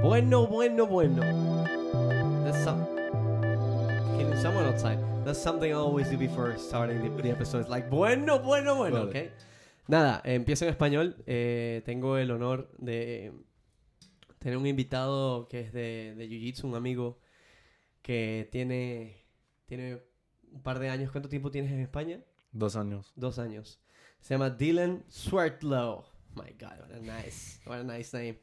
Bueno. That's some. Can someone outside? That's something I always do before starting the episodes. Like, bueno. Vale. Okay. Nada, empiezo en español. Tengo el honor de tener un invitado que es de Jiu-Jitsu, un amigo que tiene un par de años. ¿Cuánto tiempo tienes en España? 2 años. 2 años. Se llama Dylan Swerdlow. My God, what a nice name.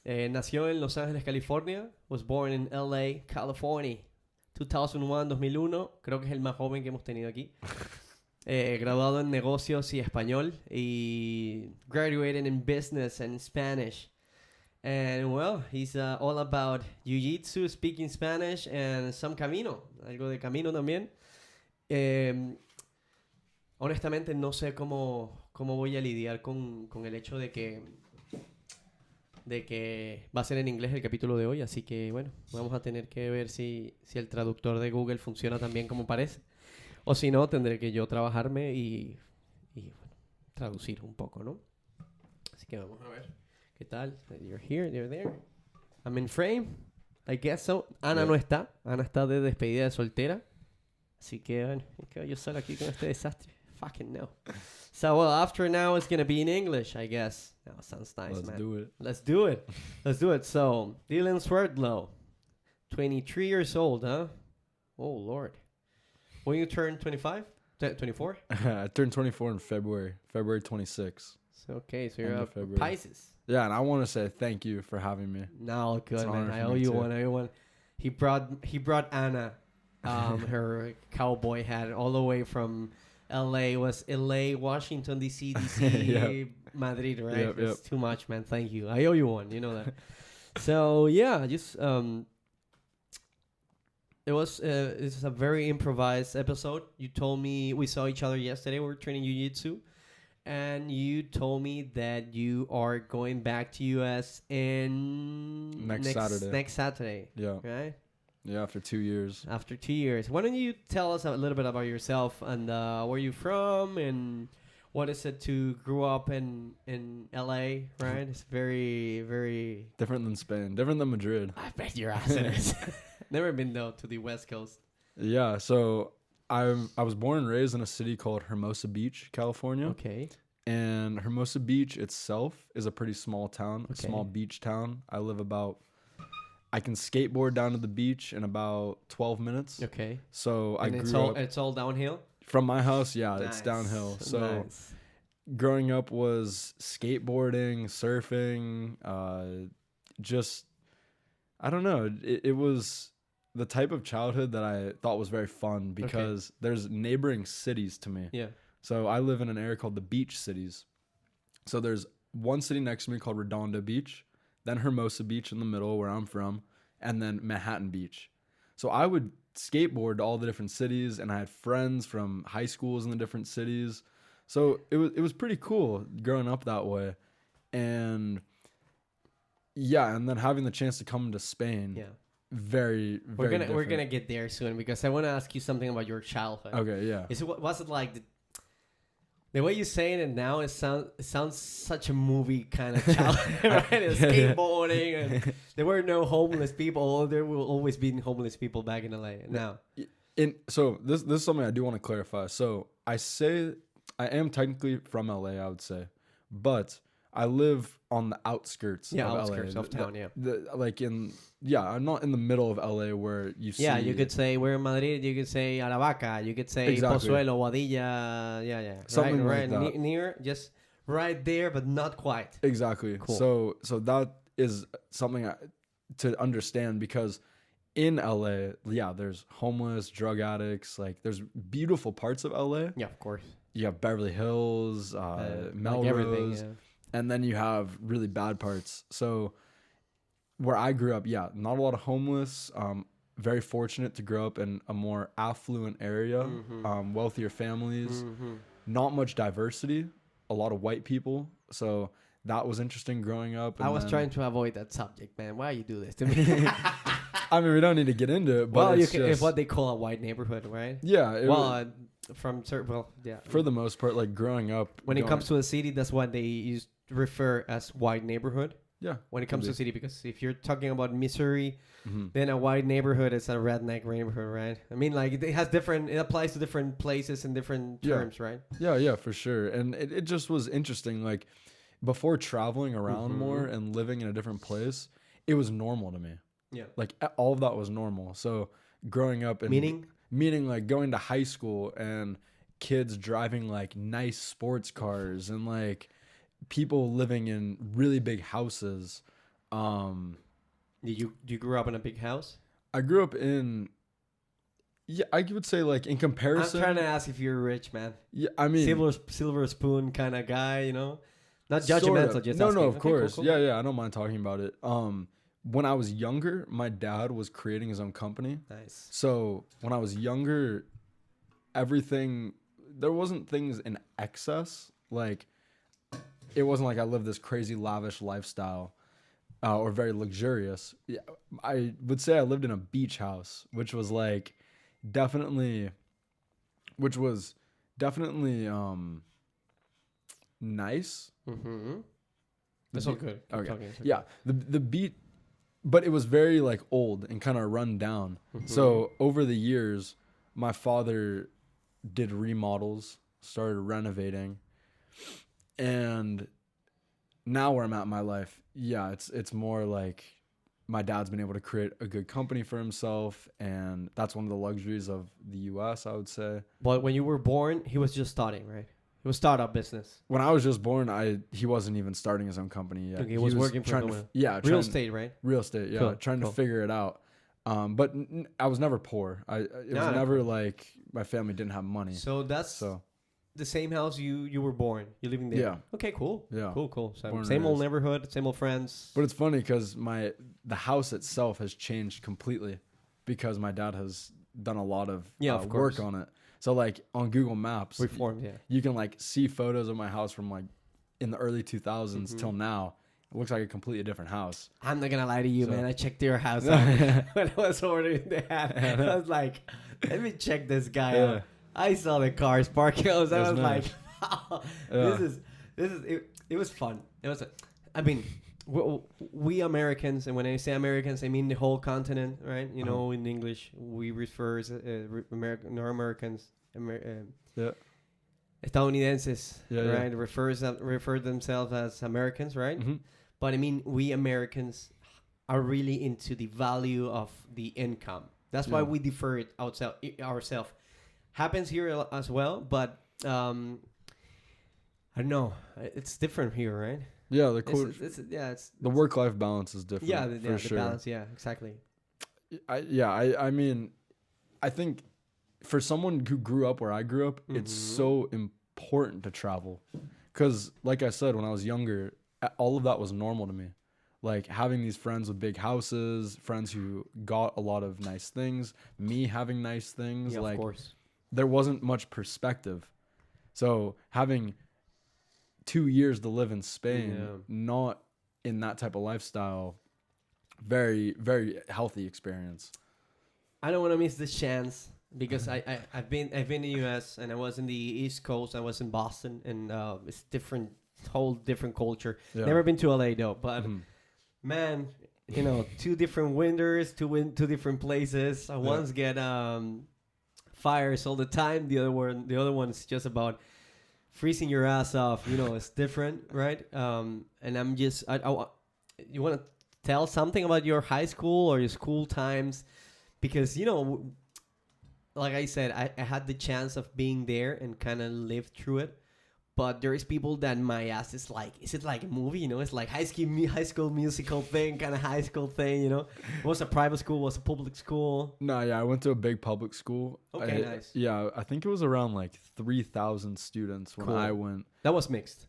Nació en Los Ángeles, California. Was born in LA, California. 2001, 2001. Creo que es el más joven que hemos tenido aquí. Graduado en negocios y español. Y graduated in business and Spanish. And well, he's all about jiu-jitsu, speaking Spanish, and some camino. Algo de camino también. Honestamente no sé cómo voy a lidiar con el hecho de que va a ser en inglés el capítulo de hoy, así que bueno, vamos a tener que ver si el traductor de Google funciona tan bien como parece, o si no, tendré que yo trabajarme y bueno, traducir un poco, ¿no? Así que vamos a ver, ¿qué tal? You're here, you're there. I'm in frame, I guess so. Ana no está, Ana está de despedida de soltera, así que bueno, me quedo yo solo aquí con este desastre. Fucking no. So, well, after now, it's going to be in English, I guess. That sounds nice, man. Let's do it. So, Dylan Swerdlow, 23 years old, huh? Oh, Lord. When you turn 25? 24? I turned 24 in February 26th. So, okay, so you're a Pisces. Yeah, and I want to say thank you for having me. No, good, man. I owe you one. He brought Anna, her cowboy hat, all the way from... LA, Washington, D.C., Yep. Madrid, right? Yep. It's too much, man. Thank you. I owe you one. You know that. So, yeah, just, it's a very improvised episode. You told me, we saw each other yesterday. We were training jiu-jitsu. And you told me that you are going back to U.S. in... Next Saturday. Next Saturday. Yeah. Right? Yeah, after 2 years. After 2 years. Why don't you tell us a little bit about yourself and where you're from and what is it to grow up in LA, right? It's very, very... Different than Spain. Different than Madrid. I bet your ass it is. Never been, though, to the West Coast. Yeah, so I was born and raised in a city called Hermosa Beach, California. Okay. And Hermosa Beach itself is a pretty small town, a small beach town. I can skateboard down to the beach in about 12 minutes. Okay. So and it's all downhill? From my house, yeah, nice. It's downhill. So nice. Growing up was skateboarding, surfing, I don't know. It was the type of childhood that I thought was very fun because there's neighboring cities to me. Yeah. So I live in an area called the Beach Cities. So there's one city next to me called Redondo Beach, then Hermosa Beach in the middle where I'm from, and then Manhattan Beach. So I would skateboard to all the different cities, and I had friends from high schools in the different cities. So it was pretty cool growing up that way. And yeah, and then having the chance to come to Spain. Yeah. Very, very different. We're gonna get there soon because I want to ask you something about your childhood. Okay, yeah. Was it like the way you're saying it now? It sounds such a movie kind of childhood, right? Skateboarding, and there were no homeless people. There will always be homeless people back in LA now. So this is something I do want to clarify. So I say I am technically from LA, I would say, but I live on the outskirts of outskirts LA. Of town, I'm not in the middle of LA where you see... Yeah, you could say we're in Madrid, you could say Aravaca, you could say Pozuelo, Guadilla, Something right, like that. Near, just right there, but not quite. Exactly. Cool. So that is something to understand because in LA, there's homeless, drug addicts, like there's beautiful parts of LA. Yeah, of course. You have Beverly Hills, Melrose. Like everything, yeah. And then you have really bad parts. So where I grew up, not a lot of homeless. Very fortunate to grow up in a more affluent area, wealthier families, not much diversity, a lot of white people. So that was interesting growing up. I was trying to avoid that subject, man. Why you do this to me? I mean, we don't need to get into it. But it's what they call a white neighborhood, right? Yeah. For the most part, like growing up. When it comes to a city, that's what they refer as white neighborhood. Yeah. when it comes could to city, because if you're talking about Missouri, then a white neighborhood is a redneck neighborhood, right? I mean, like it applies to different places and different terms, right? Yeah, for sure. And it just was interesting. Like before traveling around more and living in a different place, it was normal to me. Yeah. Like all of that was normal. So growing up and meaning like going to high school and kids driving like nice sports cars and like people living in really big houses. Did you grew up in a big house? I grew up in, yeah, I would say like in comparison. I'm trying to ask if you're rich, man. Yeah, I mean, silver spoon kind of guy, you know? Not judgmental, sort of. just no, asking. no, of Okay, course, cool. yeah, I don't mind talking about it. When I was younger, my dad was creating his own company. Nice. So when I was younger, there wasn't things in excess. Like it wasn't like I lived this crazy lavish lifestyle. Or very luxurious. Yeah, I would say I lived in a beach house, which was definitely nice. That's all good. Keep Okay. talking, Yeah, the beach, but it was very like old and kind of run down. So over the years, my father did remodels, started renovating, and now where I'm at in my life, yeah, it's more like my dad's been able to create a good company for himself, and that's one of the luxuries of the U.S., I would say. But when you were born, he was just starting, right? It was startup business. When I was just born, he wasn't even starting his own company yet. Okay, he was working for trying real estate, right? Real estate, yeah, Cool, trying to figure it out. But I was never poor. It was never like my family didn't have money. So that's the same house you were born. You're living there. Yeah. Okay, cool. Yeah. Cool. So Born same old neighborhood, same old friends. But it's funny because the house itself has changed completely because my dad has done a lot of work on it. So like on Google Maps, Reformed, yeah. You can like see photos of my house from like in the early 2000s till now. It looks like a completely different house. I'm not gonna lie to you, man. I checked your house out when I was ordering that. I was like, let me check this guy out. I saw the cars parking. I was like, wow, this is it was fun. It was, I mean, we Americans, and when I say Americans, I mean the whole continent, right? You know, in English, we refer as Americans, estadounidenses, right? Refer themselves as Americans, right? But I mean, we Americans are really into the value of the income. That's why we defer it ourselves. Happens here as well, but I don't know. It's different here, right? Yeah, it's the work-life balance is different. Yeah, for sure. The balance. Yeah, exactly. I mean, I think for someone who grew up where I grew up, it's so important to travel, because like I said, when I was younger, all of that was normal to me. Like having these friends with big houses, friends who got a lot of nice things, me having nice things. Yeah, like, of course. There wasn't much perspective. So having 2 years to live in Spain, not in that type of lifestyle, very, very healthy experience. I don't want to miss this chance because I've been in the US and I was in the East Coast. I was in Boston, and it's whole different culture. Yeah. Never been to LA though, but man, you know, 2 different winters, 2 different places. One's get fires all the time. The other one's just about freezing your ass off. You know, it's different, right? And I'm just, you want to tell something about your high school or your school times? Because, you know, like I said, I had the chance of being there and kind of lived through it. But there is people that my ass is it like a movie? You know, it's like high school musical thing, kind of high school thing, you know? Was a private school, was a public school? No, yeah, I went to a big public school. Okay, nice. Yeah, I think it was around like 3,000 students when I went. That was mixed?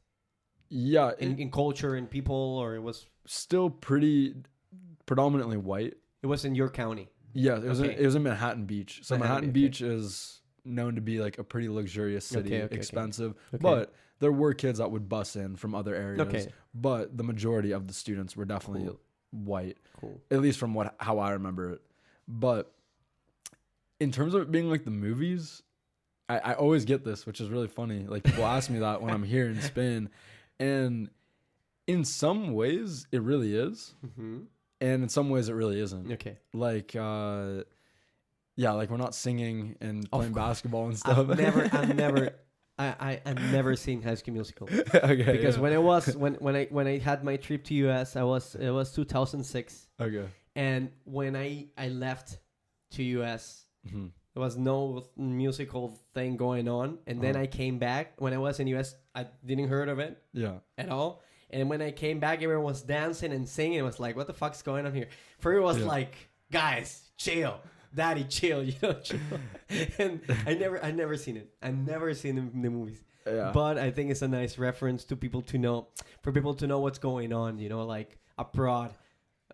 Yeah. In culture and people, or it was? Still predominantly white. It was in your county? Yeah, it was in Manhattan Beach. So Manhattan Beach is known to be like a pretty luxurious city, expensive. Okay. But there were kids that would bus in from other areas. Okay. But the majority of the students were definitely white. Cool. At least from how I remember it. But in terms of it being like the movies, I always get this, which is really funny. Like people ask me that when I'm here in Spain. And In some ways, it really is. Mm-hmm. And in some ways, it really isn't. Okay. Like, yeah, like we're not singing and playing basketball and stuff. I've never seen High School Musical. Okay. Because when I had my trip to US, it was 2006. Okay. And when I left to US, Mm-hmm. there was no musical thing going on. And then I came back. When I was in US, I didn't heard of it at all. And when I came back, everyone was dancing and singing. It was like, what the fuck's going on here? For it was like, guys, chill. Daddy, chill. Chill. And I never seen it. I never seen the movies. Yeah. But I think it's a nice reference to people to know, for people to know what's going on, like abroad.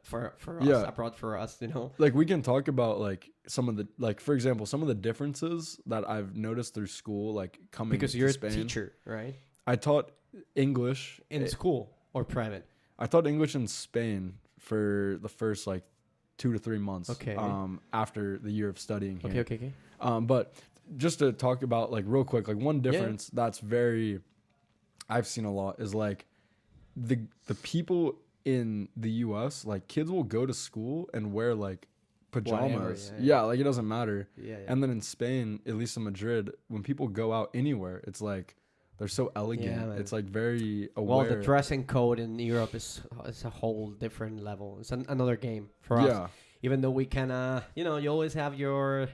For us, abroad for us, Like we can talk about like some of the, like for example, some of the differences that I've noticed through school, like coming because you're to Spain. A teacher, right? I taught English in school or private. I taught English in Spain for the first like 2 to 3 months. Okay. After the year of studying here. Okay. But just to talk about like real quick, like one difference that's I've seen a lot is like the people in the US, like kids will go to school and wear like pajamas. Whatever, like it doesn't matter. Yeah. And then in Spain, at least in Madrid, when people go out anywhere, it's like they're so elegant. Yeah, it's like very aware. Well, the dressing code in Europe is a whole different level. It's another game for us. Even though we can, you always have your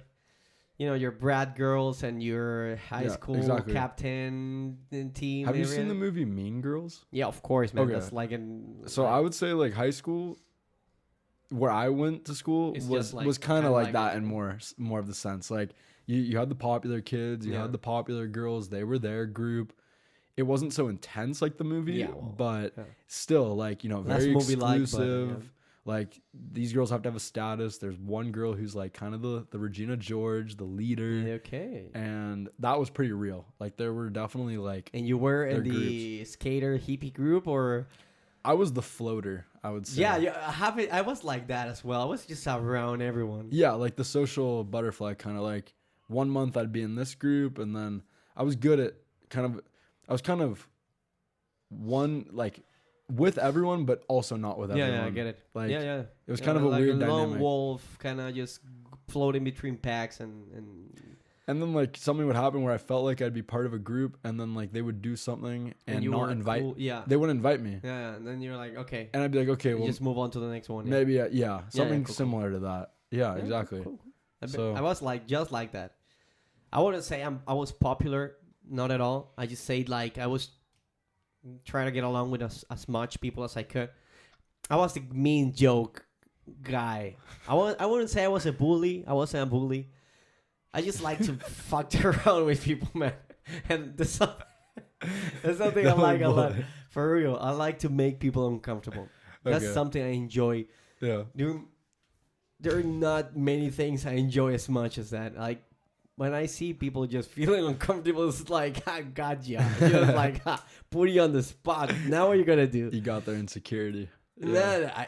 brat girls and your high school captain team. Have you seen the movie Mean Girls? Yeah, of course, man. Okay. That's like So I would say like high school, where I went to school was kind of like that, and more of the sense. Like you had the popular kids, you had the popular girls. They were their group. It wasn't so intense like the movie, but still like very exclusive. Like these girls have to have a status. There's one girl who's like kind of the Regina George, the leader. Okay. And that was pretty real. Like there were definitely like. And you were in the skater hippie group, or? I was the floater, I would say. Yeah. I was like that as well. I was just around everyone. Yeah, like the social butterfly kind of like 1 month I'd be in this group, and then I was good at I was kind of one like. With everyone, but also not with everyone. Yeah, I get it. Like, it was kind of a weird dynamic. Lone wolf, kind of just floating between packs, and then like something would happen where I felt like I'd be part of a group, and then like they would do something and not invite. Cool. Yeah, they wouldn't invite me. Yeah, and then you're like, okay, and I'd be like, okay, well, just move on to the next one. Maybe, something similar to that. Yeah, exactly. Cool. So I was like just like that. I wouldn't say I was popular, not at all. I just say like I was. Try to get along with as much people as I could. I was the mean joke guy. I wouldn't say I was a bully. I wasn't a bully. I just like to fuck around with people, man. And there's something I like a lot. For real, I like to make people uncomfortable. That's something I enjoy. Yeah. There are not many things I enjoy as much as that. Like, when I see people just feeling uncomfortable, it's like, I got you. Just like, put you on the spot. Now what are you going to do? You got their insecurity. Yeah,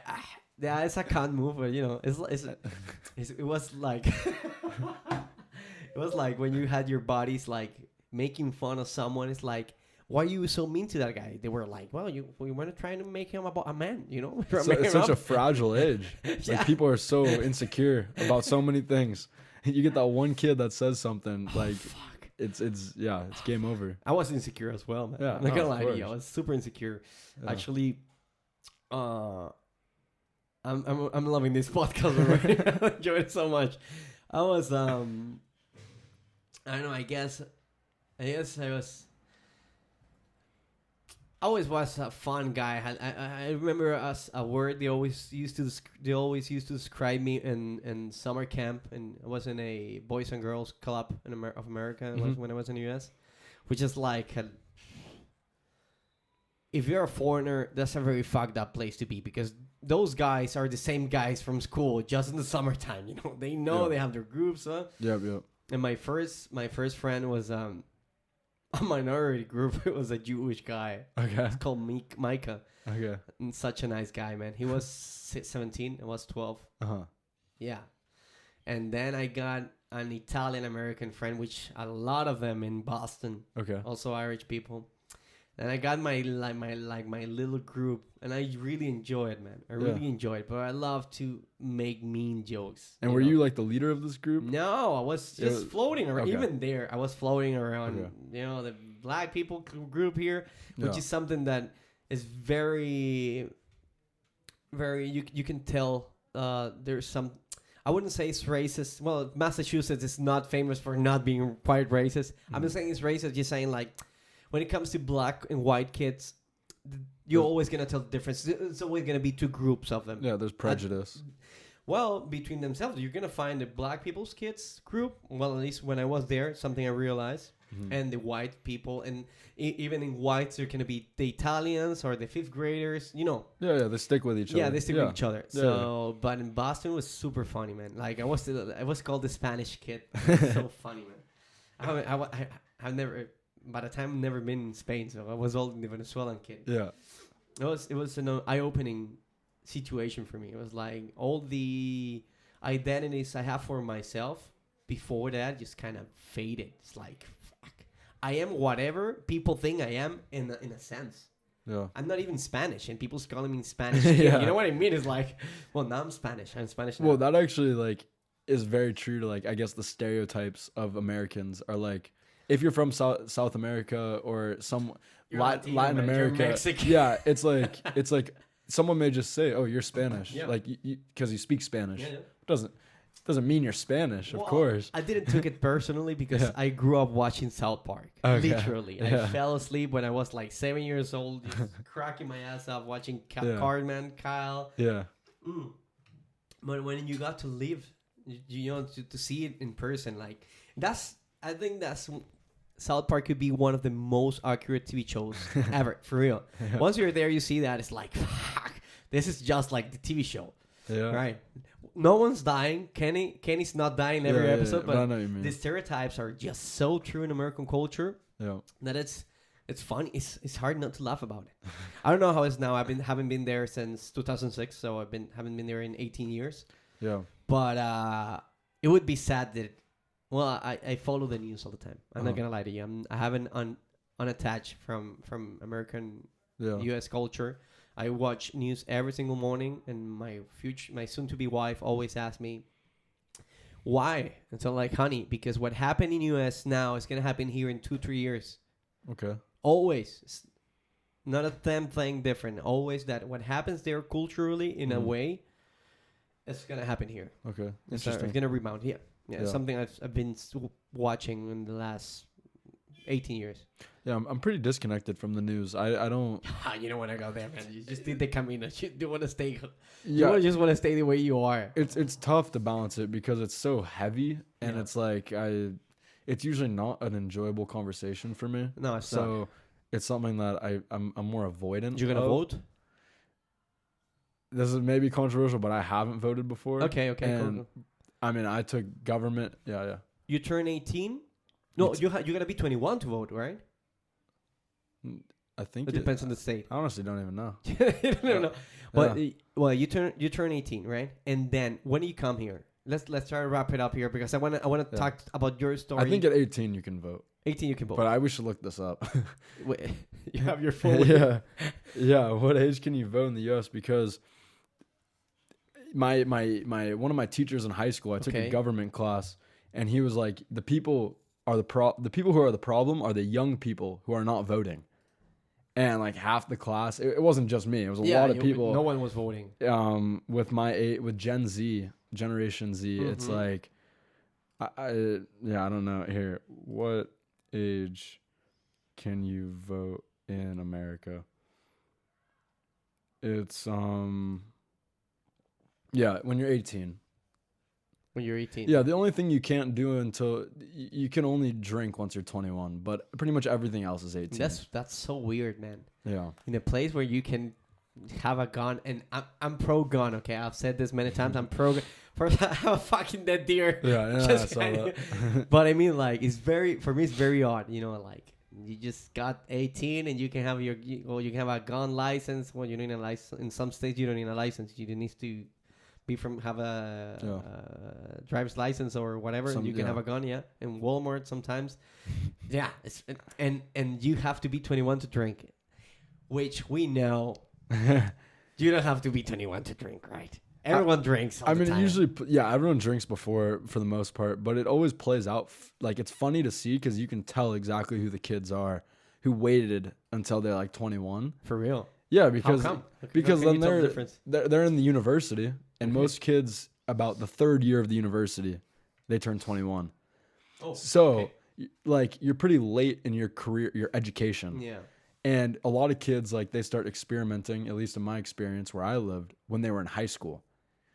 it's a can't move, but it was like, it was like when you had your buddies like making fun of someone. It's like, why are you so mean to that guy? They were like, well, we were trying to make him a man, So it's such a fragile age. Like people are so insecure about so many things. You get that one kid that says something like, it's game over. I was insecure as well, man. Yeah, I'm not gonna lie to you. I was super insecure. Yeah. Actually, I'm loving this podcast already. I enjoy it so much. I was I don't know. I guess I always was a fun guy. I remember a word they always used to describe me in summer camp, and I was in a Boys and Girls Club of America when I was in the US, which is like if you're a foreigner, that's a very fucked up place to be, because those guys are the same guys from school just in the summertime. They they have their groups. Yeah. And my first friend was a minority group. It was a Jewish guy. Okay. It's called Micah. Okay. And such a nice guy, man. He was 17. I was 12. Uh-huh. Yeah. And then I got an Italian American friend, which a lot of them in Boston. Okay. Also Irish people. And I got my little group, and I really enjoy it, man. I really enjoy it. But I love to make mean jokes. And were you like the leader of this group? No, I was just floating around. Okay. Even there, I was floating around. You know, the black people group here, which is something that is very, very. You can tell. There's some. I wouldn't say it's racist. Well, Massachusetts is not famous for not being quite racist. I'm not saying it's racist. Just saying like. When it comes to black and white kids, you're always going to tell the difference. It's always going to be two groups of them. Yeah, there's prejudice. Well, between themselves, you're going to find the black people's kids group. Well, at least when I was there, something I realized. And the white people. And even in whites, they're going to be the Italians or the fifth graders, you know. Yeah, they stick with each other. Yeah, they stick with each other. So, but in Boston, it was super funny, man. Like, I was called the Spanish kid. So funny, man. I've never... By the time I've never been in Spain, so I was all the Venezuelan kid. Yeah, it was an eye-opening situation for me. It was like all the identities I have for myself before that just kind of faded. It's like, fuck, I am whatever people think I am in a sense. Yeah, I'm not even Spanish, and people's calling me Spanish. You know what I mean? It's like, well, now I'm Spanish. I'm Spanish now. Well, that actually like is very true to like I guess the stereotypes of Americans are like. If you're from South America or some Latin America, yeah, it's like someone may just say, "Oh, you're Spanish," like because you speak Spanish. Yeah. Doesn't mean you're Spanish, of course. I didn't take it personally because I grew up watching South Park, literally. And I fell asleep when I was like 7 years old, just cracking my ass up watching Cartman, Kyle. Yeah. But when you got to live, you know, to see it in person, like I think that's. South Park could be one of the most accurate TV shows ever, for real. Once you're there, you see that, it's like, fuck, this is just like the TV show. Yeah. Right? No one's dying. Kenny's not dying in every episode, but the stereotypes are just so true in American culture that it's funny. It's hard not to laugh about it. I don't know how it's now. Haven't been there since 2006, so haven't been there in 18 years. Yeah. But it would be sad that. Well, I follow the news all the time. I'm not gonna lie to you. I haven't unattached from American U.S. culture. I watch news every single morning, and my soon-to-be wife always asks me, "Why?" And so I'm like, "Honey, because what happened in U.S. now is gonna happen here in 2-3 years." Okay. Always, it's not a damn thing different. Always that what happens there culturally in a way, it's gonna happen here. Okay. It's gonna rebound. Yeah. Yeah, something I've been watching in the last 18 years. Yeah, I'm pretty disconnected from the news. I don't... You don't want to go there, man. You just did the Camino. You do want to stay... You just want to stay the way you are. It's tough to balance it because it's so heavy, and it's like it's usually not an enjoyable conversation for me. No, it's not. So it's something that I'm more avoidant. You're going to vote? This is maybe controversial, but I haven't voted before. Okay, cool. I mean, I took government. Yeah. You turn 18? No, you got to be 21 to vote, right? I think it depends on the state. I honestly don't even know. You don't know. But well, you turn 18, right? And then when you come here, let's try to wrap it up here because I want to talk about your story. I think at 18 you can vote. 18 you can vote. But we should look this up. Wait, you have your phone. Yeah. What age can you vote in the U.S. Because my one of my teachers in high school, I took a government class, and he was like, the people who are the problem are the young people who are not voting. And like half the class, it wasn't just me. It was a lot of people. No one was voting. With Gen Z, Generation Z, it's like, I don't know. Here, what age can you vote in America? It's when you're 18. When you're 18. Yeah, the only thing you can't do until you can only drink once you're 21, but pretty much everything else is 18. That's so weird, man. Yeah. In a place where you can have a gun, and I'm pro gun. Okay, I've said this many times. I'm pro. I have a fucking dead deer. Yeah, I saw that. But I mean, like, for me, it's very odd. You know, like you just got 18 and you can have you can have a gun license. Well, you don't need a license. In some states, you don't need a license. You need to have a driver's license or whatever, and you can have a gun. Yeah, in Walmart sometimes. Yeah, and you have to be 21 to drink it, which we know. You don't have to be 21 to drink, right? Everyone drinks. All the time. Usually, everyone drinks before for the most part, but it always plays out. Like, it's funny to see because you can tell exactly who the kids are who waited until they're like 21. For real? Yeah, because How come? Because then they're they're in the university, and most kids about the third year of the university, they turn 21. Oh, so like you're pretty late in your career, your education. Yeah. And a lot of kids, like, they start experimenting, at least in my experience where I lived, when they were in high school.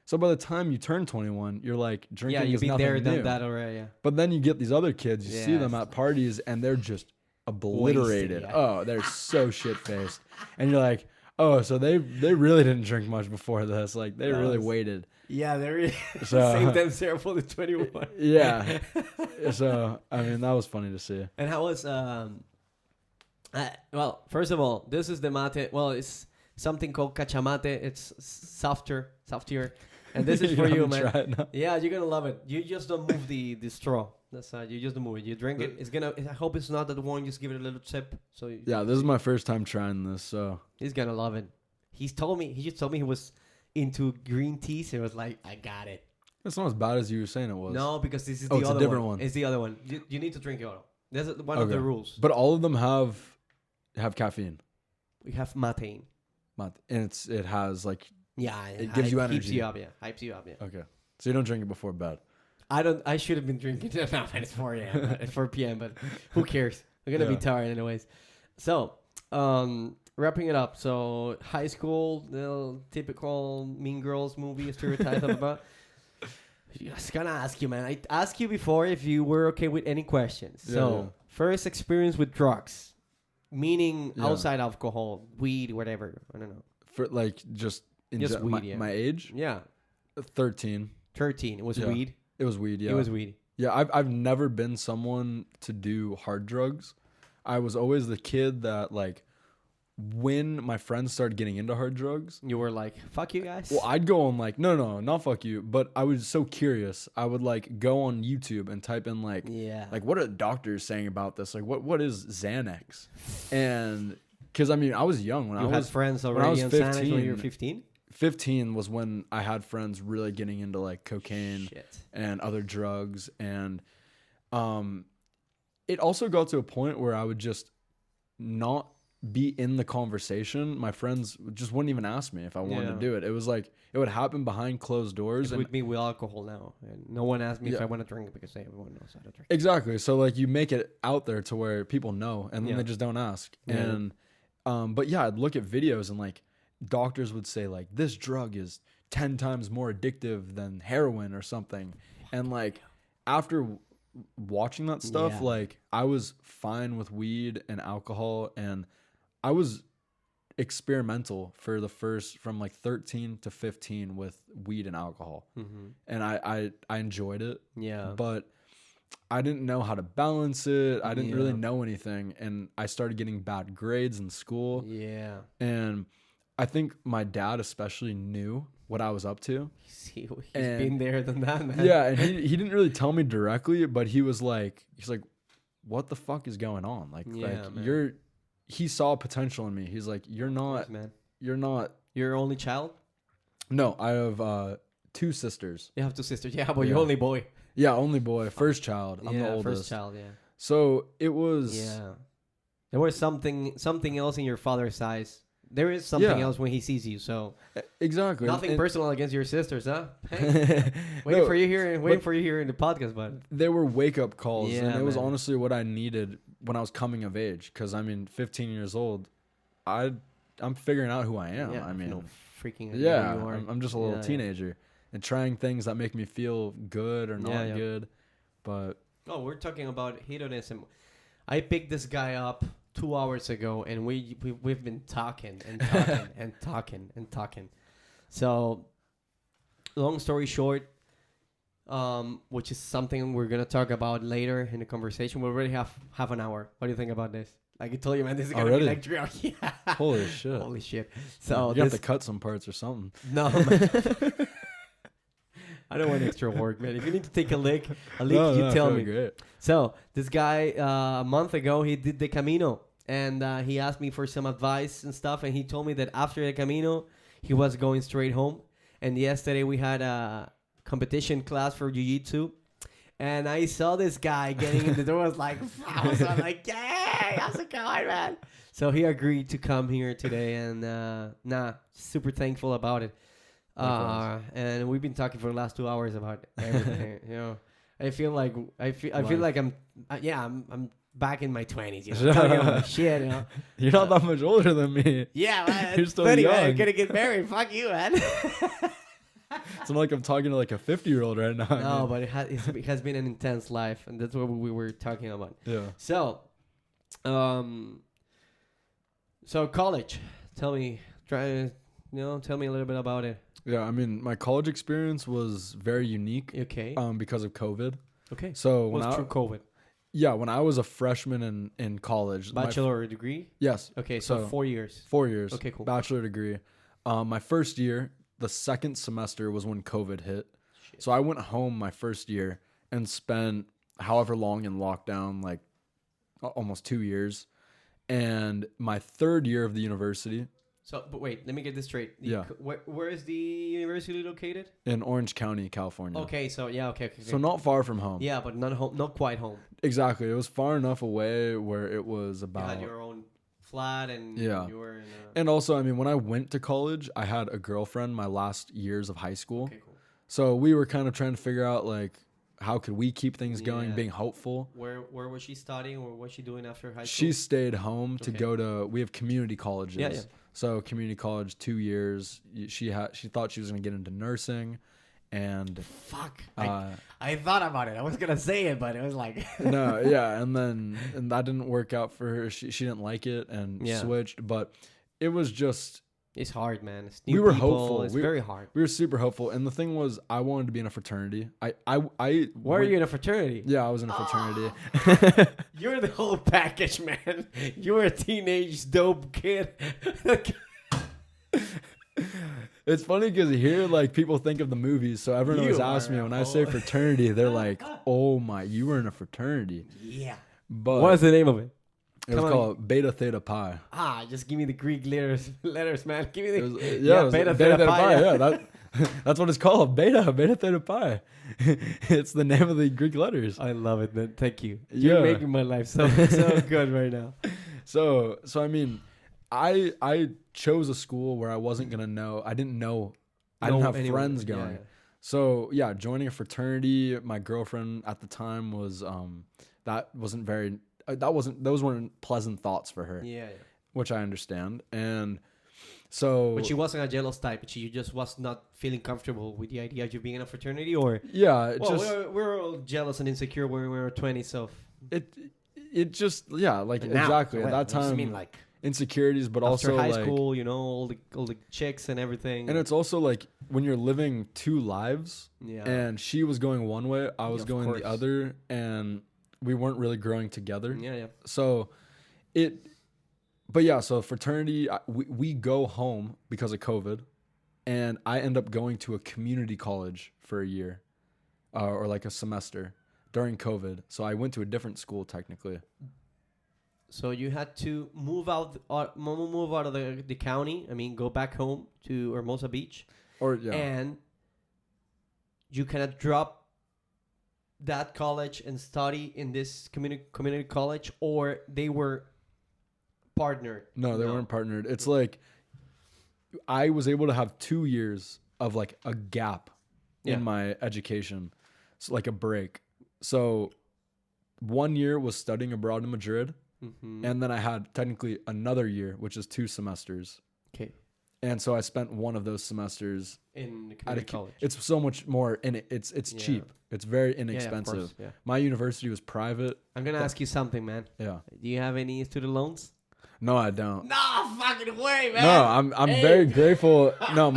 So by the time you turn 21, you're like, drinking is nothing new. Yeah, you've been there, done that already, yeah. But then you get these other kids, you see them at parties, and they're just obliterated. Wasted, yeah. Oh, they're so shit-faced. And you're like, oh, so they really didn't drink much before this. Like, they really waited. Yeah, they really saved themselves for the 21. Yeah. So, I mean, that was funny to see. And how was... well, first of all, this is the mate. Well, it's something called cachamate. It's softer. And this is for you, man. Yeah, you're gonna love it. You just don't move the straw. That's you just don't move it. You drink it. It's gonna. I hope it's not that one. Just give it a little sip. So this is my first time trying this. So he's gonna love it. He just told me he was into green tea. So it was like, I got it. It's not as bad as you were saying it was. No, because this is the other one. It's a different one. It's the other one. You need to drink it all. That's one of the rules. But all of them have caffeine. We have mate. And it has like it gives you energy. Hypes you up, yeah. Okay. So you don't drink it before bed. I should have been drinking it now, and it's 4 a.m. It's 4 p.m. But who cares? I'm gonna be tired anyways. So, wrapping it up. So high school, the typical Mean Girls movie stereotype about. I was gonna ask you, man. I asked you before if you were okay with any questions. So first experience with drugs. Meaning outside alcohol, weed, whatever. I don't know. For like just weed, my age? Yeah. 13. 13. It was weed? It was weed, yeah. It was weed. Yeah, I've never been someone to do hard drugs. I was always the kid that, like, when my friends started getting into hard drugs, you were like, fuck you guys? Well, I'd go on like, no, not fuck you. But I was so curious. I would like go on YouTube and type in like, what are the doctors saying about this? Like, what is Xanax? And because I mean, I was young when I had friends already on Xanax when you were 15. 15 was when I had friends really getting into like cocaine and other drugs, and it also got to a point where I would just not be in the conversation. My friends just wouldn't even ask me if I wanted to do it. It was like it would happen behind closed doors. It's with me with alcohol now, and no one asked me if I want to drink because everyone knows how to drink. Exactly. So like you make it out there to where people know, and then they just don't ask. And but I'd look at videos and like doctors would say like this drug is 10 times more addictive than heroin or something, and like after watching that stuff, like I was fine with weed and alcohol, and I was experimental for the first from like 13 to 15 with weed and alcohol. And I enjoyed it. But I didn't know how to balance it. I didn't really know anything, and I started getting bad grades in school. And I think my dad especially knew what I was up to. He's been there than that, man. Yeah, and he didn't really tell me directly, but he's like, what the fuck is going on? Like he saw potential in me. He's like, you're not your only child? No, I have 2 sisters. You have 2 sisters. Yeah, but you're only boy. Yeah, only boy. First child. I'm the oldest. First child, So it was there was something else in your father's eyes. There is something else when he sees you. So exactly. Nothing personal against your sisters, huh? Hey, waiting for you here in the podcast, but they were wake up calls, and it was honestly what I needed when I was coming of age. Because I mean, 15 years old, I'm figuring out who I am. I mean, no freaking you are. I'm just a little teenager and trying things that make me feel good or not good. But we're talking about hedonism. I picked this guy up 2 hours ago, and we've been talking and talking and talking and talking. So, long story short, which is something we're gonna talk about later in the conversation. We already have half an hour. What do you think about this? Like I told you, man, this is gonna be like 3 hours. Holy shit! Holy shit! So you have to cut some parts or something. No, man. I don't want extra work, man. If you need to take a leak, you tell me. Great. So this guy, a month ago, he did the Camino, and he asked me for some advice and stuff, and he told me that after the Camino, he was going straight home. And yesterday we had a competition class for jiu-jitsu, and I saw this guy getting in the door. I was like, yay, how's it going, man? So he agreed to come here today, and super thankful about it. And we've been talking for the last 2 hours about everything. I feel like I'm back in my 20s. Talking about shit. You're not that much older than me. Yeah, man. You're still 30, young. man. I'm gonna get married. Fuck you, man. It's not like I'm talking to like a 50-year-old right now. No, but it has been an intense life, and that's what we were talking about. Yeah. So, college. Tell me a little bit about it. Yeah, I mean, my college experience was very unique. Okay. Because of COVID. Okay. So through COVID. Yeah, when I was a freshman in college. Bachelor degree? Yes. Okay, so 4 years. 4 years. Okay, cool. Bachelor degree. My first year, the second semester was when COVID hit. Shit. So I went home my first year and spent however long in lockdown, like almost 2 years. And my third year of the university. So, but wait, let me get this straight. Yeah. Where is the university located? In Orange County, California. Okay, so yeah, okay. So not far from home. Yeah, but not home, not quite home. Exactly. It was far enough away where it was about... You had your own flat and you were in a... And also, I mean, when I went to college, I had a girlfriend my last years of high school. Okay, cool. So we were kind of trying to figure out, like, how could we keep things going, being hopeful. Where was she studying, or what was she doing after high school? She stayed home to go to... We have community colleges. Yeah. So community college, 2 years. She thought she was going to get into nursing, and fuck, I thought about it. I was gonna say it, but it was like no, yeah, and that didn't work out for her. She didn't like it and switched, but it was just. It's hard, man. We were hopeful. It's very hard. We were super hopeful, and the thing was, I wanted to be in a fraternity. Were you in a fraternity? Yeah, I was in a fraternity. You're the whole package, man. You were a teenage dope kid. It's funny because here, like, people think of the movies, so everyone always asks me when I say fraternity, they're like, "Oh my, you were in a fraternity?" Yeah. But what's the name of it? It was called Beta Theta Pi. Just give me the Greek letters, man. Give me the Beta Theta Pi. Yeah, that's what it's called. Beta Theta Pi. It's the name of the Greek letters. I love it, man. Thank you. You're making my life so good right now. So I mean, I chose a school where I wasn't gonna know. I didn't have friends going. Yeah. So yeah, joining a fraternity. My girlfriend at the time was those weren't pleasant thoughts for her. Yeah. Which I understand. And so... But she wasn't a jealous type. She just was not feeling comfortable with the idea of you being in a fraternity, or... Yeah. We're all jealous and insecure when we were 20, so... It just... Yeah, like, exactly. At that time... I mean, like... Insecurities, but also high school, all the chicks and everything. And it's also like when you're living two lives, and she was going one way, I was going the other, and we weren't really growing together. Yeah. So so fraternity, we go home because of COVID, and I end up going to a community college for a year, or like a semester during COVID. So I went to a different school technically. So you had to move out of the county. I mean, go back home to Hermosa Beach, and you cannot drop that college and study in this community college, or they were partnered. No, they weren't partnered. It's like I was able to have 2 years of like a gap in my education, so like a break. So 1 year was studying abroad in Madrid. Mm-hmm. And then I had technically another year, which is 2 semesters. Okay. And so I spent one of those semesters in the community college. It's so much more in it. It's cheap. It's very inexpensive. Of course, yeah. My university was private. I'm going to ask you something, man. Yeah. Do you have any student loans? No, I don't. No fucking way, man. No, I'm very grateful. No,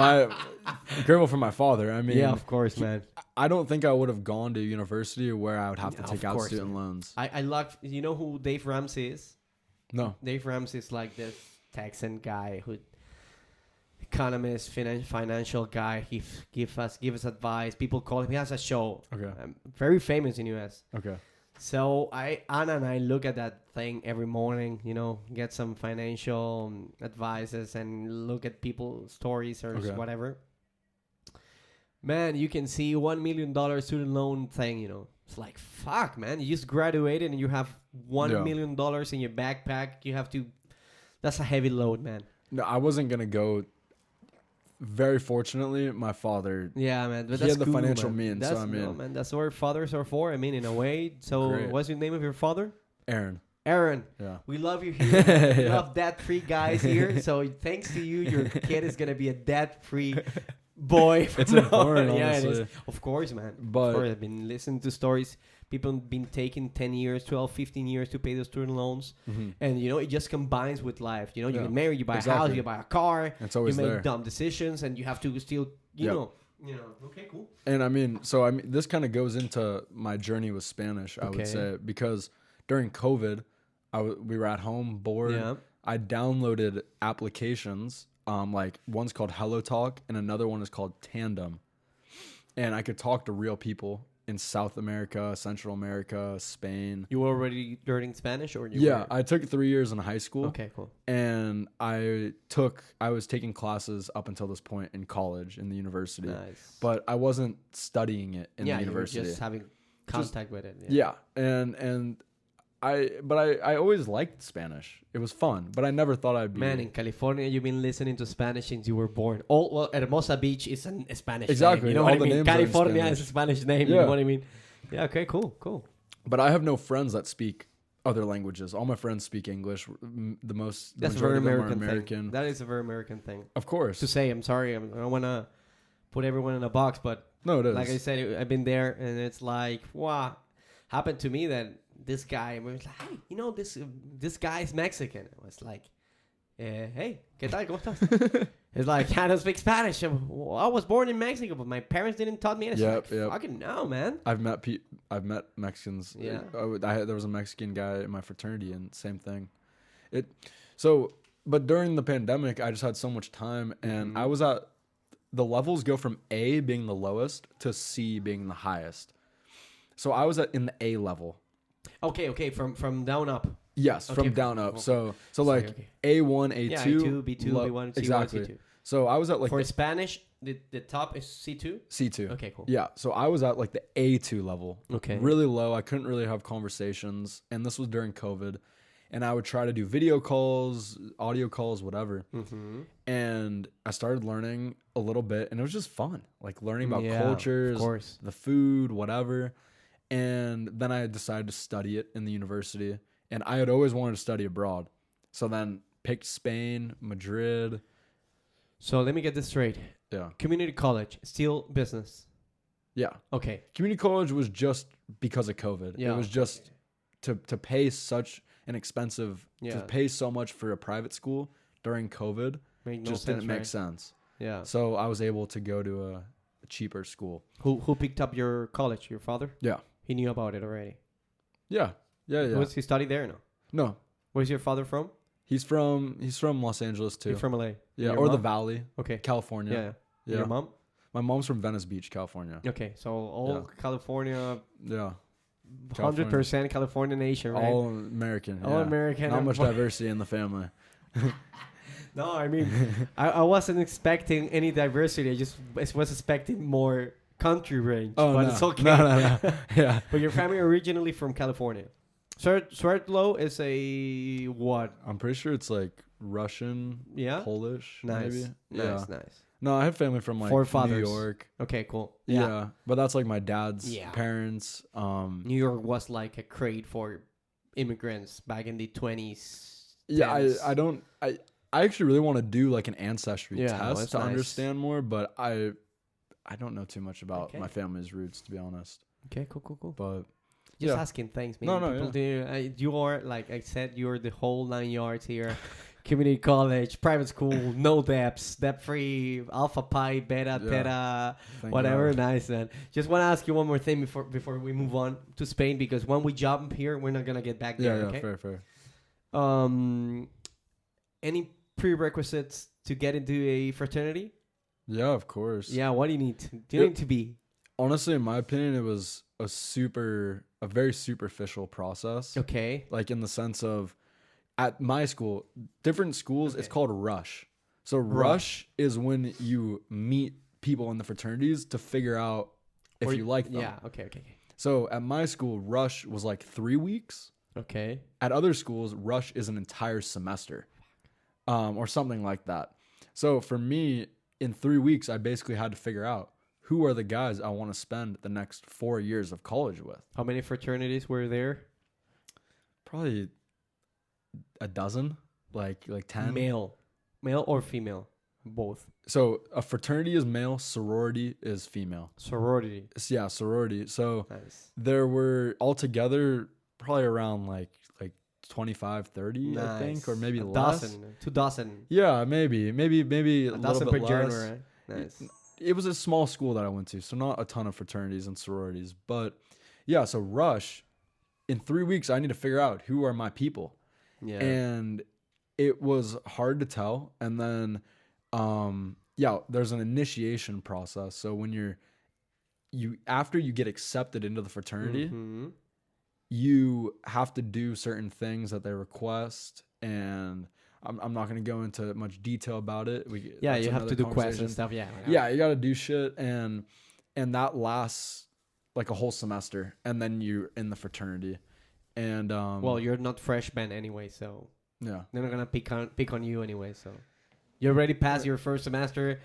grateful for my father. I mean, yeah, of course, man. I don't think I would have gone to university where I would have to take out student loans. I love. You know who Dave Ramsey is? No. Dave Ramsey is like this Texan guy who economist, financial guy. He give us advice. People call him. He has a show. Okay. Very famous in US. Okay. So Anna and I look at that thing every morning, get some financial advices and look at people's stories or whatever. Man, you can see $1 million student loan thing, It's like, fuck, man. You just graduated and you have $1 million in your backpack. That's a heavy load, man. No, I wasn't going to go. Very fortunately, my father, yeah, man, but he had the financial means. That's, so, man, that's what fathers are for. I mean, in a way. So, what's the name of your father? Aaron. Yeah. We love you here. We love debt-free guys here. So, thanks to you, your kid is going to be a debt-free boy. It's important, honestly. Yeah, it is. Of course, man. But, of course, I've been listening to stories. People have been taking 10 years, 12, 15 years to pay the student loans. Mm-hmm. And, it just combines with life. You get married, you buy a house, you buy a car. It's always you make there. dumb decisions, and you have to still, okay, cool. And this kind of goes into my journey with Spanish, I would say, because during COVID, we were at home, bored. Yeah. I downloaded applications, like one's called HelloTalk and another one is called Tandem. And I could talk to real people in South America, Central America, Spain. You were already learning Spanish, or I took 3 years in high school. Okay, cool. And I was taking classes up until this point in college, in the university. Nice. But I wasn't studying it in the university. Yeah, just having contact with it. Yeah. And I always liked Spanish. It was fun, but I never thought I'd be. Man, in California, you've been listening to Spanish since you were born. Hermosa Beach is a Spanish exactly. name. You know what I mean? California is a Spanish name. Yeah. You know what I mean? Yeah, okay, cool. But I have no friends that speak other languages. All my friends speak English. That's a very American thing. That is a very American thing. Of course. To say, I'm sorry, I don't want to put everyone in a box, but no, it is. Like I said, I've been there, and it's like, wow, happened to me that this guy was like, hey, this guy is Mexican. I was like, hey, ¿qué tal? ¿Cómo estás? It's like, I don't speak Spanish. I was born in Mexico, but my parents didn't taught me anything. Yep. Fucking no, man. I've met Mexicans. Yeah. There was a Mexican guy in my fraternity, and same thing. But during the pandemic, I just had so much time, and I was at the levels go from A being the lowest to C being the highest. So I was in the A level. Okay, from down up. Yes, from down up. So like A1, A2, A2, B2, B1, C1, exactly. C2. So I was at like for Spanish, the top is C2. C2. Okay, cool. Yeah, so I was at like the A2 level. Okay. Really low. I couldn't really have conversations, and this was during COVID. And I would try to do video calls, audio calls, whatever. Mm-hmm. And I started learning a little bit, and it was just fun, like learning about cultures, the food, whatever. And then I decided to study it in the university. And I had always wanted to study abroad. So then picked Spain, Madrid. So let me get this straight. Yeah. Community college, still business. Yeah. Okay. Community college was just because of COVID. Yeah. It was just to pay such an expensive, to pay so much for a private school during COVID didn't make sense. Yeah. So I was able to go to a cheaper school. Who picked up your college? Your father? Yeah. He knew about it already. Yeah. Was he studied there? No. Where's your father from? He's from Los Angeles too. You're from LA. Yeah, or the Valley. Okay. California. Yeah. Your mom? My mom's from Venice Beach, California. Okay, so all California. Yeah. 100% California nation, right? All American. All American. Not much diversity in the family. No, I mean, I wasn't expecting any diversity. I was expecting more country range. But it's okay. No. Yeah. But your family originally from California. Swerdlow is a what? I'm pretty sure it's like Russian, Polish, maybe. Nice. No, I have family from like New York. Okay, cool. Yeah, but that's like my dad's parents. New York was like a crate for immigrants back in the 20s. Yeah, I actually really want to do like an ancestry test to understand more, but I don't know too much about my family's roots, to be honest. Okay, cool. But just asking things, man. No. You are, like I said, you're the whole 9 yards here. Community college, private school, no debts, debt-free, alpha, pi, beta, theta, whatever. God. Nice, man. Just want to ask you one more thing before we move on to Spain, because when we jump here, we're not going to get back there, okay? Fair. Any prerequisites to get into a fraternity? Yeah, of course. Yeah, what do you need? Do you need to be? Honestly, in my opinion, it was a very superficial process. Okay. Like in the sense of, at my school, different schools, it's called rush. So rush is when you meet people in the fraternities to figure out if you like them. Yeah, okay. So at my school, rush was like 3 weeks. Okay. At other schools, rush is an entire semester, or something like that. So for me, in 3 weeks, I basically had to figure out who are the guys I want to spend the next 4 years of college with. How many fraternities were there? Probably a dozen, like 10. Male or female? Both. So a fraternity is male, sorority is female. Sorority. Yeah, sorority. So Nice. there were altogether probably around like 25, 30, I think, or maybe less. 2 dozen. Yeah, maybe a A dozen per bit less. genre, right? Nice. It was a small school that I went to, so not a ton of fraternities and sororities. But yeah, so rush, in 3 weeks, I need to figure out who are my people. Yeah. And it was hard to tell. And then, there's an initiation process. So when after you get accepted into the fraternity, Mhm. you have to do certain things that they request. And I'm not going to go into much detail about it. Yeah, you have to do quests and stuff. Yeah. Yeah, you got to do shit. And that lasts like a whole semester. And then you're in the fraternity. And well, you're not freshman anyway, so yeah, they're not gonna pick on you anyway. So you already passed your first semester.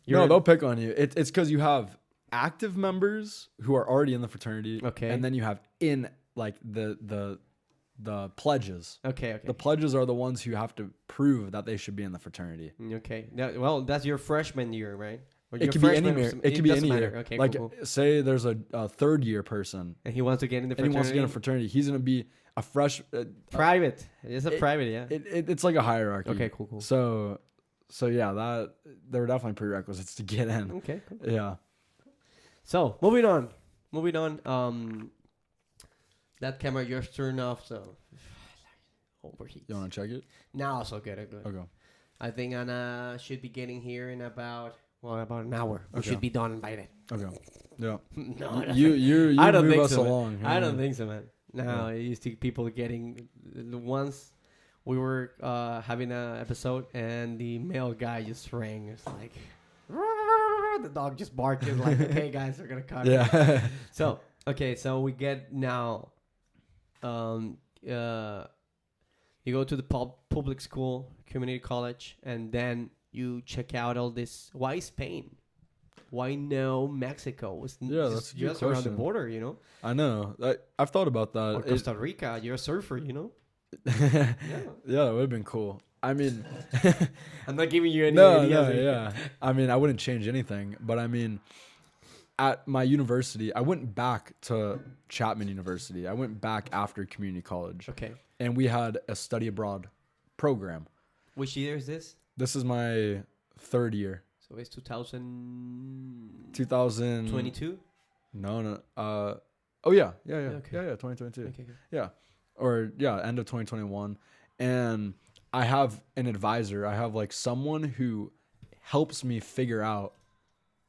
No, they'll pick on you. It's because you have active members who are already in the fraternity. Okay. And then you have in like the pledges. Okay. The pledges are the ones who have to prove that they should be in the fraternity. Okay. Well, that's your freshman year, right? Or It your could be any freshman year. It could be any year. Okay, like cool. say there's a third year person And he wants to get in the and fraternity. he wants to get in a fraternity. He's gonna be a fresh private. It's a private, yeah. It's like a hierarchy. Okay, cool. So yeah, that there were definitely prerequisites to get in. Okay, cool. Yeah. So moving on. That camera just turned off, so overheat. You want to check it? Now so good. Okay. I think Anna should be getting here in about an hour. We Okay. should be done by then. Okay. Yeah. No, You I don't move think us so, man. along. I don't think so, man. No, Yeah. I used to people getting once we were having an episode and the male guy just rang. It's like the dog just barked. It's like, okay, guys, we're gonna cut. Yeah. So we get now. You go to the public school, community college, and then you check out all this. Why Spain? Why no Mexico? It's that's a good just around the question. border, you know? I know. I've thought about that. Or Costa Rica, you're a surfer, you know? Yeah, it would have been cool. I mean, I'm not giving you any no, ideas. yeah. I mean, I wouldn't change anything, but I mean, at my university, I went back to Chapman University. I went back after community college. Okay. And we had a study abroad program. Which year is this? This is my third year. So it's 2022? 2022? No. Oh yeah. Okay. Yeah, 2022. Okay. Yeah. Or yeah, end of 2021. And I have an advisor. I have like someone who helps me figure out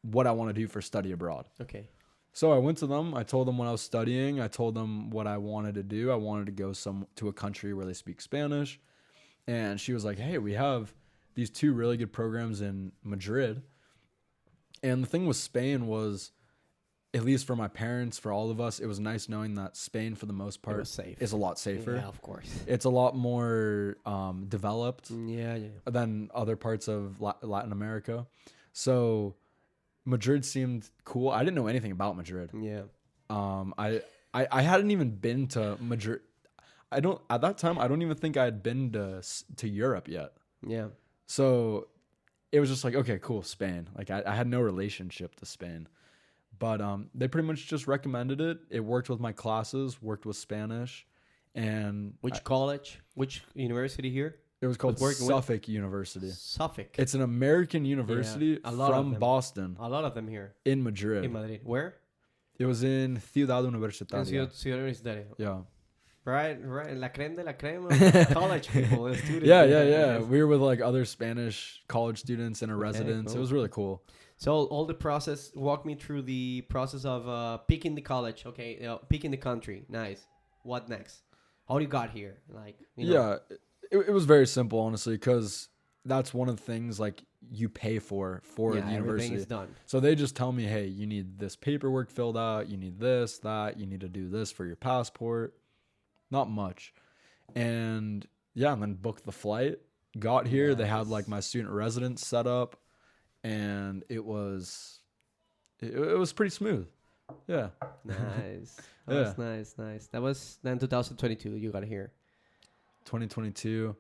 what I want to do for study abroad. Okay. So I went to them. I told them what I was studying. I told them what I wanted to do. I wanted to go to a country where they speak Spanish. And she was like, hey, we have these 2 really good programs in Madrid. And the thing with Spain was, at least for my parents, for all of us, it was nice knowing that Spain, for the most part, is a lot safer. Yeah, of course. It's a lot more developed Yeah. than other parts of Latin America. So Madrid seemed cool. I didn't know anything about Madrid. Yeah. I hadn't even been to Madrid. At that time, I don't even think I had been to Europe yet. Yeah. So it was just like, okay, cool, Spain. Like I had no relationship to Spain, but they pretty much just recommended it. It worked with my classes, worked with Spanish, and Which college? Which university here? it was called Suffolk University. Suffolk. It's an American university a lot of from them. Boston A lot of them here in Madrid. in Madrid. Where? It was in Ciudad Universitaria. Ciudad Universitaria. Yeah. Right. La creme de la creme of college people, the students. Yeah. We were with like other Spanish college students in a residence. cool. It was really cool. So all the process, walk me through the process of picking the college. Okay, picking the country. Nice. What next? How you got here? Like, you know. Yeah, it was very simple, honestly, because that's one of the things like you pay for the everything university. is done. So they just tell me, hey, you need this paperwork filled out, you need this, that, you need to do this for your passport. Not much. And yeah, and then booked the flight. Got here, they had like my student residence set up, and it was pretty smooth. Yeah. Nice. Yeah. That's nice. That was then 2022 you got here. 2022.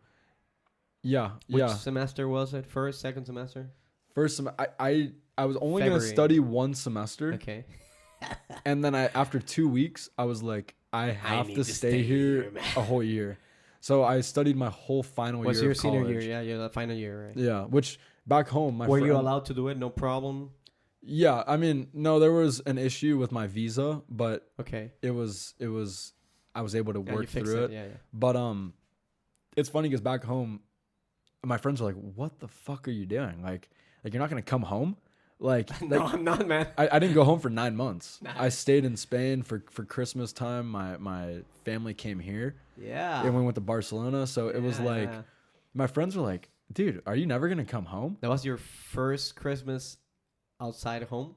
Yeah. Which semester was it? First, second semester? First I was only going to February. study one semester. Okay. And then after 2 weeks, I was like, I have need to stay here a whole year. So I studied my whole final Was year your of senior college. year? Yeah, the final year, right? Yeah, which back home, Were you allowed to do it? No problem. Yeah, I mean, no, there was an issue with my visa, but Okay. it was I was able to Yeah, work you fixed through it. Yeah. But it's funny because back home, my friends are like, "What the fuck are you doing? Like you're not gonna come home?" Like, No, I'm not, man. I didn't go home for 9 months. Nice. I stayed in Spain for Christmas time. My family came here, Yeah. and we went to Barcelona. So it was like, my friends were like, "Dude, are you never gonna come home?" That was your first Christmas outside home?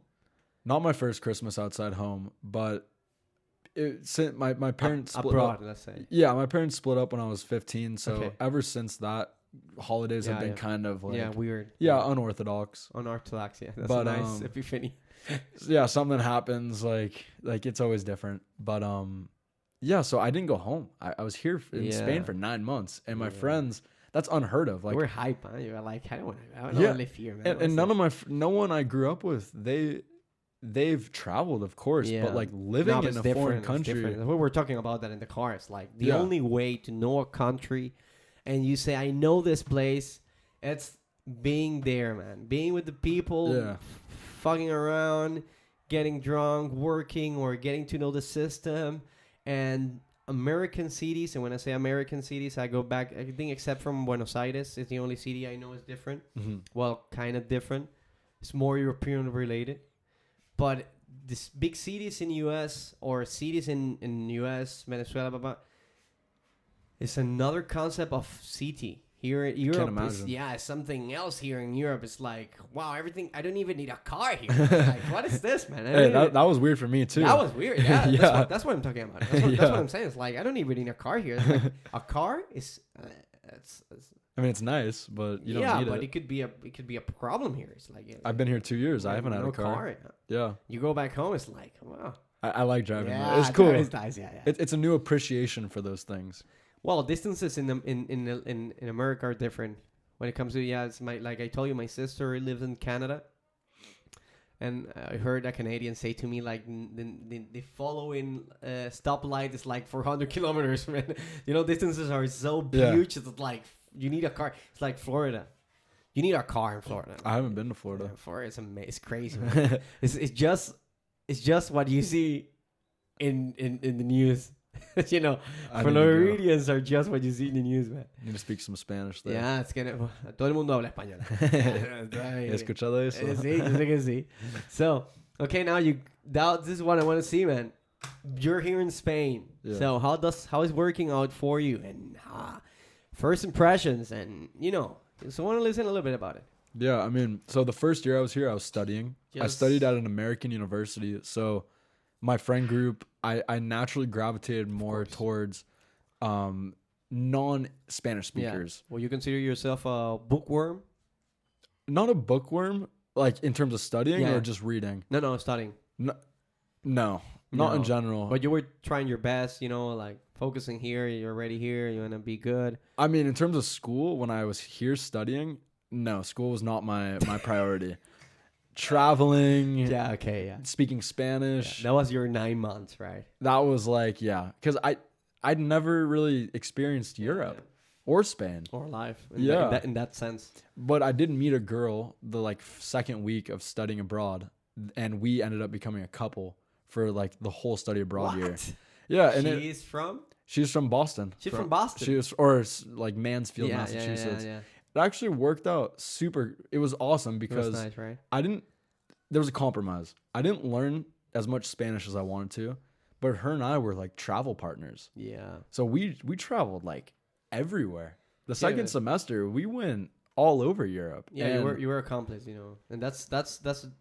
Not my first Christmas outside home, but my parents split abroad, up. let's say. Yeah, my parents split up when I was 15. So Okay. ever since that, holidays have been kind of like weird. unorthodox. Unorthodox, yeah. That's But, a nice epiphany. Yeah, something happens like it's always different. But yeah, so I didn't go home. I was here in Spain for 9 months, and my friends, that's unheard of. Like, we're hype, huh? You're like, I don't want to live here, man. and no one I grew up with, they've traveled, of course, but like living in a foreign country. We were talking about that in the car. It's like the only way to know a country, and you say, I know this place, it's being there, man. Being with the people, fucking around, getting drunk, working, or getting to know the system. And American cities, and when I say American cities, I go back, I think except from Buenos Aires, it's the only city I know is different. Mm-hmm. Well, kind of different. It's more European related. But these big cities in U.S. or cities in U.S., Venezuela, blah, blah, it's another concept of city. Here in Europe, it's something else. Here in Europe, it's like, wow, everything. I don't even need a car here. Like, what is this, man? Hey, that was weird for me too. That was weird. Yeah, that's what I'm talking about. That's what I'm saying. It's like I don't even need a car here. It's like, a car is, I mean, it's nice, but you don't need it. Yeah, but it could be a problem here. It's like I've been here 2 years. I haven't had a car. Yeah. You go back home, it's like, wow. I like driving. Yeah, it's cool. It's nice. Yeah. It's a new appreciation for those things. Well, distances in America are different when it comes to it's like I told you, my sister lives in Canada, and I heard a Canadian say to me like the following stoplight is like 400 kilometers. Man, distances are so huge. It's like you need a car. It's like Florida. You need a car in Florida. I haven't been to Florida. Yeah, Florida is amazing. It's crazy. Man. it's just what you see in the news. Floridians are just what you see in the news, man. You need to speak some Spanish there. Yeah, es que todo el mundo habla español. He escuchado eso? Sí, yo sé que sí. So, okay, now this is what I want to see, man. You're here in Spain. Yeah. So how is working out for you? And first impressions, and so I want to listen a little bit about it. Yeah, I mean, so the first year I was here, I was studying. I studied at an American university. So my friend group, I naturally gravitated more towards non-Spanish speakers. Yeah. Well, you consider yourself a bookworm? Not a bookworm, like in terms of studying or just reading? No, studying. No, not in general. But you were trying your best, like focusing here, you're already here, you want to be good. I mean, in terms of school, when I was here studying, no, school was not my priority. Traveling, speaking Spanish. That was your 9 months, right? That was like, because I'd never really experienced Europe or Spain or life. In that sense. But I did meet a girl the second week of studying abroad, and we ended up becoming a couple for the whole study abroad year. Yeah, and she's from? She's from Boston. She's from Boston. She was, or like Mansfield, Yeah, Massachusetts. yeah. It actually worked out super. It was awesome It because was nice, right? there was a compromise. I didn't learn as much Spanish as I wanted to, but her and I were like travel partners. Yeah. So we traveled like everywhere. The second but- semester, we went all over Europe. Yeah, And you were accomplice, you know, and that's the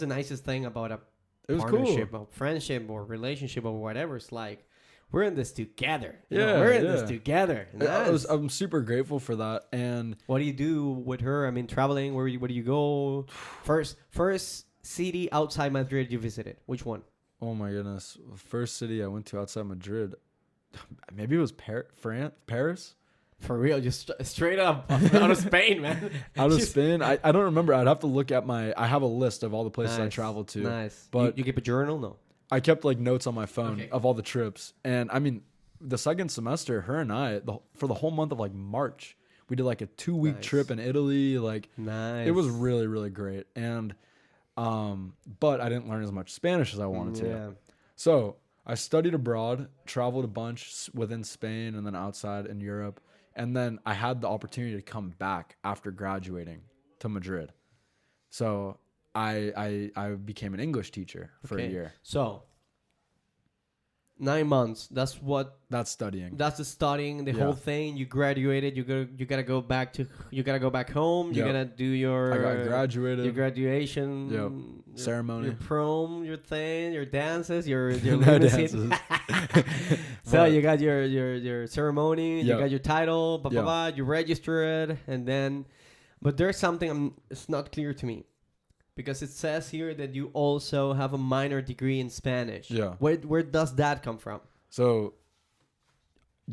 nicest thing about a it was partnership, cool. or friendship, or relationship, or whatever. It's like we're in this together. You Yeah, know, we're in yeah. this together. Nice. I'm super grateful for that. And What do you do with her? I mean, traveling. Where do you go? First city outside Madrid you visited. Which one? oh my goodness, first city I went to outside Madrid, maybe it was Paris. For real, just straight up out of Spain, man. Out of Just- Spain, I don't remember. I'd have to look at I have a list of all the places I Nice, traveled to. Nice. But you keep a journal? No. I kept like notes on my phone Okay. of all the trips. And I mean, the second semester, her and I, for the whole month of like March, we did like a 2-week Nice. trip in Italy. Like Nice. it was really, really great. And, but I didn't learn as much Spanish as I wanted to. Yeah. So I studied abroad, traveled a bunch within Spain and then outside in Europe. And then I had the opportunity to come back after graduating to Madrid. So I became an English teacher for a Okay. year. So 9 months. That's That's studying. the studying, the Yeah. whole thing. You graduated. You gotta go back home. You Yep. gotta do your I got graduated. your graduation Yep. your- Ceremony. your prom, your thing, your dances, your No limousine. dances. So But- you got your ceremony, you Yep. got your title, blah blah Yep. blah. You registered, and then, but there's something it's not clear to me, because it says here that you also have a minor degree in Spanish. Yeah. Where does that come from? So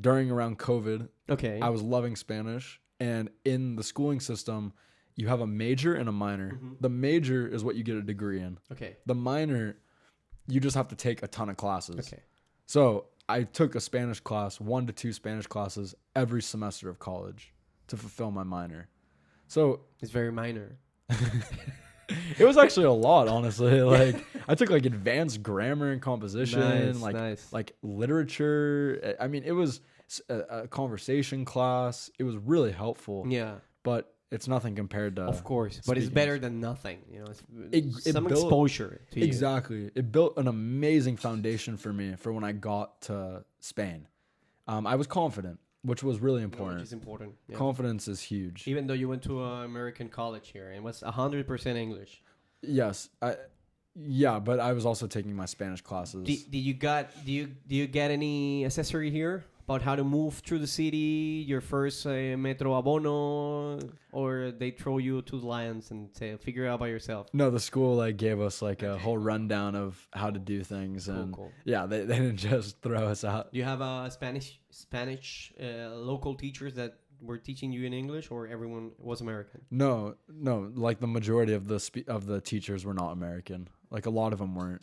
around COVID, Okay. I was loving Spanish. And in the schooling system, you have a major and a minor. Mhm. The major is what you get a degree in. Okay. The minor, you just have to take a ton of classes. Okay. So I took a Spanish class, 1 to 2 Spanish classes every semester of college to fulfill my minor. So It's very minor. it was actually a lot, honestly. Like I took like advanced grammar and composition, Nice. like literature. I mean, it was a conversation class. It was really helpful, Yeah. but it's nothing compared to Of course, but it's speaking. better than nothing. You know, it's It some built- exposure to you. Exactly. It built an amazing foundation for me for when I got to Spain. I was confident, which was really important. Which is important. Yeah. Confidence is huge. Even though you went to an American college here and it was 100% English. Yes. Yeah, but I was also taking my Spanish classes. Do you get any accessory here about how to move through the city? Your first metro abono, or they throw you to the lions and say figure it out by yourself? No, the school like gave us like a whole rundown of how to do things, Cool, and cool. yeah, they didn't just throw us out. Do you have Spanish local teachers that were teaching you in English, or everyone was American? No, like the majority of the teachers were not American. Like a lot of them weren't.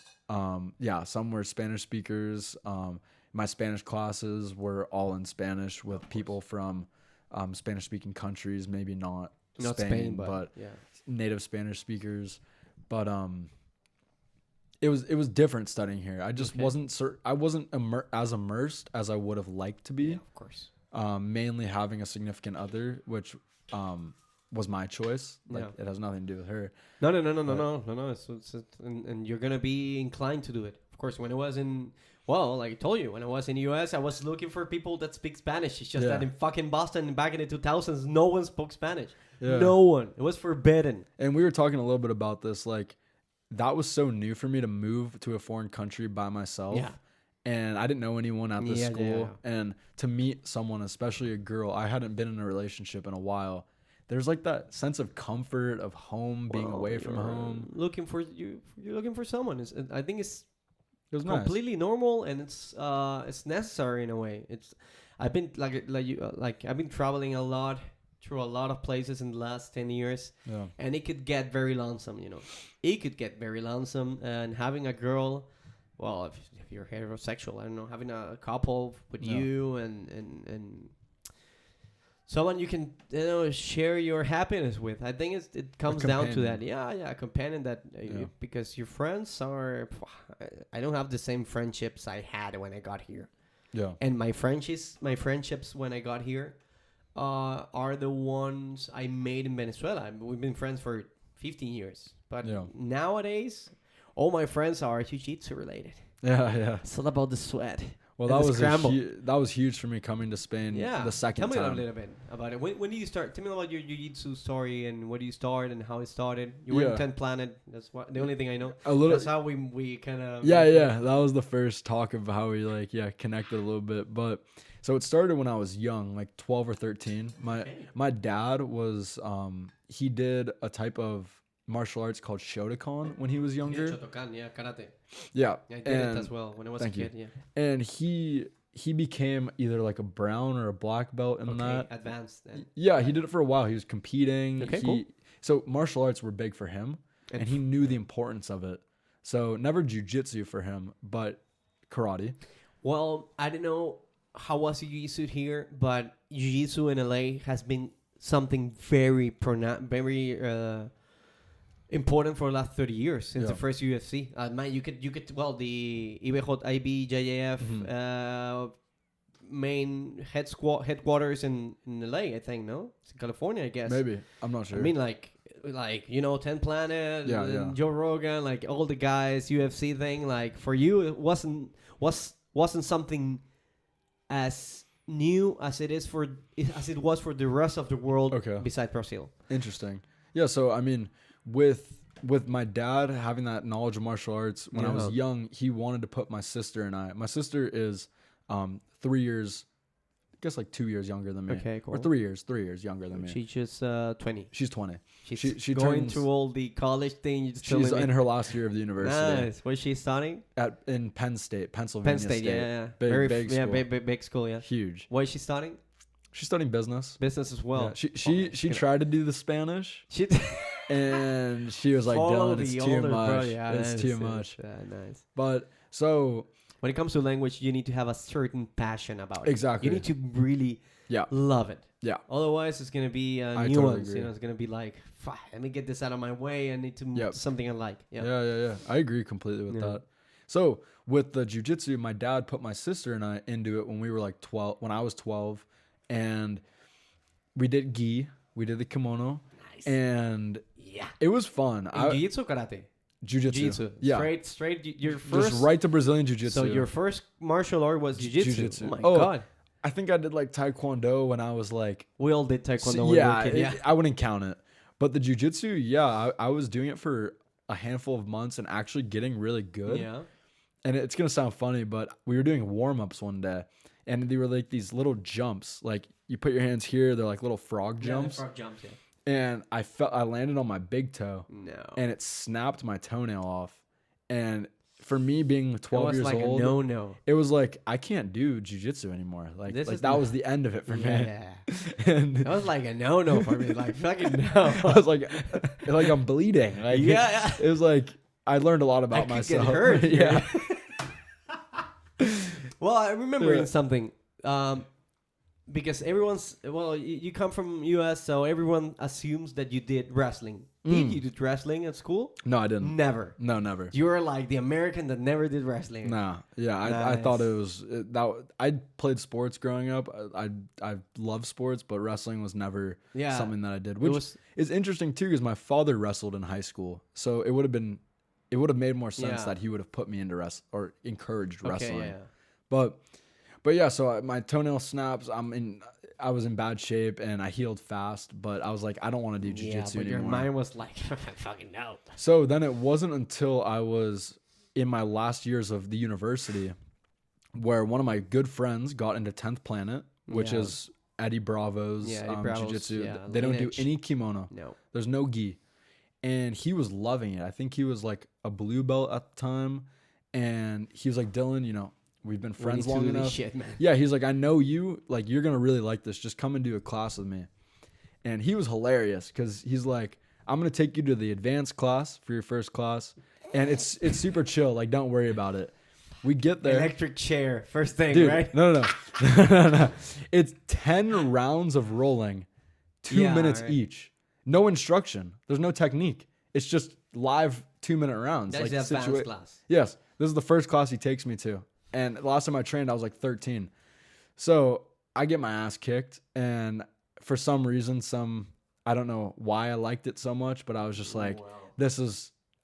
Yeah, some were Spanish speakers. My Spanish classes were all in Spanish with people from Spanish-speaking countries, maybe not Spain, but yeah. native Spanish speakers. But it was different studying here. I just Okay. wasn't as immersed as I would have liked to be. Yeah, of course. Mainly having a significant other, which was my choice. Like Yeah. it has nothing to do with her. No. It's and you're gonna be inclined to do it. Of course, when I was like I told you, when I was in the US, I was looking for people that speak Spanish. It's just Yeah. that in fucking Boston back in the 2000s, no one spoke Spanish. Yeah. No one. It was forbidden. And we were talking a little bit about this. Like that was so new for me to move to a foreign country by myself. Yeah. And I didn't know anyone at this Yeah, school. yeah. And to meet someone, especially a girl, I hadn't been in a relationship in a while. There's like that sense of comfort of home, being Well, away from you're home. Looking for you're looking for someone. I think it's It was nice. completely normal, and it's necessary in a way. I've been I've been traveling a lot through a lot of places in the last 10 years, Yeah. and it could get very lonesome. It could get very lonesome, and having a girl, well, if you're heterosexual, I don't know, having a couple with Yeah. you and someone you can share your happiness with. I think it comes down to that. companion. Yeah, a companion that Yeah. because your friends are. I don't have the same friendships I had when I got here. Yeah. And my friendships when I got here are the ones I made in Venezuela. We've been friends for 15 years. But nowadays, all my friends are jiu-jitsu related. Yeah, yeah. It's all about the sweat. Well, that was huge for me coming to Spain the second time. Tell me a little bit about it. When do you start? Tell me about your jiu-jitsu story and where do you start and how it started. You were in 10th Planet. That's the only thing I know. That's how we kind of... Yeah. That was the first talk of how we connected a little bit. But so it started when I was young, like 12 or 13. My dad was, he did a type of martial arts called Shotokan when he was younger. Yeah, Shotokan, karate. Yeah. I did it as well when I was a kid, And he became either like a brown or a black belt in that. Advanced then. Yeah, he did it for a while. He was competing. Okay, cool. So martial arts were big for him, and he knew the importance of it. So never jiu-jitsu for him, but karate. Well, I don't know how was jiu-jitsu here, but jiu-jitsu in LA has been something very important for the last 30 years since the first UFC. Man, you could the IBJJF main headquarters in LA, I think. No, it's in California, I guess. Maybe, I'm not sure. I mean, like 10 Planet, and Joe Rogan, like all the guys, UFC thing. Like for you, it wasn't something as new as it was for the rest of the world. Besides Brazil. Interesting. Yeah. So I mean, with my dad having that knowledge of martial arts when I was young, he wanted to put my sister and I. My sister is 3 years, I guess like 2 years younger than me. Okay, cool. Or 3 years younger than me. She's just 20. She's 20. She's going through all the college thing. She's in her last year of the university. Nice. Where's she studying? In Penn State, Pennsylvania State. Yeah. Big school. Big school, yeah. Huge. What is she studying? She's studying business. Business as well. Yeah. She tried to do the Spanish. And she was like, Dylan, it's too much. It's too much. Nice. But so when it comes to language, you need to have a certain passion about it. Exactly. You need to really love it. Yeah. Otherwise, it's going to be nuance. Totally it's going to be like, let me get this out of my way. I need to something I like. Yeah. I agree completely with that. So with the jiu-jitsu, my dad put my sister and I into it when we were like 12, when I was 12. And we did gi. We did the kimono. Nice. And it was fun. Jiu-jitsu or karate? Jiu-jitsu. Yeah. Straight. Your first. Just right to Brazilian jiu-jitsu. So your first martial art was jiu-jitsu. Oh my God. I think I did like taekwondo when I was like. We all did taekwondo when we were kids. I wouldn't count it. But the jiu-jitsu, I was doing it for a handful of months and actually getting really good. Yeah. And it's going to sound funny, but we were doing warm-ups one day. And they were like these little jumps. Like you put your hands here, they're like little frog jumps. Frog jumps, And I landed on my big toe. No. And it snapped my toenail off. And for me being 12 years old, no. It was like I can't do jiu-jitsu anymore. Like that was the end of it for me. Yeah. And that was like a no for me. Like fucking no. I was like I'm bleeding. Like it was like I learned a lot about myself. Get hurt. Yeah. Well, I remember something. Because you come from US, so everyone assumes that you did wrestling. Did you do wrestling at school? No, I didn't. Never. No, never. You were like the American that never did wrestling. Nah. Yeah, I thought it was I played sports growing up. I love sports, but wrestling was never something that I did. Which is interesting too, because my father wrestled in high school, so it would have made more sense that he would have put me into or encouraged wrestling. Yeah. But yeah, so my toenail snaps. I was in bad shape and I healed fast, but I was like, I don't want to do jiu-jitsu anymore. Your mind was like, fucking no. So then it wasn't until I was in my last years of the university where one of my good friends got into 10th Planet, which is Eddie Bravo's jiu-jitsu. Yeah, they don't do any kimono. No. There's no gi. And he was loving it. I think he was like a blue belt at the time. And he was like, Dylan, we've been friends long enough. Shit, man. Yeah, he's like, I know you. Like, you're going to really like this. Just come and do a class with me. And he was hilarious because he's like, I'm going to take you to the advanced class for your first class. And it's super chill. Like, don't worry about it. We get there. Electric chair. First thing, dude, right? No. No. It's 10 rounds of rolling, 2 minutes each. No instruction. There's no technique. It's just live 2-minute rounds. That's the advanced class. Yes. This is the first class he takes me to. And the last time I trained, I was like 13. So I get my ass kicked. And for some reason, I don't know why I liked it so much, but I was just like,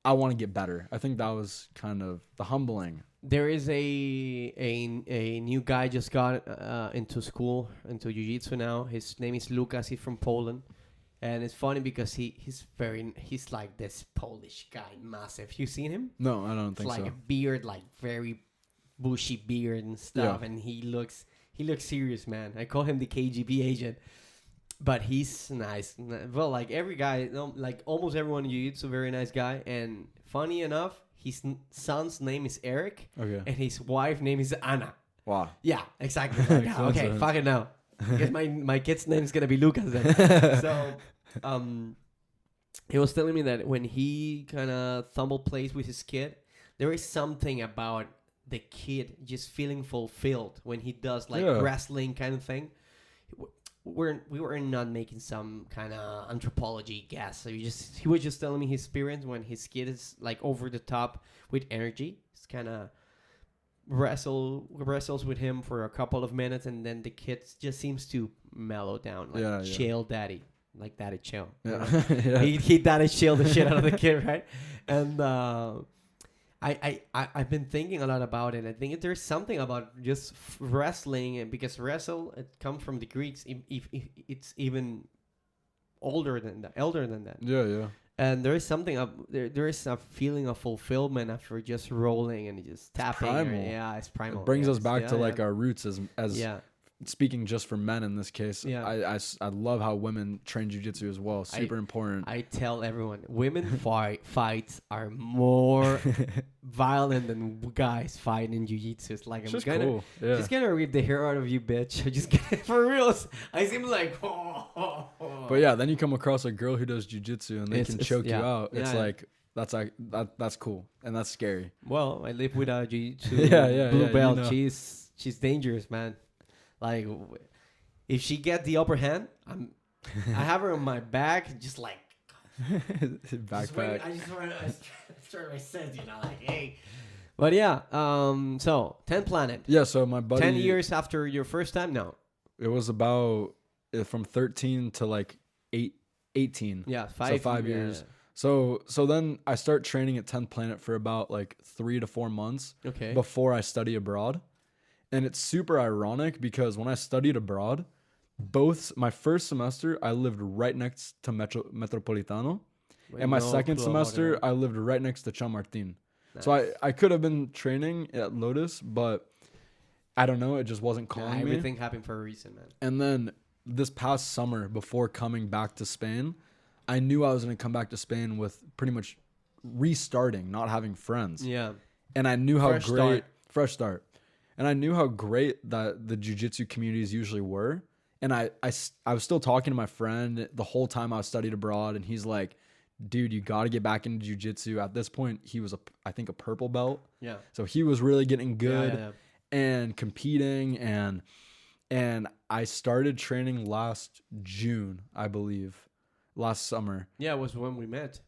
I want to get better. I think that was kind of the humbling. There is a new guy just got into school, into jiu-jitsu now. His name is Lucas. He's from Poland. And it's funny because he's like this Polish guy, massive. You seen him? No, I don't think it's like so. a beard, like very bushy beard and stuff. Yeah. And he looks serious, man. I call him the KGB agent. But he's nice. Well, like every guy, like almost everyone in jiu-jitsu, very nice guy. And funny enough, his son's name is Erik. Okay. And his wife's name is Anna. Wow. Yeah, exactly. Like, okay, fuck it now. Because my kid's name is going to be Lucas then. So, he was telling me that when he kind of plays with his kid, there is something about the kid just feeling fulfilled when he does like wrestling kind of thing. We were not making some kind of anthropology guess. So he was just telling me his experience when his kid is like over the top with energy. It's kind of wrestles with him for a couple of minutes, and then the kid just seems to mellow down, like chill, daddy, like daddy chill. Yeah, he daddy chill the shit out of the kid, right? And I've been thinking a lot about it. I think there's something about just wrestling, and because it comes from the Greeks. If it's even elder than that. Yeah. And there is something there is a feeling of fulfillment after just rolling and just tapping. It's primal. It brings us back to like our roots as speaking just for men in this case. Yeah. I love how women train jiu-jitsu as well. Super important. I tell everyone, women fights are more violent than guys fighting in jiu-jitsu. It's like just gonna rip the hair out of you, bitch. Just for real. I seem like But yeah, then you come across a girl who does jiu-jitsu and they can choke you out. It's like that's cool and that's scary. Well, I live with a jiu-jitsu blue belt. You know. She's dangerous, man. Like, if she get the upper hand, I have her on my back, just like backpack. I just want to start my sense, like, hey. But yeah, so 10 Planet. Yeah, so my buddy. 10 years after your first time, no. It was about from 13 to like 18. Yeah, 5 years. So then I start training at 10 Planet for about like 3 to 4 months. Okay. Before I study abroad. And it's super ironic because when I studied abroad, my first semester, I lived right next to Metropolitano. And my second semester, I lived right next to Chamartin. Nice. So I could have been training at Lotus, but I don't know. It just wasn't calling me. Everything happened for a reason, man. And then this past summer, before coming back to Spain, I knew I was going to come back to Spain with pretty much restarting, not having friends. Yeah. And I knew how fresh start. And I knew how great that the jiu-jitsu communities usually were. And I was still talking to my friend the whole time I was studied abroad. And he's like, dude, you got to get back into jiu-jitsu. At this point, he was, I think, a purple belt. Yeah. So he was really getting good and competing. And I started training last June, I believe, last summer. Yeah, it was when we met.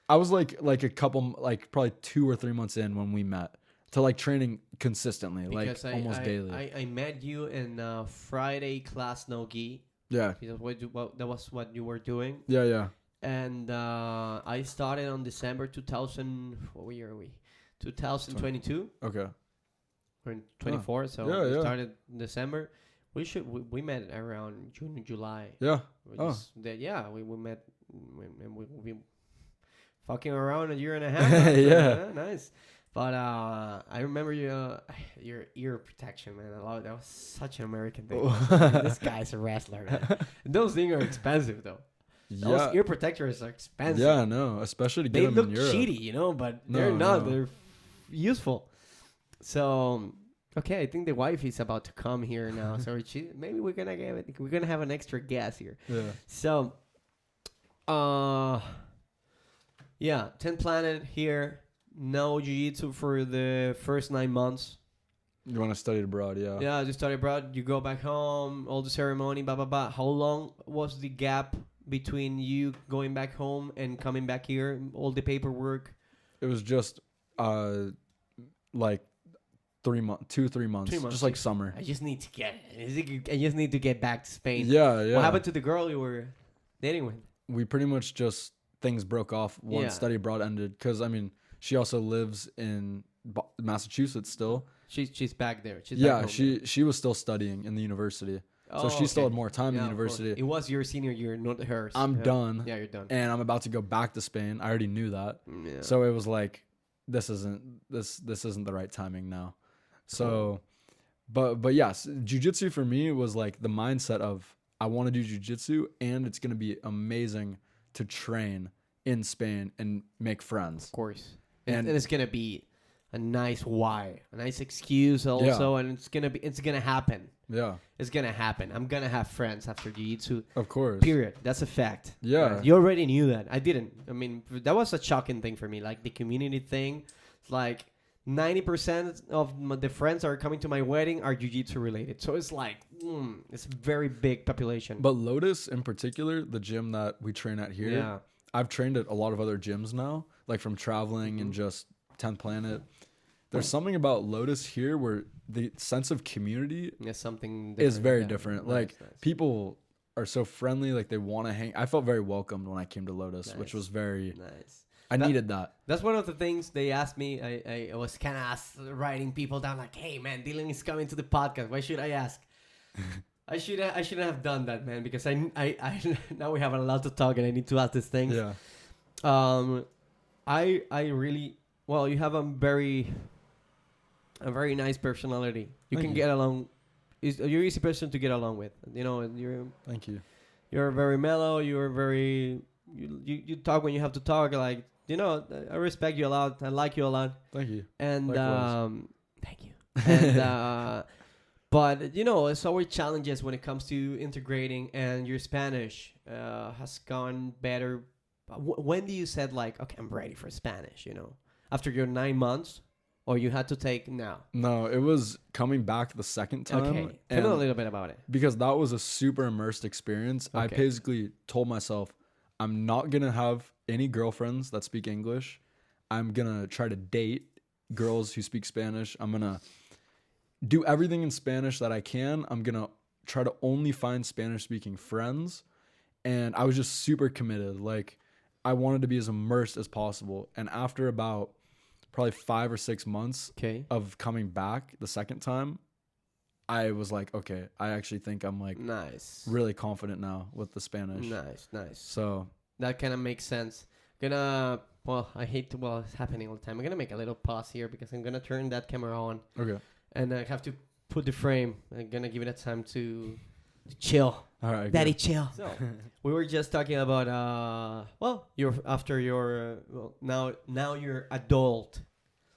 I was like a couple, like probably 2 or 3 months in when we met. To like training consistently, because like almost daily. I met you in Friday class no gi. Yeah. That was what you were doing. Yeah. And I started on December 2000. What year are we? 2022. Okay. We're in 24, so we started in December. We met around June and July. Yeah. We met. We fucking around a year and a half. Yeah. Nice. But I remember your ear protection, man. That was such an American thing. This guy's a wrestler, man. Those things are expensive, though. Those ear protectors are expensive. Yeah, no, especially to get them in Europe. They look cheaty, but they're not. No. They're useful. So, okay, I think the wife is about to come here now. So maybe we're gonna have an extra guest here. Yeah. So, 10 Planet here. No jiu-jitsu for the first 9 months. You want to study abroad, yeah. Yeah, just study abroad. You go back home, all the ceremony, blah, blah, blah. How long was the gap between you going back home and coming back here? All the paperwork? It was just, like 3 months, 3 months, 3 months. just like summer. I just need to get back to Spain. Yeah. What happened to the girl you were dating with? We pretty much just things broke off once study abroad ended. Because I mean, she also lives in Massachusetts still. She's back there. She was still studying in the university. So she still had more time in the university. It was your senior year, not hers. I'm done. Yeah, you're done. And I'm about to go back to Spain. I already knew that. Yeah. So it was like, this isn't the right timing now. So, but yes, jiu-jitsu for me was like the mindset of I want to do jiu-jitsu and it's going to be amazing to train in Spain and make friends. Of course. And it's going to be a nice why, a nice excuse also. And it's going to happen. Yeah. It's going to happen. I'm going to have friends after jiu-jitsu. Of course. Period. That's a fact. Yeah. You already knew that. I didn't. I mean, that was a shocking thing for me. Like the community thing, like 90% of the friends that are coming to my wedding are jiu-jitsu related. So it's like, it's a very big population. But Lotus in particular, the gym that we train at here, I've trained at a lot of other gyms now, like from traveling and just 10th Planet. There's something about Lotus here where the sense of community is very different. Like people are so friendly, like they want to hang. I felt very welcomed when I came to Lotus, which was very nice. I needed that. That's one of the things they asked me. I was kind of writing people down like, "Hey man, Dylan is coming to the podcast. Why should I ask?" I shouldn't have done that, man, because I now we have a lot to talk and I need to ask these things. Yeah. I really you have a very nice personality. You can get along. You're an easy person to get along with. You know, Thank you. You're very mellow. You're very you talk when you have to talk. Like, you know, I respect you a lot. I like you a lot. Thank you. And thank you. And but you know, it's always challenges when it comes to integrating. And your Spanish has gone better. When do you said like, okay, I'm ready for Spanish? You know, after your 9 months. Or you had to take now? No, it was coming back the second time. Okay, tell me a little bit about it. Because that was a super immersed experience. Okay. I basically told myself, I'm not going to have any girlfriends that speak English. I'm going to try to date girls who speak Spanish. I'm going to do everything in Spanish that I can. I'm going to try to only find Spanish-speaking friends. And I was just super committed. Like, I wanted to be as immersed as possible. And after about probably 5 or 6 months of coming back the second time, I was like, okay, I actually think I'm like really confident now with the Spanish. Nice. So that kind of makes sense. It's happening all the time. I'm gonna make a little pause here because I'm gonna turn that camera on. Okay. And I have to put the frame. I'm gonna give it a time to chill. All right, Daddy, chill. So we were just talking about now you're adult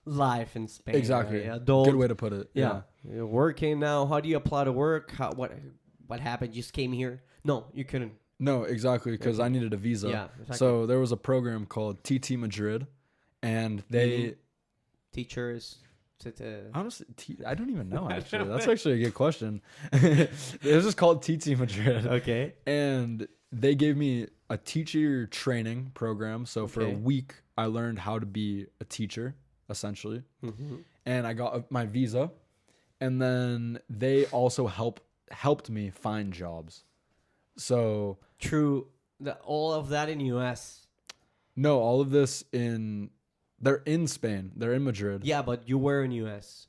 life in Spain. Exactly. Right? Adult. Good way to put it. Yeah. You're working now. How do you apply to work? What happened? You just came here? No, you couldn't. No, exactly, because I needed a visa. Yeah, exactly. So there was a program called TT Madrid, and they teachers. Honestly, I don't even know, actually. That's actually a good question. It was just called TT Madrid. Okay. And they gave me a teacher training program. So for a week, I learned how to be a teacher, essentially. Mm-hmm. And I got my visa. And then they also helped me find jobs. So... True. All of that in U.S.? No, all of this They're in Spain. They're in Madrid. Yeah, but you were in U.S.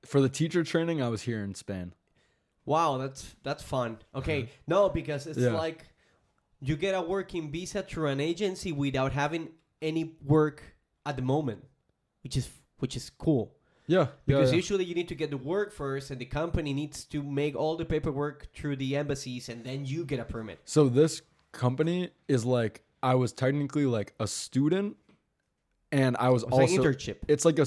For the teacher training, I was here in Spain. Wow, that's fun. Okay, no, because it's like you get a working visa through an agency without having any work at the moment, which is cool. Yeah. Because usually you need to get the work first, and the company needs to make all the paperwork through the embassies, and then you get a permit. So this company is like, I was technically like a student. And I was also like internship. It's like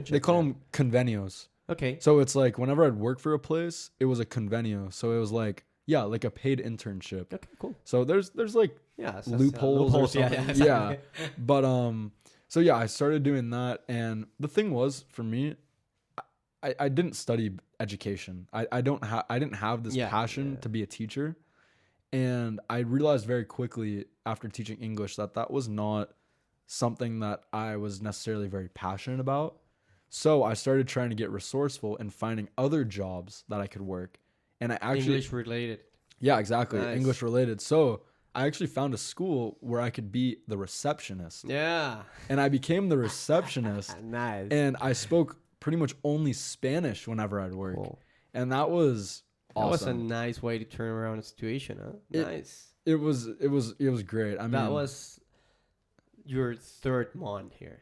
they call them convenios. Okay. So it's like whenever I'd work for a place, it was a convenio. So it was like like a paid internship. Okay, cool. So there's like loopholes or something. Yeah, exactly. Yeah. But so I started doing that, and the thing was for me, I didn't study education. I didn't have this passion to be a teacher, and I realized very quickly after teaching English that was not something that I was necessarily very passionate about. So I started trying to get resourceful and finding other jobs that I could work. And I actually English related. Yeah, exactly. Nice. English related. So I actually found a school where I could be the receptionist. Yeah. And I became the receptionist. Nice. And I spoke pretty much only Spanish whenever I'd work. Cool. And that was That was a awesome. nice way to turn around a situation, huh? Nice. It was great. I mean, That was your third month here.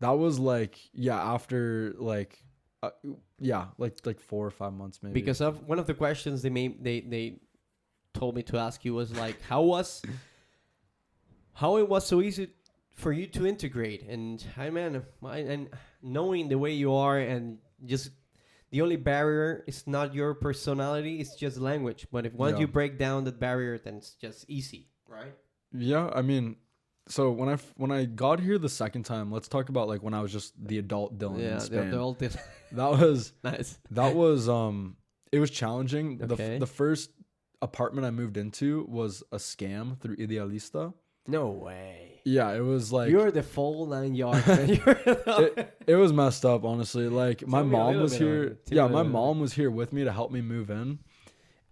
that was like, yeah, after like like 4 or 5 months maybe. Because of one of the questions they told me to ask you was like how it was so easy for you to integrate, and and knowing the way you are, and just the only barrier is not your personality, it's just language. But if once you break down that barrier, then it's just easy, right? Yeah, I mean, so when I got here the second time, let's talk about like when I was just the adult Dylan in Spain. The old did. That was Nice. that was it was challenging. Okay. The first apartment I moved into was a scam through Idealista. No way. Yeah, it was like You're the full 9 yards. Man. it was messed up, honestly. Like my Tell me a mom little was bit on here. it. Tell Yeah, me a my little bit. mom was here with me to help me move in.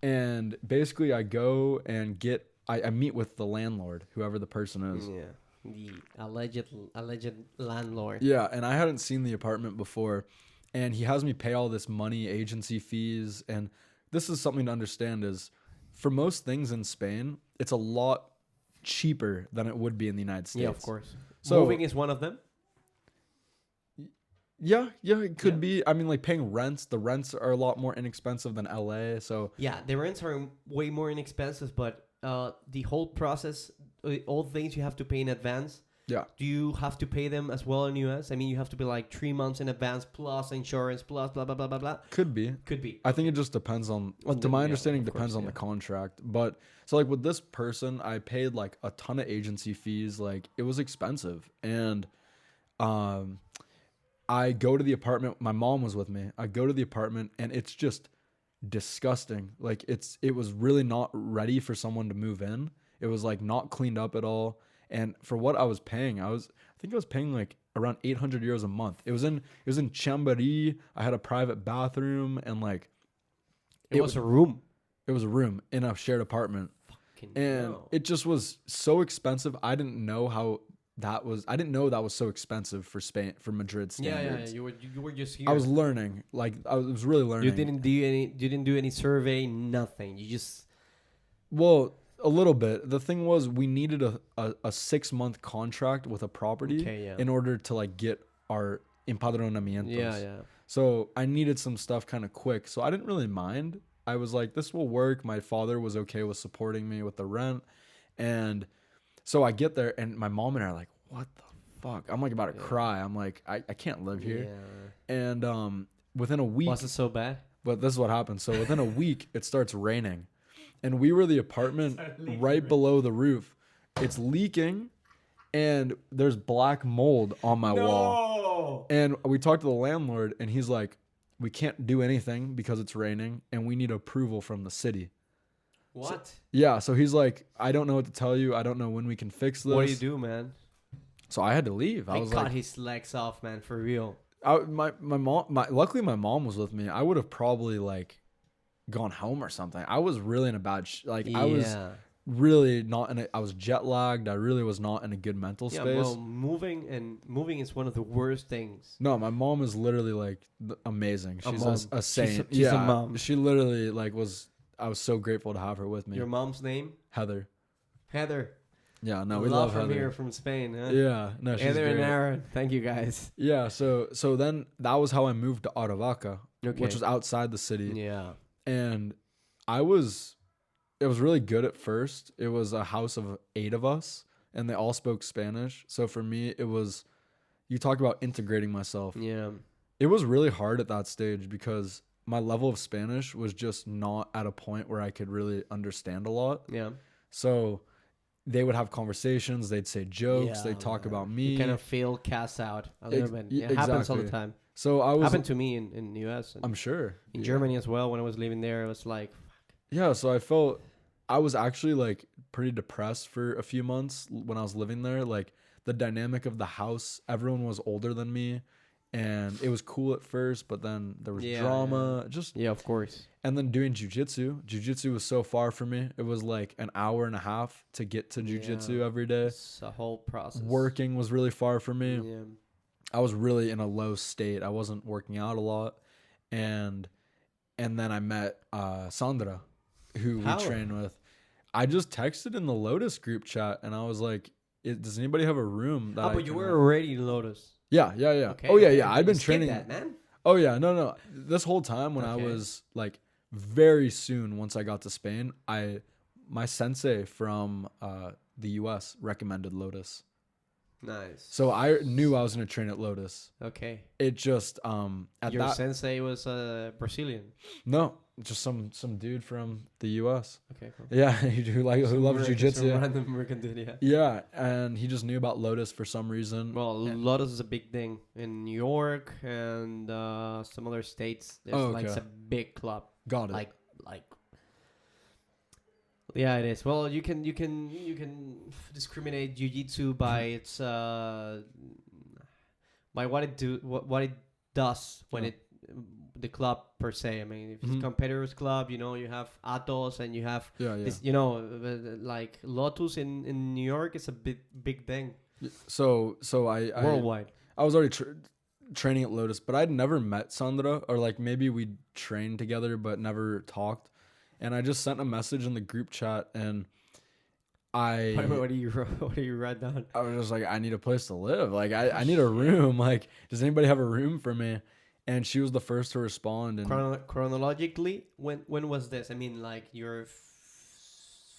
And basically I go and I meet with the landlord, whoever the person is. Yeah. The alleged landlord. Yeah, and I hadn't seen the apartment before, and he has me pay all this money, agency fees, and this is something to understand is for most things in Spain, it's a lot cheaper than it would be in the United States. Yeah, of course. So Moving is one of them. yeah, it could be. I mean, like paying rents, the rents are a lot more inexpensive than LA. So Yeah, the rents are way more inexpensive, but the whole process, all things you have to pay in advance. yeah, Do you have to pay them as well in US? I mean, you have to pay like 3 months in advance plus insurance plus blah blah blah blah blah. could be. Could be. I think it just depends on On to the- my yeah, understanding, of depends course, on yeah. the contract. But so like with this person, I paid like a ton of agency fees. Like it was expensive. And I go to the apartment. My mom was with me. I go to the apartment and it's just disgusting. Like it was really not ready for someone to move in. It was like not cleaned up at all. And for what I was paying, I think I was paying like around 800 euros a month. It was in Chambéry. I had a private bathroom and like It was a room. it was a room in a shared apartment. Fucking And hell. it just was so expensive. I didn't know that was so expensive for Spain, for Madrid Yeah, standards. you were just here. I was learning. Like I was really learning. You didn't do any survey, nothing. You just Well, a little bit. The thing was we needed a 6-month contract with a property Okay, yeah. in order to like get our empadronamientos. yeah. So I needed some stuff kind of quick. So I didn't really mind. I was like, this will work. My father was okay with supporting me with the rent. And so I get there and my mom and I are like, what the fuck? I'm like about to cry. I'm like, I can't live here. Yeah. And within a week, Was it so bad? but this is what happened. So within a week, it starts raining. And we were the apartment right below the roof. It's leaking and there's black mold on my wall. And we talked to the landlord and he's like, we can't do anything because it's raining and we need approval from the city. What? Yeah, so he's like, I don't know what to tell you. I don't know when we can fix this. What do you do, man? So I had to leave. I I was cut like, his legs off, man, for real. my mom. Luckily, my mom was with me. I would have probably like gone home or something. I was really in a bad. I was really not in. I was jet lagged. I really was not in a good mental Yeah, space. well, moving is one of the worst things. No, my mom is literally like amazing. A She's mom. a saint. She's a mom. She literally like was. I was so grateful to have her with me. Your mom's name? Heather. Heather. Yeah, no, we love love from Heather. here from Spain, huh? Yeah, no, she's Heather and great. Aaron. Thank you guys. Yeah, so then that was how I moved to Aravaca, Okay. which was outside the city. Yeah. And it was really good at first. It was a house of 8 of us and they all spoke Spanish. So for me, it was, you talk about integrating myself. Yeah. It was really hard at that stage because my level of Spanish was just not at a point where I could really understand a lot. Yeah. So they would have conversations, they'd say jokes, they'd talk about me. You kind of feel cast out a little bit. yeah, It happens all the exactly. time. So I was, Happened to me in the US. And I'm sure. in Yeah. Germany as well. When I was living there, it was like, Yeah, so I was actually like pretty depressed for a few months when I was living there. Like the dynamic of the house, everyone was older than me and it was cool at first, but then there was Yeah, drama. Just Yeah, of course. and then doing jujitsu. Jujitsu was so far from me. It was like an hour and a half to get to jujitsu Yeah. every day. It's a whole process. Working was really far from me. Yeah. I was really in a low state. I wasn't working out a lot, and then I met Sandra, who How? we train with. I just texted in the Lotus group chat, and I was like, "Does anybody have a room?" That Oh, I but you can, were already in Lotus. Yeah. Okay. Oh yeah, okay. yeah. I've been You skipped training. that, man. Oh yeah, no. This whole time when I Okay. was like very soon once I got to Spain, my sensei from the US recommended Lotus. Nice. So I knew I was going to train at Lotus. Okay. It just at Your that sensei was Brazilian. no, just some dude from the US. Okay, cool. Yeah, who loves Some jiu-jitsu. random American dude, yeah. Yeah, and he just knew about Lotus for some reason. Well, Lotus is a big thing in New York and some other states. There's like it's a big club. Got it. Like. Yeah, it is. Well, you can discriminate jiu-jitsu by its by what it does when Yeah. the club per se. I mean, if it's Mhm. competitors club, you have Atos and you have yeah. this, like Lotus in New York is a big thing So I worldwide. I was already training at Lotus, but I'd never met Sandra, or like maybe we'd trained together but never talked. And I just sent a message in the group chat, and What do you write down? I was just like, I need a place to live. Like I need a room. Like, does anybody have a room for me? And she was the first to respond. And Chronologically, when was this? I mean, like your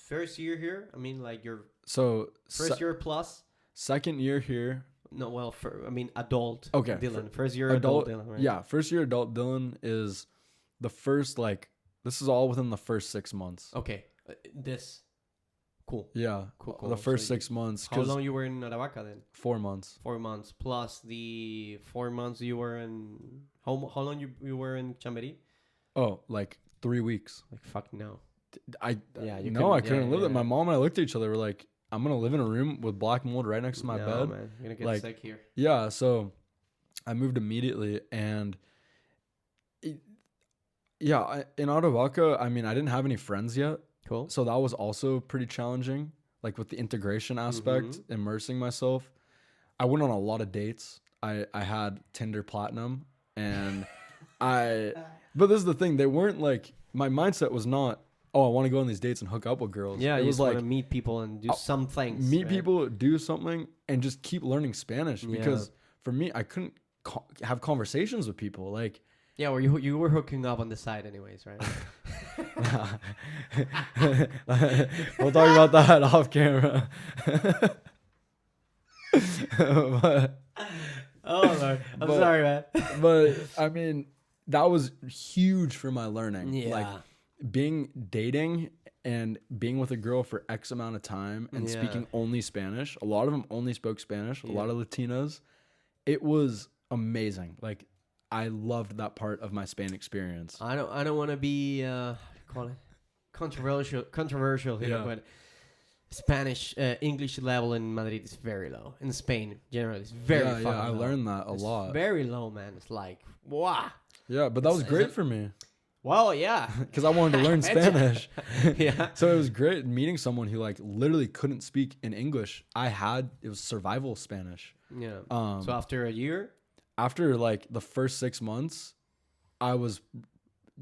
first year here. I mean, like your so first year plus. second year here. No, well, adult. Okay, Dylan. First year adult Dylan. Right? Yeah, first year adult Dylan is the first, like, this is all within the first 6 months. Okay, this. Cool. Yeah, Cool. the first 6 months. How long you were in Aravaca then? 4 months. 4 months plus the 4 months you were in. How long you were in Chamberí? Oh, like 3 weeks. Like fuck no. I couldn't couldn't live yeah. it. My mom and I looked at each other. We're like, I'm gonna live in a room with black mold right next to my no, bed. Man, you're gonna get Like, sick here. Yeah, so I moved immediately, and in Aravaca, I mean, I didn't have any friends yet, Cool. so that was also pretty challenging. Like with the integration aspect, Mm-hmm. immersing myself. I went on a lot of dates. I had Tinder Platinum, and but this is the thing, they weren't like, my mindset was not, oh, I want to go on these dates and hook up with girls. Yeah, it you was just want like, to meet people and do some things. meet right? people, do something, and just keep learning Spanish. Because for me, I couldn't have conversations with people. Like, Yeah, or you were hooking up on the side anyways, right? we'll talk about that off camera. but, Oh Lord, I'm sorry, man. but I mean, that was huge for my learning. Yeah. Like dating and being with a girl for X amount of time and Yeah. speaking only Spanish. A lot of them only spoke Spanish. A lot Yeah. of Latinas. It was amazing. Like, I loved that part of my Spain experience. I don't want to be call it controversial here, Yeah. but Spanish English level in Madrid is very low. In Spain, generally, it's very yeah, fucking I low. learned that a It's lot. very low, man. It's like wow. Yeah, but that was Is great it- for me Well, yeah, because I wanted to learn Spanish. yeah. So it was great meeting someone who like literally couldn't speak in English. It was survival Spanish. Yeah. Um, So after a year, After like the first 6 months, I was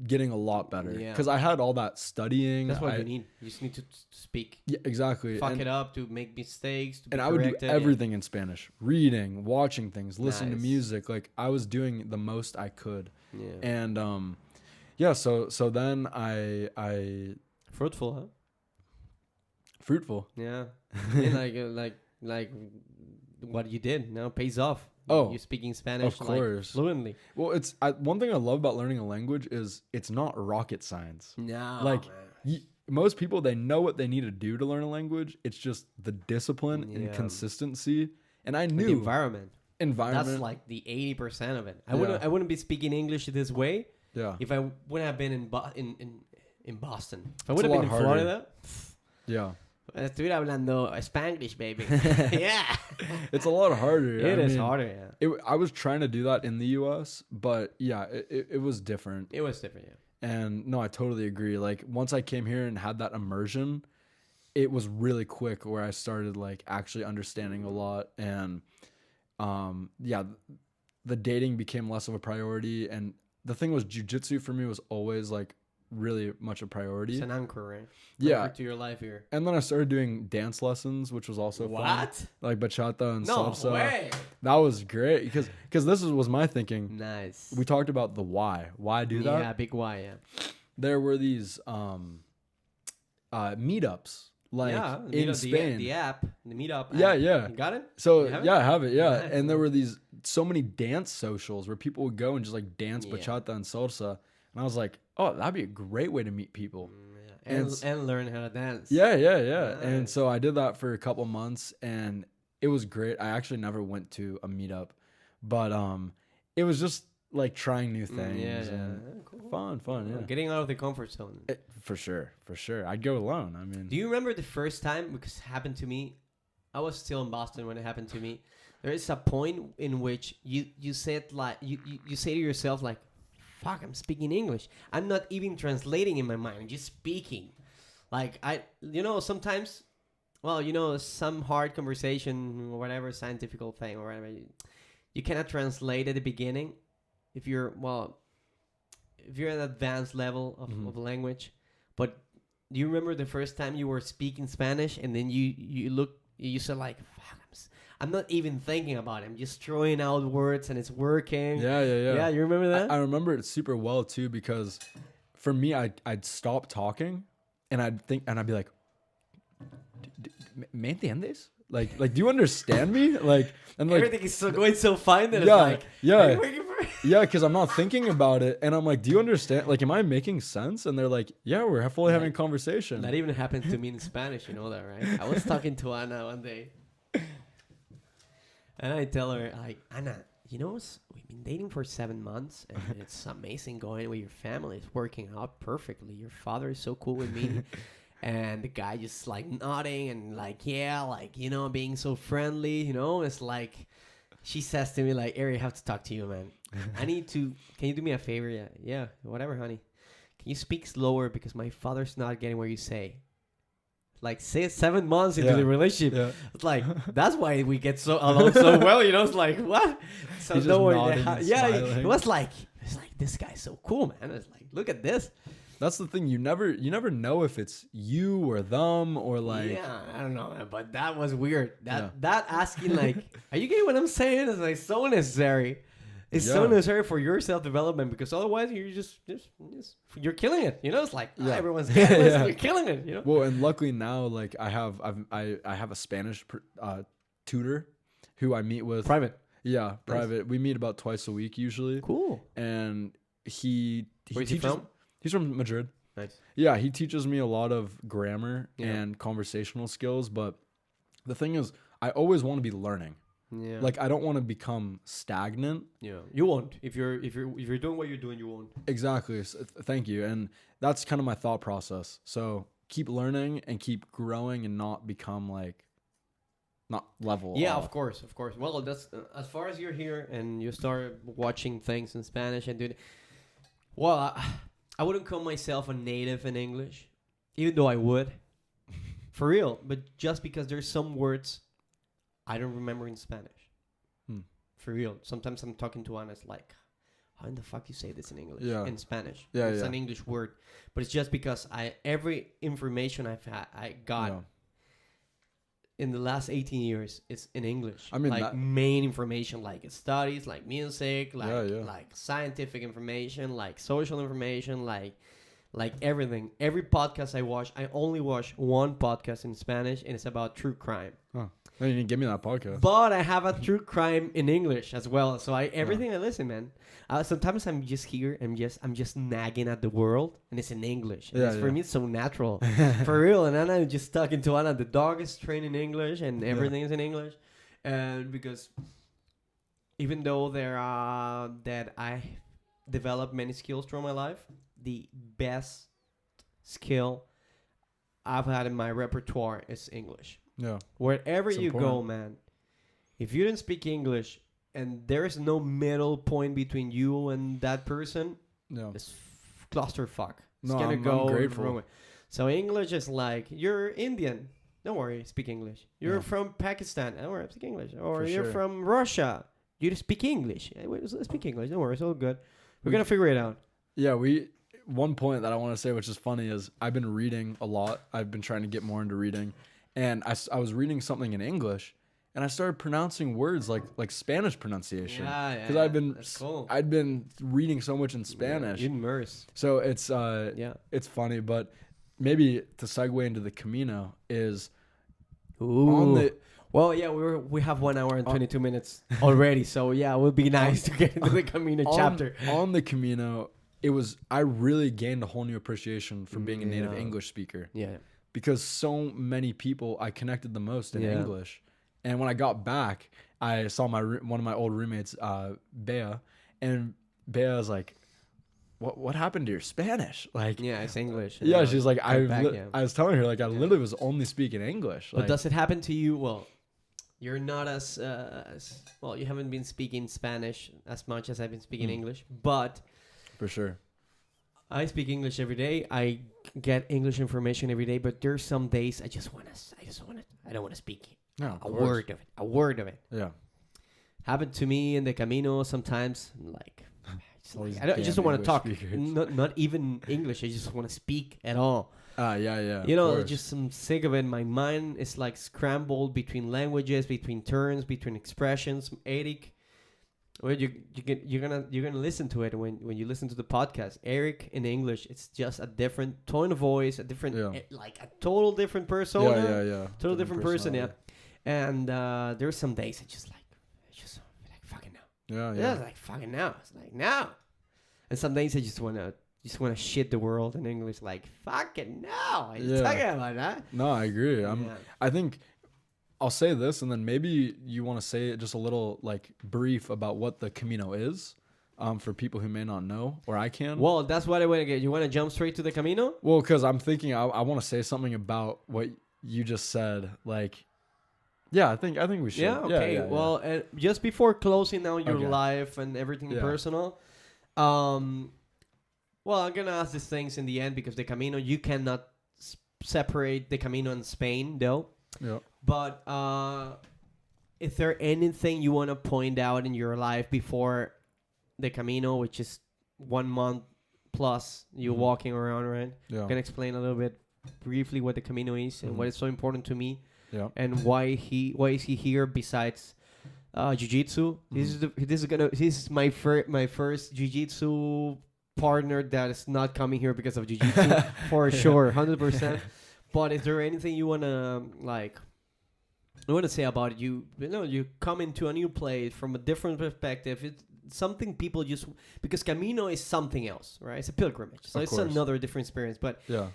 getting a lot better Yeah. because I had all that studying. that's what you need. You just need to speak. Yeah, exactly. Fuck and, it up to make mistakes. To be and I would do corrected, everything in Spanish, reading, watching things, listening to Nice. music. Like, I was doing the most I could. Yeah. And so then I Fruitful, huh? fruitful. Yeah. And like what you did now pays off. Oh, you're speaking Spanish of course. fluently. Well, one thing I love about learning a language is it's not rocket science. No, Like, most people, they know what they need to do to learn a language. It's just the discipline and Yeah. consistency. And I the knew environment. environment. That's like the 80% of it. Yeah. I wouldn't be speaking English this way yeah, if I wouldn't have been in Boston. If I It's would a have been lot in harder. Florida, yeah. Estuviera hablando Spanglish, baby. Yeah. It's a lot harder. It is harder, yeah. I was trying to do that in the U.S., but yeah, it was different. It was different, yeah. And no, I totally agree. Like once I came here and had that immersion, it was really quick where I started like actually understanding a lot. And yeah, the dating became less of a priority. And the thing was, jiu-jitsu for me was always like really much a priority. It's an anchor, right? Yeah. Anchor to your life here. And then I started doing dance lessons, which was also fun. What? Like bachata and No salsa. way. That was great because this was my thinking. Nice. We talked about the why. Why do that? Yeah, big why, yeah. There were these meetups like in Spain. The app, the meetup. Yeah, app. yeah. You got it? So You have yeah, I have it. Yeah, Nice. and there were so many dance socials where people would go and just like dance Yeah. bachata and salsa, and I was like, oh, that'd be a great way to meet people. Yeah. And learn how to dance. Yeah, yeah, yeah. Nice. And so I did that for a couple months, and it was great. I actually never went to a meetup, but it was just like trying new things. Yeah, and cool. fun. Yeah, Getting out of the comfort zone. for sure. I'd go alone. I mean, Do you remember the first time? Because it happened to me. I was still in Boston when it happened to me. There is a point in which you said like you say to yourself like, "Fuck, I'm speaking English. I'm not even translating in my mind. I'm just speaking." Like sometimes, some hard conversation or whatever scientific thing or whatever, you cannot translate at the beginning. If you're at an advanced level of language, but do you remember the first time you were speaking Spanish and then you said like, "Fuck, I'm not even thinking about it. I'm just throwing out words and it's working." Yeah. Yeah, you remember that? I remember it super well too because for me, I'd stop talking and I'd be like, "Me entiendes?" Like, do you understand me? Like, and like everything is going so fine that Yeah, it's like, yeah. "Are you waiting for it?" yeah, because I'm not thinking about it, and I'm like, "Do you understand? Like, am I making sense?" And they're like, "Yeah, we're fully having a conversation." That even happened to me in Spanish, you know that, right? I was talking to Anna one day, and I tell her, like, "Anna, we've been dating for 7 months, and it's amazing going with your family. It's working out perfectly. Your father is so cool with me." And the guy just like nodding and like, yeah, like, being so friendly, it's like, she says to me like, "Erik, I have to talk to you, man. Can you do me a favor?" Yeah, whatever, honey. Can you speak slower because my father's not getting what you say? Like, say 7 months into the relationship. Yeah. It's like, that's why we get so along so well, it's like, what? So He's just nodding and smiling. it was like, this guy's so cool, man. It's like, look at this. That's the thing. You never know if it's you or them or like. Yeah, I don't know, but that was weird. That asking like, "Are you getting what I'm saying?" is like so necessary. It's so necessary for your self development because otherwise you're just you're killing it. It's like everyone's getting this, you're killing it. Well, and luckily now, like I have a Spanish tutor who I meet with Private. Yeah, private. Nice. We meet about twice a week usually. Cool. And he Where's teaches. He from? He's from Madrid. Nice. Yeah, he teaches me a lot of grammar and conversational skills. But the thing is, I always want to be learning. Yeah. Like I don't want to become stagnant. Yeah. You won't. If you're doing what you're doing, you won't. Exactly. So, thank you. And that's kind of my thought process. So keep learning and keep growing and not become like not level. Yeah, of course. Well, that's as far as you're here and you start watching things in Spanish and doing. Well, I wouldn't call myself a native in English, even though I would, for real. But just because there's some words I don't remember in Spanish, for real. Sometimes I'm talking to Anna, it's like, how in the fuck you say this in English? Yeah. In Spanish. Yeah, it's an English word, but it's just because every information I got in the last 18 years is in English. I mean, like main information, like studies, like music, like scientific information, like social information, like everything. Every podcast I watch, I only watch one podcast in Spanish, and it's about true crime. Oh, you didn't give me that podcast. But I have a true crime in English as well. So everything I listen, man. Sometimes I'm just here, I'm just nagging at the world, and it's in English. And for me, it's so natural, for real. And then I'm just talking to Anna. The dog is trained in English, and everything is in English. And because even though that I developed many skills through my life, the best skill I've had in my repertoire is English. Yeah. Wherever It's you go, important. man, if you didn't speak English and there's no middle point between you and that person, Yeah. it's clusterfuck. It's No, gonna I'm go grateful. the wrong way. So English is like, you're Indian. Don't worry, speak English. You're Yeah. from Pakistan. Don't worry, speak English. Or For you're sure. from Russia. You speak English. Speak English. Don't worry, it's all good. We're gonna figure it out. Yeah, one point that I want to say, which is funny, is I've been reading a lot. I've been trying to get more into reading, and I was reading something in English, and I started pronouncing words like Spanish pronunciation. Because That's cool. I'd been reading so much in Spanish, You immerse. so it's Yeah. it's funny. But maybe to segue into the Camino is Ooh. on the Well, yeah, we have 1 hour and 22 minutes already, so yeah, it would be nice to get into the Camino chapter. on the Camino. I really gained a whole new appreciation for being a native Yeah. English speaker. Yeah. Because so many people I connected the most in Yeah. English. And when I got back, I saw one of my old roommates, Bea, and Bea was like, "What happened to your Spanish?" Like, Yeah, it's English. yeah, she's like, I yeah. was telling her like I literally was only speaking English. But Like, does it happen to you? Well, you're not as well. You haven't been speaking Spanish as much as I've been speaking English, but for sure. I speak English every day. I get English information every day. But there's some days I don't want to speak No, a word of it. Yeah. Happened to me in the Camino sometimes. Like, All these I just don't damn want to talk. English speakers. Not even English. I just want to speak at all. Yeah. You of know, course. just I'm sick of it. My mind is like scrambled between languages, between terms, between expressions. Erik, well, you're gonna listen to it when you listen to the podcast. Erik in English, it's just a different tone of voice, a different like a total different persona. Yeah. Total different person. Yeah. personality. And there's some days it's just like fucking now. Yeah. It's like fucking now. It's like now. And some days I just wanna shit the world in English, like fucking no. I'm talking about that. No, I agree. Yeah. I think I'll say this, and then maybe you want to say it just a little like brief about what the Camino is, for people who may not know, or I can. Well, that's what I want to get. You want to jump straight to the Camino? Well, because I'm thinking I want to say something about what you just said. Like, yeah, I think we should. Yeah. Okay. Well, just before closing out your Okay. life and everything Yeah. personal, well, I'm gonna ask these things in the end because the Camino, you cannot separate the Camino and Spain, though. Yeah. But is there anything you want to point out in your life before the Camino, which is 1 month plus you walking around, right? Yeah. Can explain a little bit briefly what the Camino is and what is so important to me, Yeah. and why is he here besides jiu-jitsu? This is my first jiu-jitsu partner that is not coming here because of jiu-jitsu for sure, 100%. But is there anything you wanna say about it? You know, you come into a new place from a different perspective. It's something people just, because Camino is something else, right? It's a pilgrimage, so Of it's course. another different experience. But Yeah.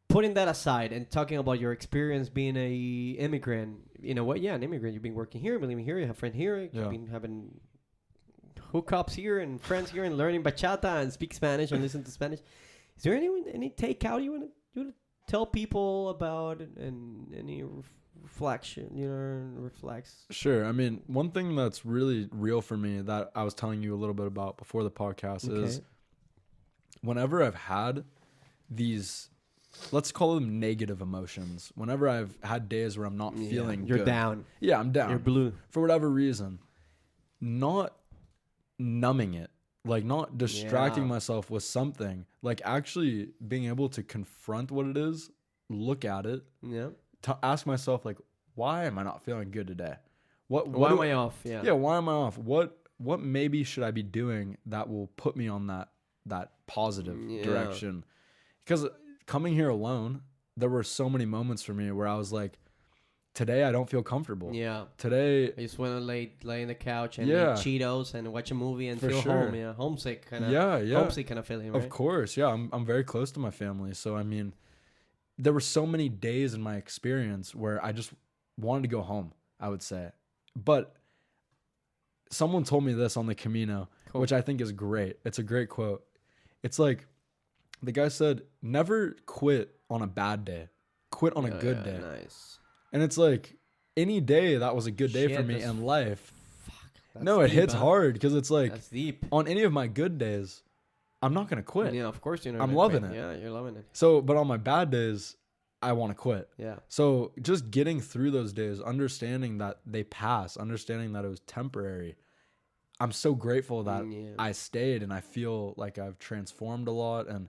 putting that aside and talking about your experience being a immigrant, you know what? Yeah, an immigrant. You've been working here, been living here, you have friends here, Yeah. you've been having hookups here and friends here and learning bachata and speak Spanish and listen to Spanish. Is there any takeout you want to tell people about, and any reflection, reflects? Sure. I mean, one thing that's really real for me that I was telling you a little bit about before the podcast is whenever I've had these, let's call them negative emotions, whenever I've had days where I'm not feeling You're good. down. Yeah, I'm down. You're blue. For whatever reason, not numbing it, like not distracting myself with something, like actually being able to confront what it is, look at it, Yeah. ask myself, like, why am I not feeling good today? Why am I off? Yeah. Yeah, why am I off? What maybe should I be doing that will put me on that positive direction? Because coming here alone, there were so many moments for me where I was like, today I don't feel comfortable. Yeah. Today I just want to lay in the couch and Yeah. eat Cheetos and watch a movie and For feel sure. home. Yeah. Homesick kind of. Yeah. Homesick kind of feeling, right? Of course, yeah. I'm very close to my family, so I mean, there were so many days in my experience where I just wanted to go home, I would say. But someone told me this on the Camino, which I think is great. It's a great quote. It's like, the guy said, never quit on a bad day. quit on a good day. Nice. And it's like any day that was a good day for Shit, me that's- in life. That's No, it deep, hits huh? hard because it's like That's deep. on any of my good days, I'm not going to quit. Yeah, of course you're not. I'm gonna loving quit. it. Yeah, you're loving it. So, but on my bad days, I want to quit. Yeah. So just getting through those days, understanding that they pass, understanding that it was temporary. I'm so grateful that Yeah. I stayed, and I feel like I've transformed a lot. And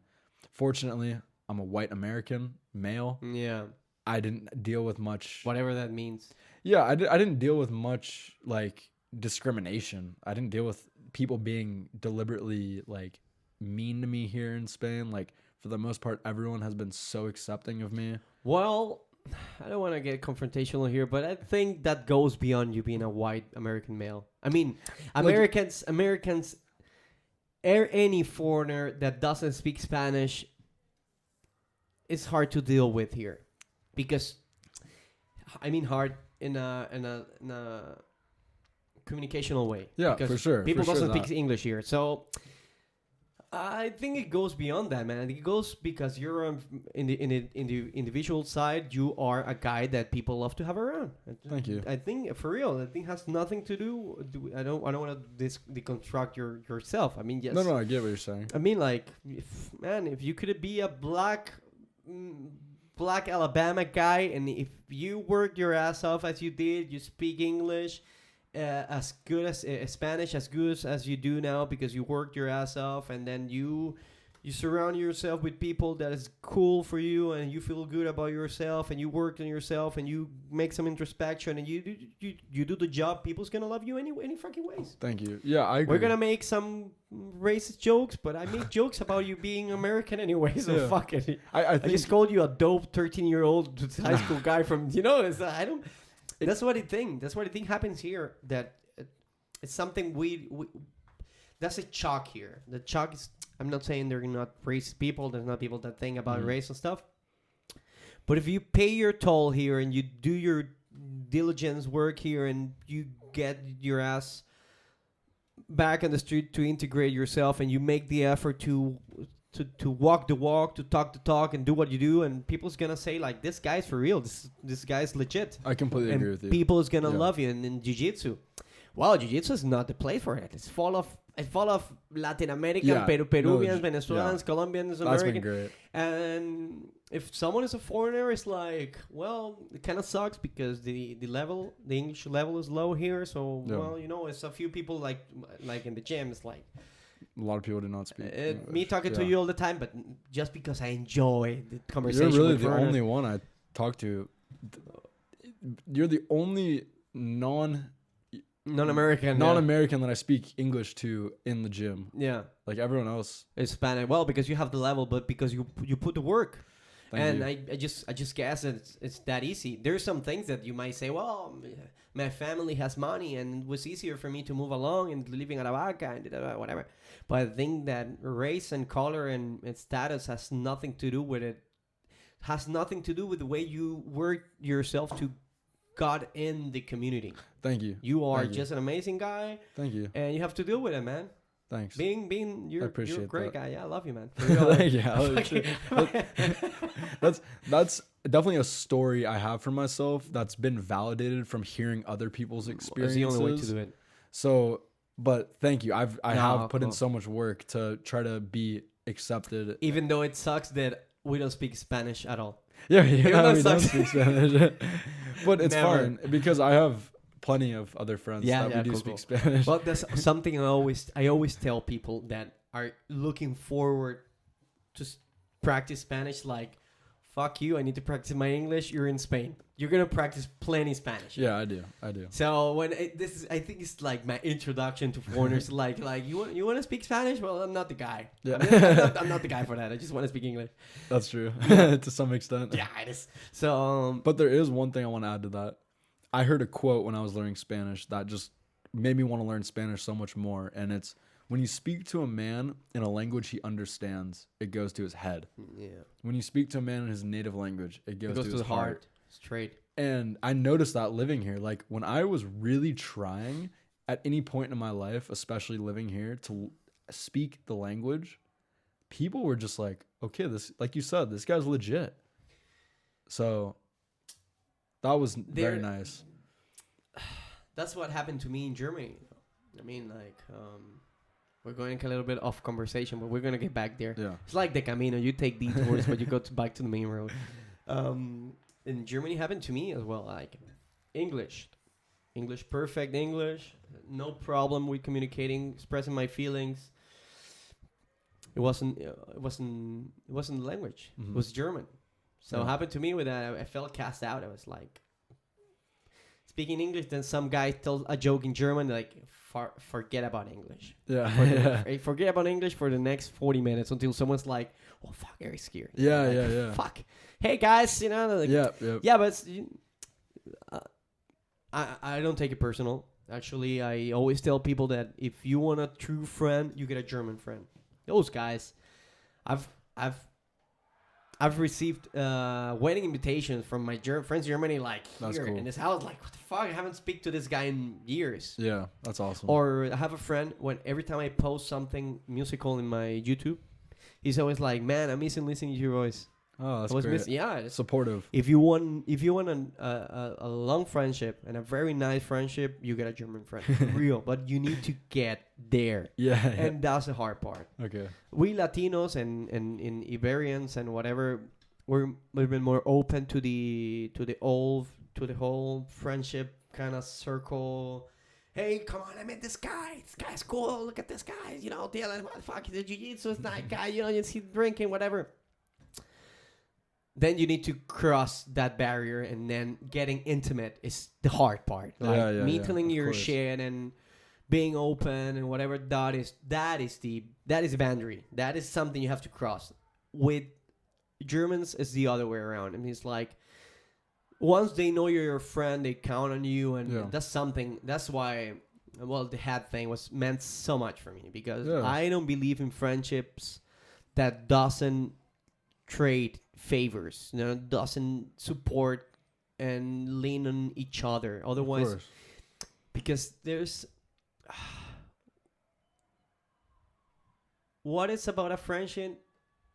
fortunately, I'm a white American male. Yeah. I didn't deal with much. Whatever that means. Yeah, I didn't deal with much like discrimination. I didn't deal with people being deliberately like mean to me here in Spain. Like for the most part, everyone has been so accepting of me. Well, I don't want to get confrontational here, but I think that goes beyond you being a white American male. I mean, Americans, any foreigner that doesn't speak Spanish, it's hard to deal with here, because, I mean, hard in a communicational way. Yeah, because for sure. People for sure doesn't speak English here, so I think it goes beyond that, man. I think it goes because you're in the individual side. You are a guy that people love to have around. Thank you. I think for real, I think has nothing to do. I don't want to deconstruct yourself. I mean, yes. No, I get what you're saying. I mean, like, if you could be a black Alabama guy, and if you worked your ass off as you did, you speak English as good as Spanish as good as you do now because you worked your ass off, and then you surround yourself with people that is cool for you, and you feel good about yourself, and you worked on yourself, and you make some introspection, and you do the job. People's gonna love you any fucking ways. Thank you. Yeah, I agree. We're gonna make some racist jokes, but I make jokes about you being American anyway, so Yeah. fuck it. I I think just called you a dope 13-year-old high school guy from, it's, I don't. That's what I think. That's what I think happens here. That it's something we that's a chalk here. The chalk is. I'm not saying they're not racist people. There's not people that think about race and stuff. But if you pay your toll here and you do your diligence work here and you get your ass back on the street to integrate yourself and you make the effort to walk the walk, to talk the talk, and do what you do, and people's gonna say like, this guy's for real. This guy's legit. I completely agree with you. People is gonna love you. And in jiu-jitsu, well, jiu-jitsu is not the place for it. It's full of Latin American, Peruvians, Venezuelans, Colombians, That's American. been great. And if someone is a foreigner, it's like, well, it kind of sucks because the English level is low here. So, well, it's a few people like in the gym. It's like A lot of people do not speak English. me talking to you all the time, but just because I enjoy the You're conversation. really with the foreigners. only one I talk to. You're the only non-American. non-American that I speak English to in the gym. Yeah, Like everyone else. it's Spanish. Well, because you have the level, but because you put the work. Thank you. I just guess it's that easy. There's some things that you might say, well, my family has money and it was easier for me to move along and living at Vaca and whatever. But I think that race and color and status has nothing to do with it. Has nothing to do with the way you work yourself to got in the community. Thank you. You are Thank you. just an amazing guy, Thank you. and you have to deal with it, man. Thanks. You're a appreciate great that. guy. Yeah, I love you, man. Thank you. That's definitely a story I have for myself that's been validated from hearing other people's experiences. It's the only way to do it. So, but thank you. I have put in cool. so much work to try to be accepted. Even though it sucks that we don't speak Spanish at all. Yeah, though it we don't sucks. speak Spanish. But it's Never. fine because I have plenty of other friends that we do cool, speak cool. Spanish. Well, that's something I always tell people that are looking forward to practice Spanish. Like, fuck you, I need to practice my English. You're in Spain. You're gonna practice plenty Spanish. Yeah, I do. So when I think it's like my introduction to foreigners. like you want to speak Spanish? Well, I'm not the guy. Yeah. I'm not the guy for that. I just want to speak English. That's true to some extent. Yeah, it is. So But there is one thing I want to add to that. I heard a quote when I was learning Spanish that just made me want to learn Spanish so much more. And it's, when you speak to a man in a language he understands, it goes to his head. yeah, When you speak to a man in his native language, it goes, it goes to to his the heart. heart straight. And I noticed that living here, like when I was really trying at any point in my life, especially living here, to speak the language, people were just like, okay, this, like you said, this guy's legit. So that was very nice. That's what happened to me in Germany. I mean, like, we're going a little bit off conversation, but we're going to get back there. Yeah. It's like the Camino. You take detours, but you go back to the main road. In Germany happened to me as well. Like, English, perfect English. No problem with communicating, expressing my feelings. It wasn't language. Mm-hmm. It was German. So it happened to me with that. I felt cast out. I was like, speaking English, then some guy tells a joke in German, like, forget about English. Yeah. Forget about English for the next 40 minutes until someone's like, oh, fuck, Erik's scared. Yeah, like, yeah. Fuck. Hey, guys, you know. Like, yeah, but I don't take it personal. Actually, I always tell people that if you want a true friend, you get a German friend. Those guys, I've received wedding invitations from my friends in Germany, like, here in this house. Like, what the fuck? I haven't speak to this guy in years. Yeah, that's awesome. Or I have a friend, when every time I post something musical in my YouTube, he's always like, man, I'm missing listening to your voice. Oh, that's great. Yeah, supportive. If you want a long friendship and a very nice friendship, you get a German friend, real. But you need to get there. Yeah. And that's the hard part. Okay. We Latinos and Iberians and whatever, we've been more open to the whole friendship kind of circle. Hey, come on, I met this guy. This guy's cool. Look at this guy. You know, fuck, the jiu-jitsu is that guy. You know, you see drinking, whatever. Then you need to cross that barrier, and then getting intimate is the hard part. Like me telling your shit and being open and whatever. That is the boundary. That is something you have to cross. With Germans, it's the other way around. I mean, it's like once they know you're your friend, they count on you, and that's something. That's why, well, the hat thing meant so much for me, because I don't believe in friendships that doesn't trade favors, you know, doesn't support and lean on each other. Otherwise, because there's what is about a friendship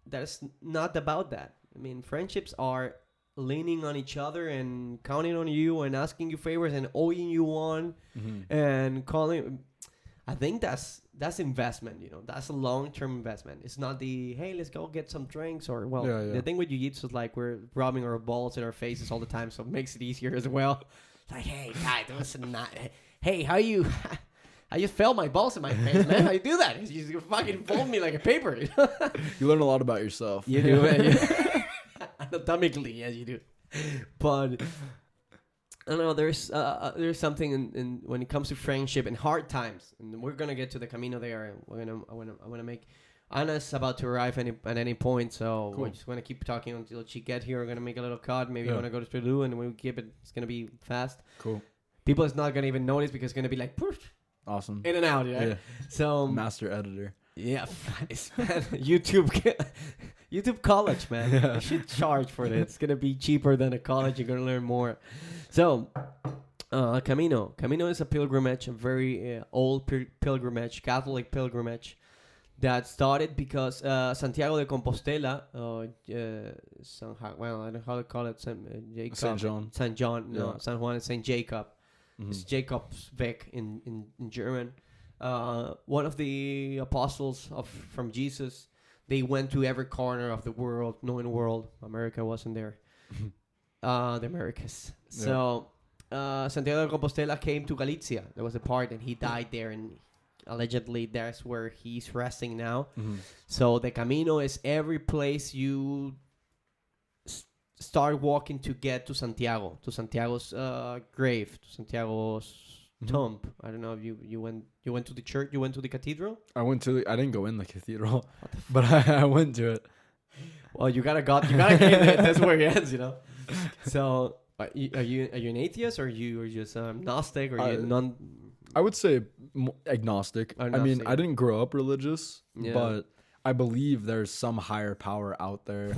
that's not about that. I mean, friendships are leaning on each other and counting on you and asking you favors and owing you on and calling. I think that's investment, you know. That's a long-term investment. It's not the, hey, let's go get some drinks, or, well, the thing with jiu-jitsu is like we're rubbing our balls in our faces all the time, so it makes it easier as well. It's like, hey, guy, this is not, hey, how you, I just felt my balls in my face, man. How you do that? You fucking fold me like a paper. You learn a lot about yourself. You do, man. Anatomically, yes, you do. But I don't know, there's something in when it comes to friendship and hard times, and we're gonna get to the Camino there. I wanna make Anna's about to arrive at any point, so we're just gonna keep talking until she get here. We're gonna make a little cut. Maybe you wanna go to Swerdlow, and we'll keep it. It's gonna be fast. Cool. People is not gonna even notice because it's gonna be like poof, awesome, in and out. Yeah. So master editor. Yeah, YouTube college, man. You should charge for this. It's gonna be cheaper than a college. You're gonna learn more. So, Camino is a pilgrimage, a very old pilgrimage, Catholic pilgrimage that started because Santiago de Compostela, I don't know how to call it, San Juan is Saint Jacob. It's Jacob's Weg in German. One of the apostles from Jesus. They went to every corner of the world, known world. America wasn't there. The Americas. Yeah. So Santiago de Compostela came to Galicia. There was a part, and he died there, and allegedly that's where he's resting now. So the Camino is every place you start walking to get to Santiago, to Santiago's grave, to Santiago's tomb. I don't know if you went to the church, you went to the cathedral? I didn't go in the cathedral, but I went to it. Well, you gotta get it. That's where it ends, you know. So, are you an atheist, or you just Gnostic, or you non? I would say agnostic. I mean, I didn't grow up religious, but I believe there's some higher power out there.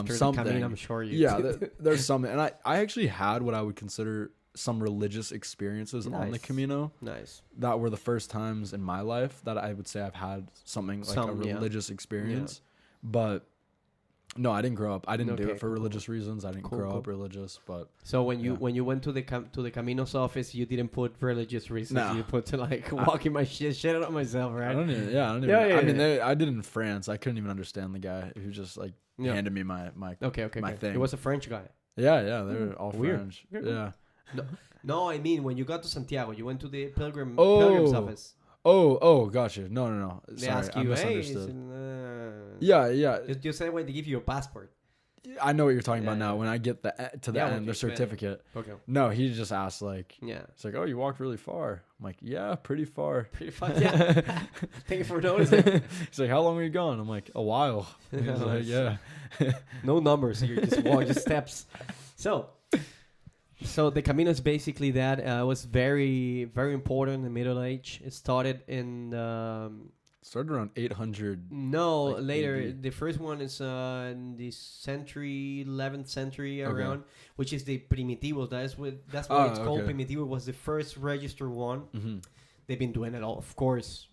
Something. I'm sure you. Yeah, there's something, and I actually had what I would consider some religious experiences on the Camino. Nice. That were the first times in my life that I would say I've had something like a religious experience. Yeah. But No, I didn't grow up. I didn't do Okay, it for cool. religious reasons. I didn't Cool, grow cool. up religious, but So when you Yeah. when you went to the to the Camino's office, you didn't put religious reasons. No. You put to like walking my shit out of myself, I right? don't even. Yeah, I don't even. Yeah, yeah, I mean, yeah. I did it in France. I couldn't even understand the guy who just like Yeah. handed me my Okay, okay, my okay. thing. It was a French guy. Yeah, they were all Weird. French. Weird. Yeah. No, I mean when you got to Santiago, you went to the pilgrim's Oh. office. Oh, gotcha. No. They Sorry, ask I you, hey, misunderstood. Yeah. You said when they give you a passport. I know what you're talking Yeah, about now. yeah. When I get to the Yeah, end, okay, the certificate. Okay. No, he just asked like, Yeah. it's like, oh, you walked really far. I'm like, yeah, pretty far. Pretty fun. Yeah. Thank you for noticing. He's like, how long were you gone? I'm like, a while. He's like, yeah. No numbers here, just walk, just steps. So the Camino is basically that. It was very, very important in the Middle Age. It started in Started around 800. no Like later. AD. The first one is in the century, 11th century Okay. around, which is the Primitivos. That's why it's called okay. Primitivo. Was the first registered one. Mm-hmm. They've been doing it all, of course,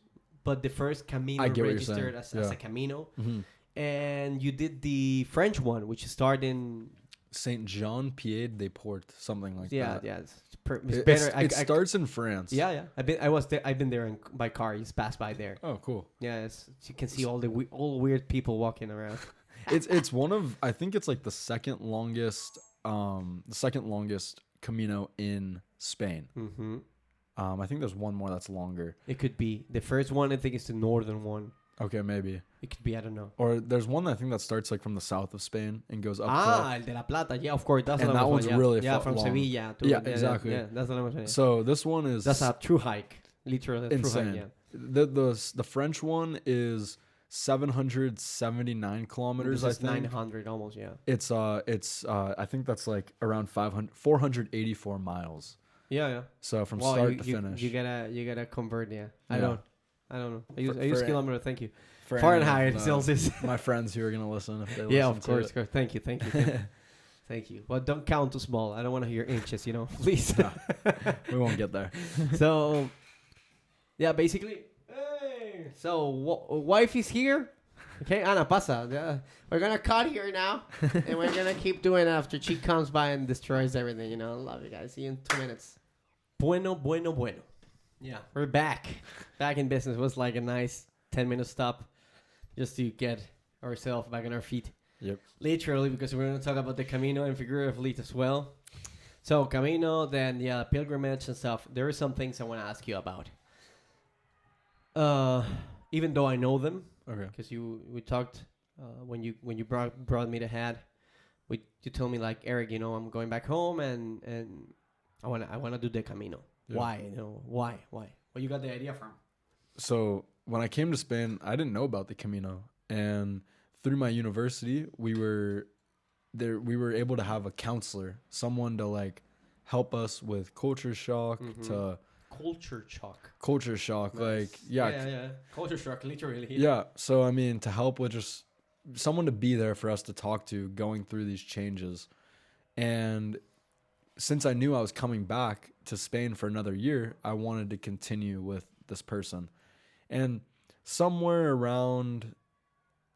but the first Camino I get what you're registered saying. as Yeah. a Camino. Mm-hmm. And you did the French one, which started in Saint Jean Pied de Port, something like yeah. that. It's It, better. it starts in France. Yeah. I've been there by car. You just passed by there. Oh, cool. Yeah, you can see all the weird people walking around. It's one of, I think it's like the second longest Camino in Spain. Mm-hmm. I think there's one more that's longer. It could be the first one. I think it's the northern one. Okay, maybe. It could be. I don't know. Or there's one I think that starts like from the south of Spain and goes up El de la Plata. Yeah, of course. That's And the that one, one's yeah. really yeah from long. Sevilla. Yeah, exactly. Yeah, that's the one. to. So this one is That's a true hike. Literally, a true insane. hike. Yeah. The French one is 779 kilometers. This I is think 900 almost. Yeah. it's I think that's like around 484 miles. Yeah. So from Well, start to finish. you gotta convert. Yeah. I Yeah. don't know. I use For- kilometer. Thank you. For any Fahrenheit, of, Celsius. my friends who are gonna listen if they listen. Yeah, of to course. it. Thank you. Thank you. Well, don't count too small. I don't want to hear inches, please. No, we won't get there. So, yeah, basically. Hey, so wife is here. Okay, Ana, pasa. We're gonna cut here now, and we're gonna keep doing it after she comes by and destroys everything. Love you guys. See you in 2 minutes. Bueno. Yeah, we're back in business. It was like a nice 10-minute stop, just to get ourselves back on our feet. Yep. Literally, because we're going to talk about the Camino and figuratively as well. So, Camino, then, yeah, pilgrimage and stuff. There are some things I want to ask you about. Even though I know them, Okay. because we talked when you brought me the hat, you told me like, Eric, I'm going back home and I wanna do the Camino. Yeah. Why? Why? Where you got the idea from? So when I came to Spain, I didn't know about the Camino, and through my university, we were able to have a counselor, someone to like help us with culture shock, to Culture shock. Nice. Like Yeah. Culture shock, literally. yeah. So I mean, to help with just someone to be there for us to talk to going through these changes. And since I knew I was coming back to Spain for another year, I wanted to continue with this person. And somewhere around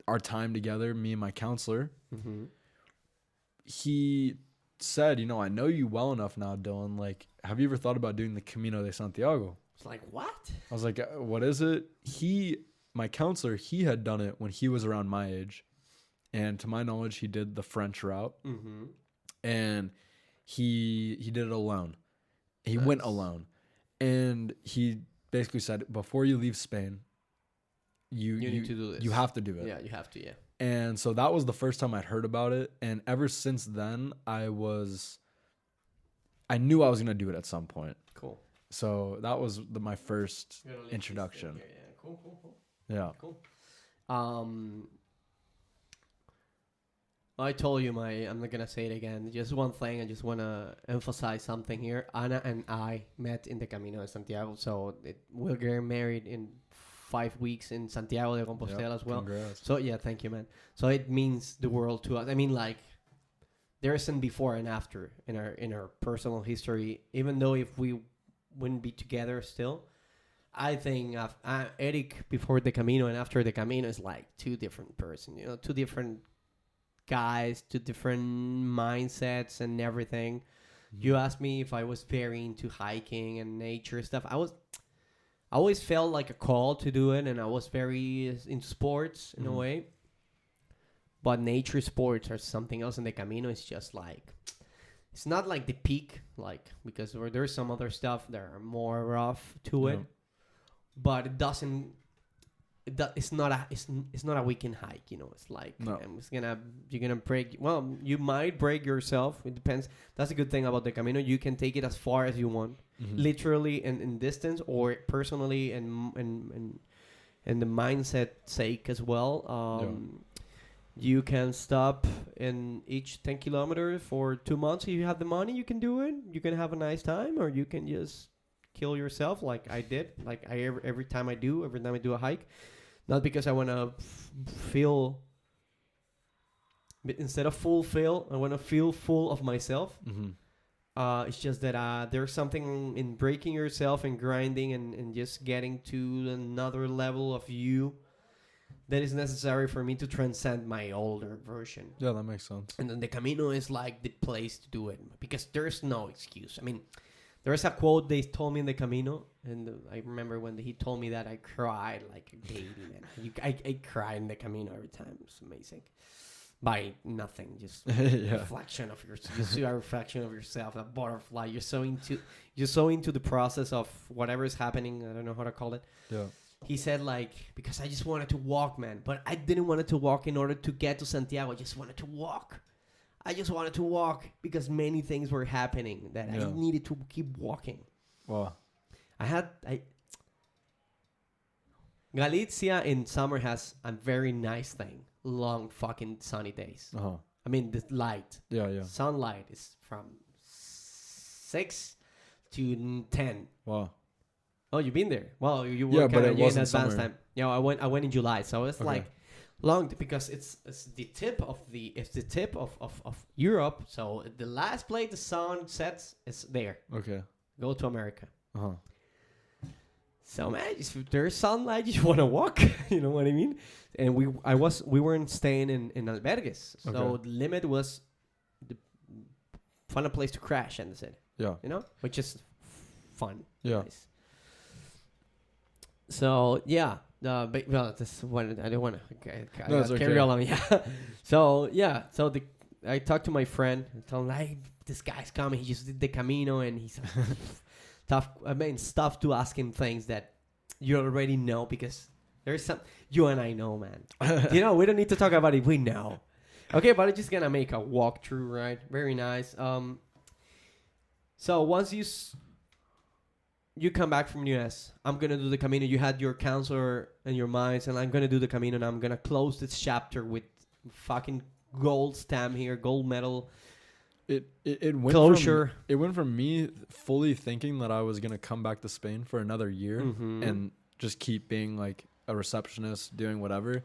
our time together, me and my counselor, he said, I know you well enough now, Dylan. Like, have you ever thought about doing the Camino de Santiago? It's like, what? I was like, what is it? My counselor, he had done it when he was around my age. And to my knowledge, he did the French route. Mm-hmm. And he did it alone. He went alone. And he basically said, before you leave Spain, you need to do this. You have to do it. Yeah, you have to, yeah. And so that was the first time I'd heard about it. And ever since then, I knew I was going to do it at some point. Cool. So that was my first introduction. Yeah. Cool. Yeah. Cool. I told you I'm not gonna say it again. Just one thing, I just wanna emphasize something here. Ana and I met in the Camino de Santiago, so we'll get married in 5 weeks in Santiago de Compostela as well. Congrats. So yeah, thank you, man. So it means the world to us. I mean, like, there isn't before and after in our personal history. Even though if we wouldn't be together still, I think Erik before the Camino and after the Camino is like two different person. Two different guys, to different mindsets and everything. You asked me if I was very into hiking and nature stuff. I always felt like a call to do it, and I was very into sports in a way. But nature sports are something else, and the Camino is just like, it's not like the peak, like, because there's some other stuff that are more rough to it, but it doesn't. It's not a weekend hike, you know. It's like you're gonna break. Well, you might break yourself. It depends. That's a good thing about the Camino. You can take it as far as you want, literally in distance, or personally and the mindset sake as well. You can stop in each 10 kilometers for 2 months. If you have the money, you can do it. You can have a nice time, or you can just kill yourself like I did. Like every time I do a hike. Not because I want to feel, but instead of fulfill, I want to feel full of myself. It's just that there's something in breaking yourself and grinding and just getting to another level of you that is necessary for me to transcend my older version. Yeah, that makes sense. And then the Camino is like the place to do it, because there's no excuse. I mean, there's a quote they told me in the Camino, and I remember when he told me that, I cried like a baby, man. I cried in the Camino every time. It's amazing. By nothing, just reflection of yourself. You see a reflection of yourself, a butterfly. You're so into the process of whatever is happening. I don't know how to call it. Yeah. He said, like, because I just wanted to walk, man. But I didn't want to walk in order to get to Santiago. I just wanted to walk. Because many things were happening that I needed to keep walking. Wow. Galicia in summer has a very nice thing. Long fucking sunny days. I mean, the light. Yeah. Sunlight is from 6 to 10. Wow. Oh, you've been there. Well, you were kind of in advanced time. Yeah, I went in July, so it's like long, because it's the tip of Europe. So the last place the sun sets is there. Okay. Go to America. So man, if there's sunlight, you want to walk. You know what I mean? And we weren't staying in albergues, so the limit was find a place to crash and that's it. Yeah. You know, which is fun. Yeah. Nice. So yeah. But well, this one I don't want to carry on. Yeah. So yeah. So I talked to my friend and told him, hey, this guy's coming. He just did the Camino, and he's tough. I mean, it's tough to ask him things that you already know, because there's some you and I know, man. You know, we don't need to talk about it. We know. Okay, but I'm just gonna make a walkthrough, right? Very nice. So once you come back from US, I'm going to do the Camino. You had your counselor in your minds, and I'm going to do the Camino, and I'm going to close this chapter with fucking gold stamp here, gold medal. It went closure. It went from me fully thinking that I was going to come back to Spain for another year and just keep being like a receptionist, doing whatever,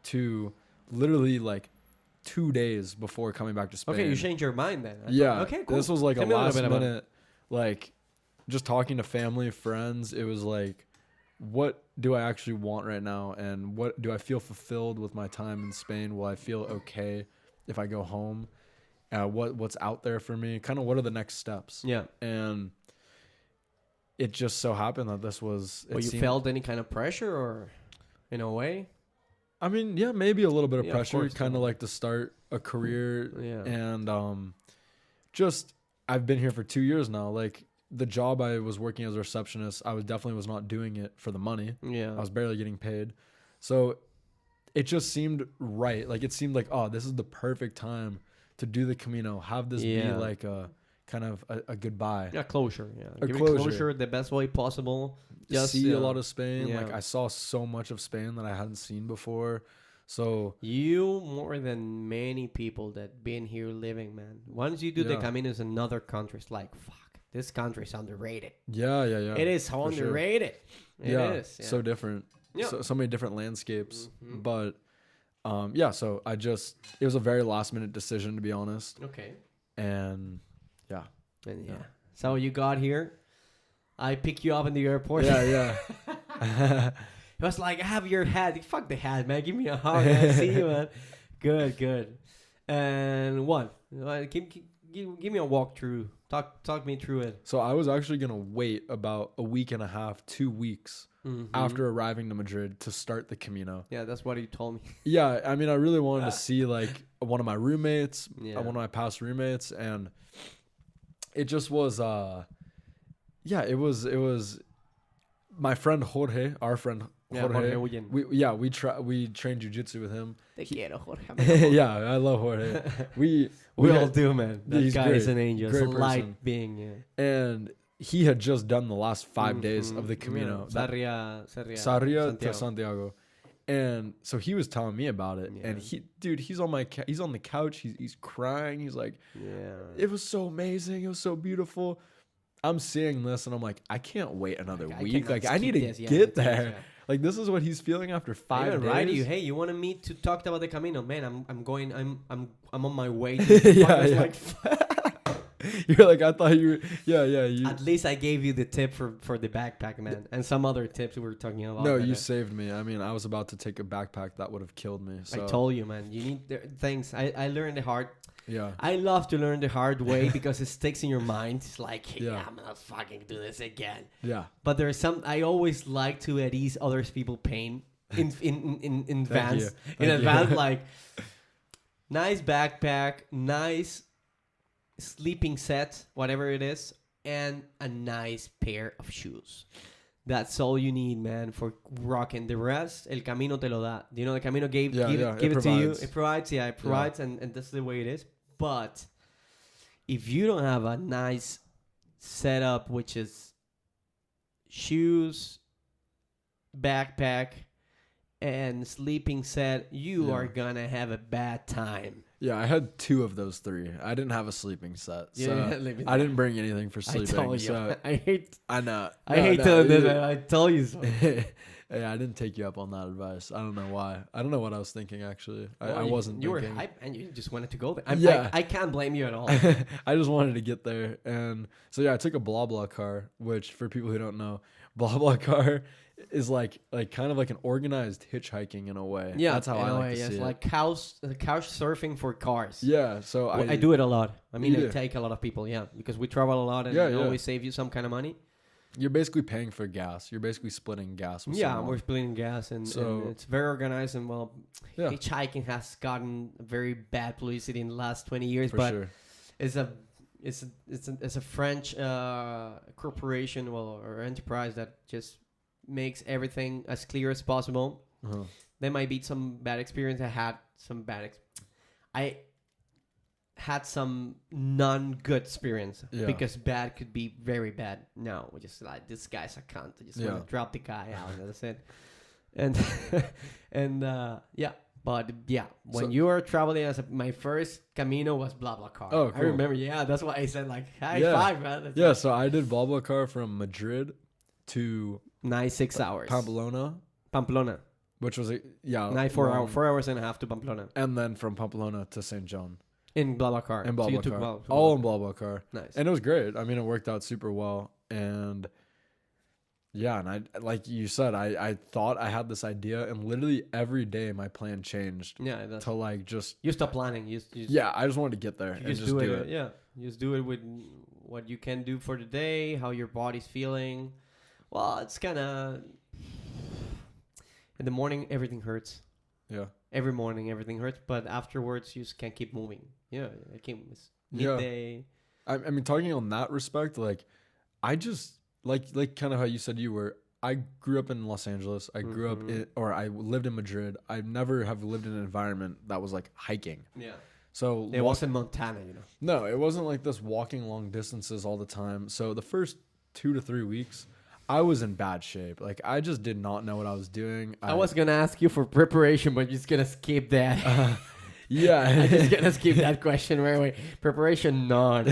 to literally like 2 days before coming back to Spain. Okay, you changed your mind then. Okay, cool. This was like Tell a last minute, like, just talking to family, friends. It was like, what do I actually want right now? And what do I feel fulfilled with my time in Spain? Will I feel okay if I go home? What's out there for me? Kind of what are the next steps? Yeah. And it just so happened that this was... Well, you felt any kind of pressure, or in a way? I mean, yeah, maybe a little bit of pressure, of kind of like to start a career. Yeah. And just, I've been here for 2 years now. Like, the job I was working as a receptionist, I definitely was not doing it for the money. Yeah. I was barely getting paid. So it just seemed right. Like, it seemed like, oh, this is the perfect time to do the Camino. Have this be like a kind of a goodbye. Yeah, closure. Yeah. Give closure the best way possible. Just see a lot of Spain. Yeah. Like, I saw so much of Spain that I hadn't seen before. So you, more than many people that been here living, man. Once you do the Camino in another country, it's like, fuck. This country is underrated. Yeah. It is underrated. Sure. It is. So different. Yeah. So many different landscapes. But, so it was a very last minute decision, to be honest. Okay. And, yeah. So you got here. I picked you up in the airport. Yeah. It was like, I have your hat. Fuck the hat, man. Give me a hug. I see you, man. Good. And what? Give me a walkthrough. Talk me through it. So I was actually going to wait about a week and a half, 2 weeks after arriving to Madrid to start the Camino. Yeah, that's what you told me. Yeah, I mean, I really wanted to see like one of my roommates, Yeah. one of my past roommates, and it just was, it was my friend Jorge, our friend Jorge. We trained jiu-jitsu with him. Te quiero, Jorge. Yeah, I love Jorge. We all do, man. That guy is an angel. He's a light person. being. Yeah. And he had just done the last 5 days of the Camino. Sarria Santiago. To Santiago. And so he was telling me about it. Yeah. And he's on the couch. He's crying. He's like, it was so amazing. It was so beautiful. I'm seeing this and I'm like, I can't wait another week. Like, I need to get there. Yeah. Like, this is what he's feeling after 5 days. Right to you. Hey, you wanted me to talk about the Camino, man? I'm on my way. To yeah. Like, you're like, I thought you were. Yeah. At least I gave you the tip for the backpack, man, and some other tips we were talking about. No, you saved me. I mean, I was about to take a backpack that would have killed me. So. I told you, man. You need things. I learned the hard. Yeah. I love to learn the hard way because it sticks in your mind. It's like, I'm gonna fucking do this again. Yeah. But there's I always like to ease others people's pain in advance. In advance, like nice backpack, nice sleeping set, whatever it is, and a nice pair of shoes. That's all you need, man, for rocking. The rest, El Camino te lo da. Do you know the Camino give it to you? It provides, and that's the way it is. But if you don't have a nice setup, which is shoes, backpack, and sleeping set, you are gonna have a bad time. Yeah, I had 2 of those 3. I didn't have a sleeping set, so I didn't bring anything for sleeping. I told you. So I know. I hate telling this. I tell you so. Yeah, I didn't take you up on that advice. I don't know why. I don't know what I was thinking, actually. I wasn't You thinking. were hype and you just wanted to go there. I can't blame you at all. I just wanted to get there. And so, yeah, I took a blah car, which for people who don't know, blah car is like kind of like an organized hitchhiking in a way. Yeah, that's how I like to see it. It's like couch surfing for cars. Yeah, so I do it a lot. I mean, I take a lot of people, because we travel a lot and it always save you some kind of money. You're basically paying for gas. You're basically splitting gas with someone. We're splitting gas, and it's very organized. And hitchhiking has gotten very bad publicity in the last 20 years, for but sure. it's a French corporation, or enterprise that just makes everything as clear as possible. There might be some bad experience. I had some non-good experience because bad could be very bad. No, we're just like, this guy's a cunt. I just want to drop the guy out. That's it. And when you are traveling my first Camino was BlaBlaCar. Oh, cool. I remember. Yeah, that's why I said like high five, man. That's so I did BlaBlaCar from Madrid to 6 hours. Pamplona. Which was 4 hours and a half to Pamplona. And then from Pamplona to St. John. In BlaBlaCar. In BlaBlaCar. All in BlaBlaCar. Nice. And it was great. I mean, it worked out super well. And and I, like you said, I thought I had this idea, and literally every day my plan changed. Yeah. To like just... You stop planning. I just wanted to get there. You just do it. Yeah. You just do it with what you can do for the day, how your body's feeling. Well, it's kind of... In the morning, everything hurts. Yeah. Every morning, everything hurts. But afterwards, you just can't keep moving. Yeah. It's midday. I mean, talking on that respect, like, I just... Like kind of how you said you were... I grew up in Los Angeles. I grew up I lived in Madrid. I never have lived in an environment that was like hiking. Yeah. So it wasn't Montana, No, it wasn't like this walking long distances all the time. So the first 2 to 3 weeks, I was in bad shape. Like, I just did not know what I was doing. I was going to ask you for preparation, but you're just going to skip that. Yeah. I'm just going to skip that question right away. Preparation, none.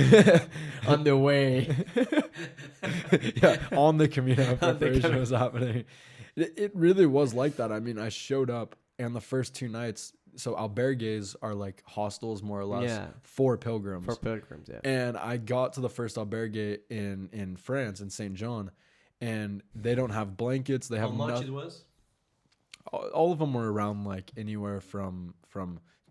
On the way. On the Camino, preparation was happening. It really was like that. I mean, I showed up, and the first 2 nights... So albergues are like hostels, more or less, for pilgrims. For pilgrims, yeah. And I got to the first albergue in France, in St. John, and they don't have blankets. They have how much it was? All of them were around like anywhere from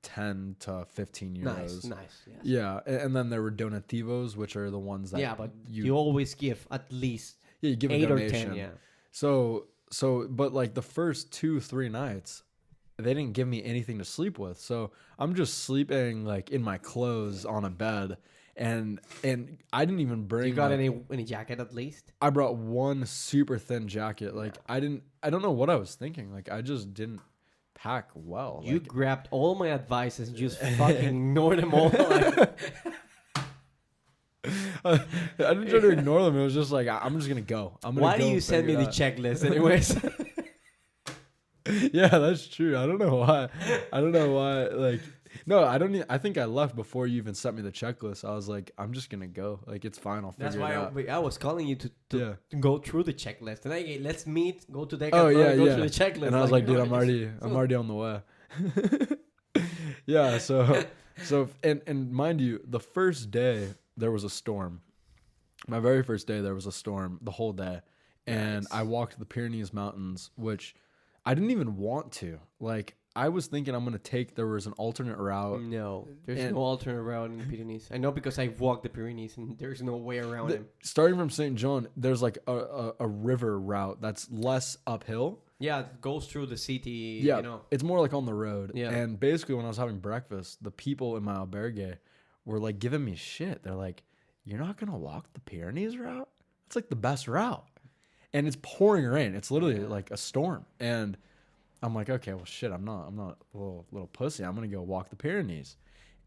10 to 15 euros. Nice. Yes. Yeah, and then there were donativos, which are the ones that but you always give at least you give 8 a or donation. 10. Yeah. So but like the first 2-3 nights, they didn't give me anything to sleep with. So I'm just sleeping like in my clothes on a bed, and I didn't even bring. You got any jacket at least? I brought one super thin jacket. Like I don't know what I was thinking. Like I just didn't pack well. You like, grabbed all my advices and just fucking ignored them all. Like, I didn't try to ignore them. It was just like I'm just gonna go. Why do you send me the checklist anyways? Yeah, that's true. I don't know why. Like, no, I don't. I think I left before you even sent me the checklist. I was like, I'm just gonna go. Like, it's fine. I'll figure it out. That's why I was calling you to go through the checklist. And let's meet. Go to Decathlon. Go through the checklist. And I was like, dude, I'm already on the way. Yeah. So and mind you, the first day there was a storm. My very first day there was a storm the whole day, and I walked the Pyrenees Mountains, which I didn't even want to. Like, I was thinking there was an alternate route. No, there's no alternate route in the Pyrenees. I know because I've walked the Pyrenees and there's no way around them. Starting from St. John, there's like a river route that's less uphill. Yeah, it goes through the city. Yeah, you know. It's more like on the road. Yeah. And basically when I was having breakfast, the people in my albergue were like giving me shit. They're like, you're not going to walk the Pyrenees route? It's like the best route. And it's pouring rain. It's literally like a storm. And I'm like, okay, well, shit, I'm not a little pussy. I'm going to go walk the Pyrenees.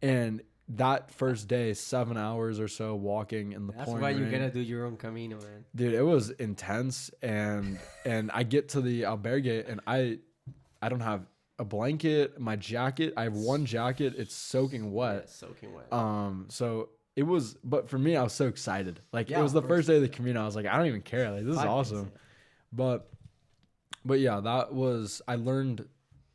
And that first day, 7 hours or so walking in the pouring rain. That's why you got to do your own Camino, man. Dude, it was intense. And I get to the albergue, and I don't have a blanket, my jacket. I have one jacket. It's soaking wet. Yeah, soaking wet. So it was, but for me, I was so excited. Like, it was the first day of the Camino. I was like, I don't even care. Like, this is awesome. But yeah, I learned,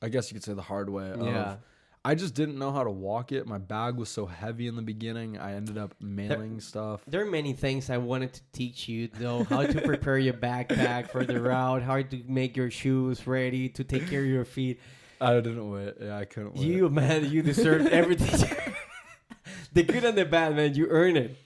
I guess you could say, the hard way. I just didn't know how to walk it. My bag was so heavy in the beginning. I ended up mailing stuff. There are many things I wanted to teach you, though. How to prepare your backpack for the route, how to make your shoes ready, to take care of your feet. I didn't wait. Yeah, I couldn't wait. You deserved everything. The good and the bad, man. You earn it.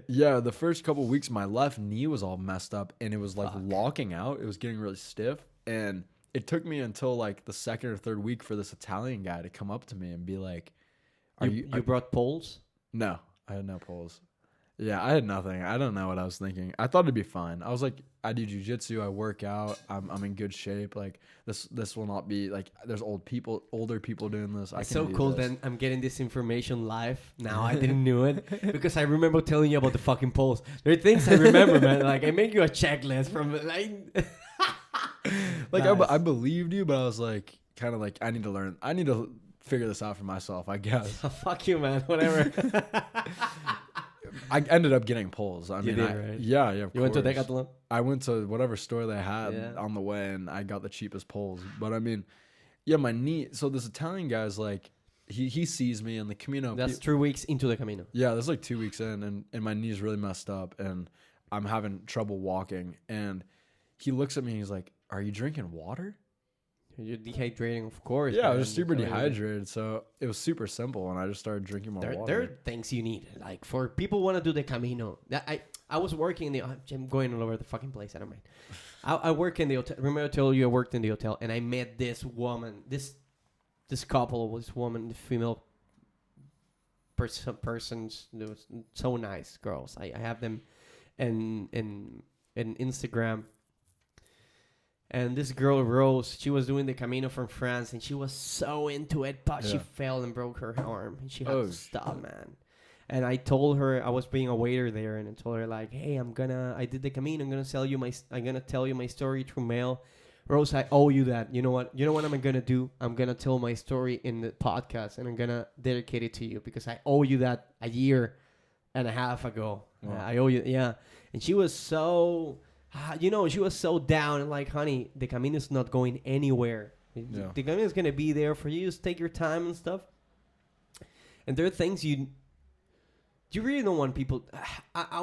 Yeah, the first couple of weeks, my left knee was all messed up, and it was like locking out. It was getting really stiff, and it took me until like the second or third week for this Italian guy to come up to me and be like, you brought poles? No, I had no poles. Yeah, I had nothing. I don't know what I was thinking. I thought it'd be fine. I was like, I do jujitsu. I work out. I'm in good shape. Like this will not be like, there's older people doing this. It's so cool. Then I'm getting this information live now. I didn't know it because I remember telling you about the fucking poles. There are things I remember, man. Like, I make you a checklist from like. Like, nice. I believed you, but I was like, kind of like, I need to figure this out for myself, I guess. Fuck you, man. Whatever. I ended up getting poles. I mean, right? Yeah. Of you course. Went to Decathlon? I went to whatever store they had on the way, and I got the cheapest poles. But I mean, yeah, my knee. So this Italian guy's like, he sees me in the Camino. That's 3 weeks into the Camino. Yeah, that's like 2 weeks in, and my knee's really messed up, and I'm having trouble walking. And he looks at me, and he's like, "Are you drinking water?" You're dehydrating, of course. Yeah, I was super dehydrated, so it was super simple, and I just started drinking more water. There are things you need, like for people who want to do the Camino. I was working in the. I'm going all over the fucking place. I don't mind. I work in the hotel. Remember I told you I worked in the hotel, and I met this woman, this couple, this woman, the female persons. They were so nice girls. I have them, in Instagram. And this girl, Rose, she was doing the Camino from France, and she was so into it, but she fell and broke her arm, and she had to stop, man. And I told her, I was being a waiter there, and I told her, like, hey, I did the Camino, I'm gonna tell you my story through mail. Rose, I owe you that. You know what I'm gonna do? I'm gonna tell my story in the podcast, and I'm gonna dedicate it to you, because I owe you that a year and a half ago. Wow. I owe you, And she was so... she was so down and like, honey, the Camino is not going anywhere. Yeah. The Camino is going to be there for you. Just take your time and stuff. And there are things you really don't want people. I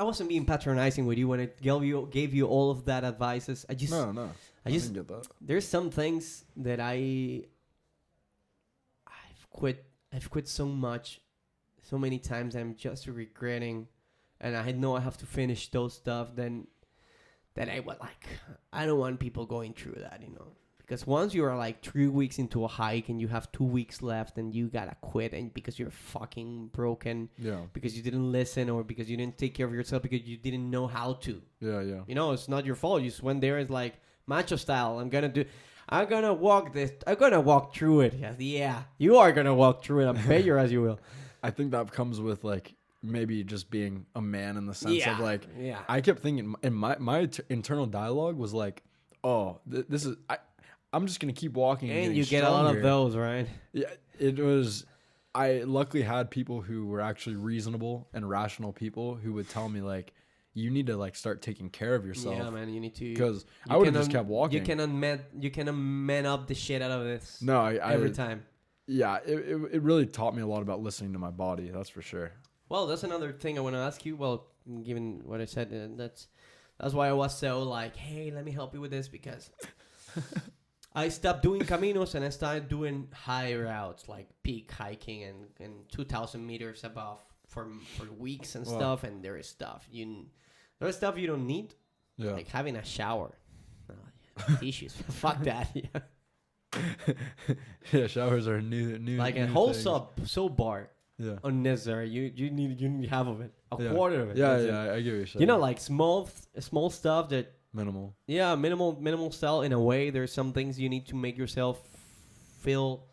wasn't being patronizing with you when I gave you all of that advices. I didn't get that. There's some things that I quit so much, so many times. I'm just regretting, and I know I have to finish those stuff. Then I would like. I don't want people going through that, because once you are like 3 weeks into a hike and you have 2 weeks left and you gotta quit, and because you're fucking broken, because you didn't listen or because you didn't take care of yourself because you didn't know how to. It's not your fault. You just went there. It's like macho style. I'm gonna walk this. I'm gonna walk through it. Yeah, you are gonna walk through it. I bet you as you will. I think that comes with like maybe just being a man in the sense of like, I kept thinking, and my internal dialogue was like, oh, this is I'm just gonna keep walking, and you get a lot of those, right? Yeah, it was. I luckily had people who were actually reasonable and rational people who would tell me like, you need to like start taking care of yourself. Yeah, man, you need to. Because I would have just kept walking. You cannot man up the shit out of this. No, every time. Yeah, it really taught me a lot about listening to my body. That's for sure. Well, that's another thing I want to ask you. Well, given what I said, that's why I was so like, hey, let me help you with this, because I stopped doing caminos and I started doing high routes, like peak hiking and 2,000 meters above for weeks and stuff. And there is stuff you don't need, like having a shower. Tissues, fuck that. Showers are new. Like a whole soap bar. Yeah. Unnecessary. You need half of it, quarter of it. Yeah, I get what you're saying. Like small stuff that minimal. Yeah, minimal style in a way. There's some things you need to make yourself feel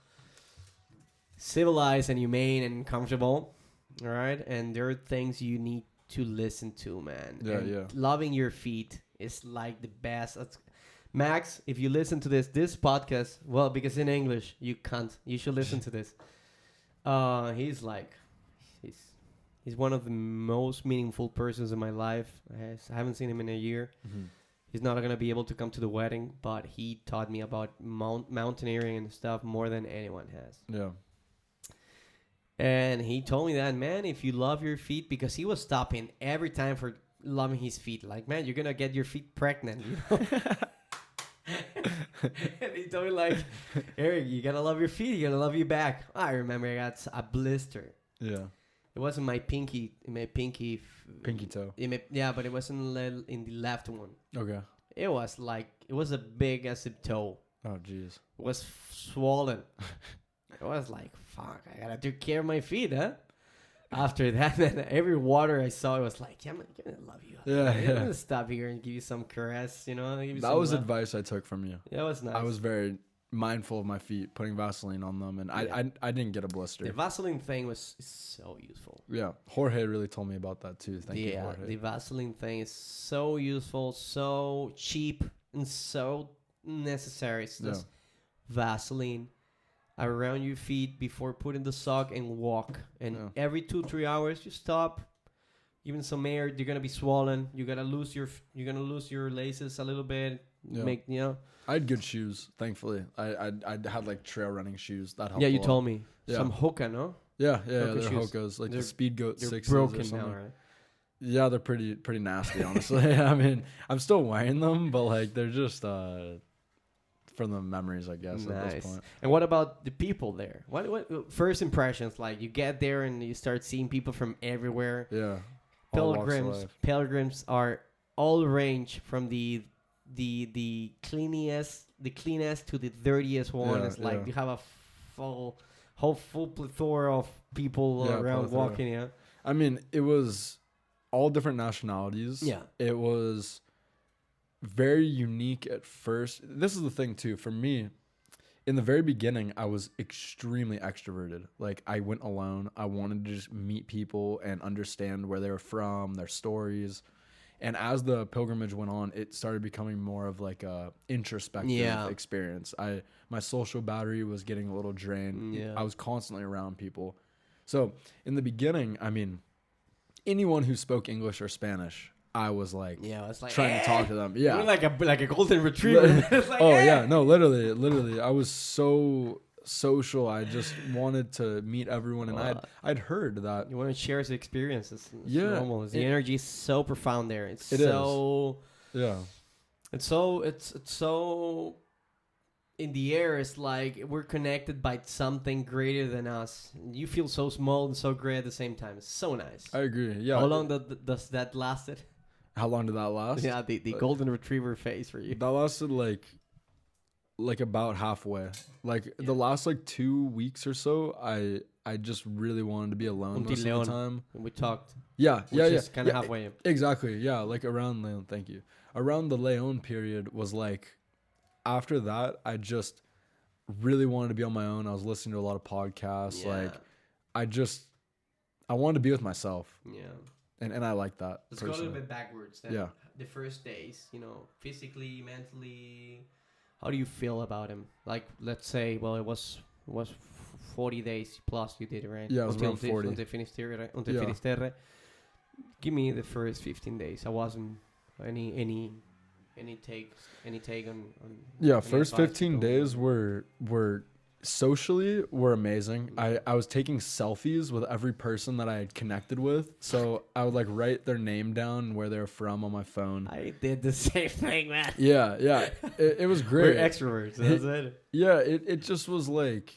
civilized and humane and comfortable. All right, and there are things you need to listen to, man. Yeah. Loving your feet is like the best. Max, if you listen to this podcast, well, because in English you can't. You should listen to this. He's one of the most meaningful persons in my life. I haven't seen him in a year. Mm-hmm. He's not going to be able to come to the wedding, but he taught me about mountaineering and stuff more than anyone has. Yeah. And he told me that, man, if you love your feet, because he was stopping every time for loving his feet. Like, man, you're going to get your feet pregnant, And he told me, like, Erik, you gotta love your feet, you gotta love your back. I remember I got a blister. Yeah. It wasn't my pinky toe. But it wasn't in the left one. Okay. It was as big as a toe. Oh, jeez. It was swollen. It was like, fuck, I gotta take care of my feet, huh? After that, then every water I saw, it was like, I'm gonna love you. I'm gonna stop here and give you some caress, That was advice I took from you. Yeah, it was nice. I was very mindful of my feet, putting Vaseline on them, and I didn't get a blister. The Vaseline thing was so useful. Yeah, Jorge really told me about that too. Thank you, Jorge. The Vaseline thing is so useful, so cheap, and so necessary. It's just Vaseline around your feet before putting the sock and walk. And every 2-3 hours, you stop. Even some air, you're gonna be swollen. You're gonna lose your laces a little bit. I had good shoes, thankfully. I had like trail running shoes. That helped. Yeah, you told me. Some Hoka, no? Yeah, they're Hokas, like the Speed Goat 6s. They're broken or something. now, right? Yeah, they're pretty nasty, honestly. I mean, I'm still wearing them, but like they're just from the memories, I guess. Nice. At this point. And what about the people there? What first impressions? Like you get there and you start seeing people from everywhere. Yeah. Pilgrims are all range from the cleanest to the dirtiest one. It's like you have a full plethora of people around walking. Yeah. I mean, it was all different nationalities. Yeah. It was very unique at first. This is the thing too. For me, in the very beginning, I was extremely extroverted. Like I went alone. I wanted to just meet people and understand where they were from, their stories. And as the pilgrimage went on, it started becoming more of like a introspective experience. My social battery was getting a little drained. Yeah. I was constantly around people. So in the beginning, I mean, anyone who spoke English or Spanish, I was like, trying to talk to them. Yeah, you're like a golden retriever. No, literally, I was so social. I just wanted to meet everyone, and I'd heard that you want to share his experiences. It's normal. The energy is so profound there. It's so in the air is like we're connected by something greater than us. You feel so small and so great at the same time. It's so nice. I agree. Yeah. How long does that lasted? How long did that last? Yeah, the golden retriever phase for you. That lasted like about halfway. Like the last like 2 weeks or so, I just really wanted to be alone most of the time. And we talked. Yeah, which is kind of halfway. Exactly. Yeah, like around Leon. Thank you. Around the Leon period was like, after that, I just really wanted to be on my own. I was listening to a lot of podcasts. Yeah. Like, I wanted to be with myself. Yeah. And I like that. Let's go a little bit backwards then. Yeah. The first days, physically, mentally, how do you feel about him? Like, let's say, well, it was 40 days plus you did it, right? Yeah, it was around 40. Until Finisterre. Give me the first 15 days. I wasn't any take on yeah, any first 15 advice days were socially were amazing. I was taking selfies with every person that I had connected with. So I would like write their name down, where they're from on my phone. I did the same thing, man. Yeah. It was great. We're extroverts. That's it. Yeah, it just was like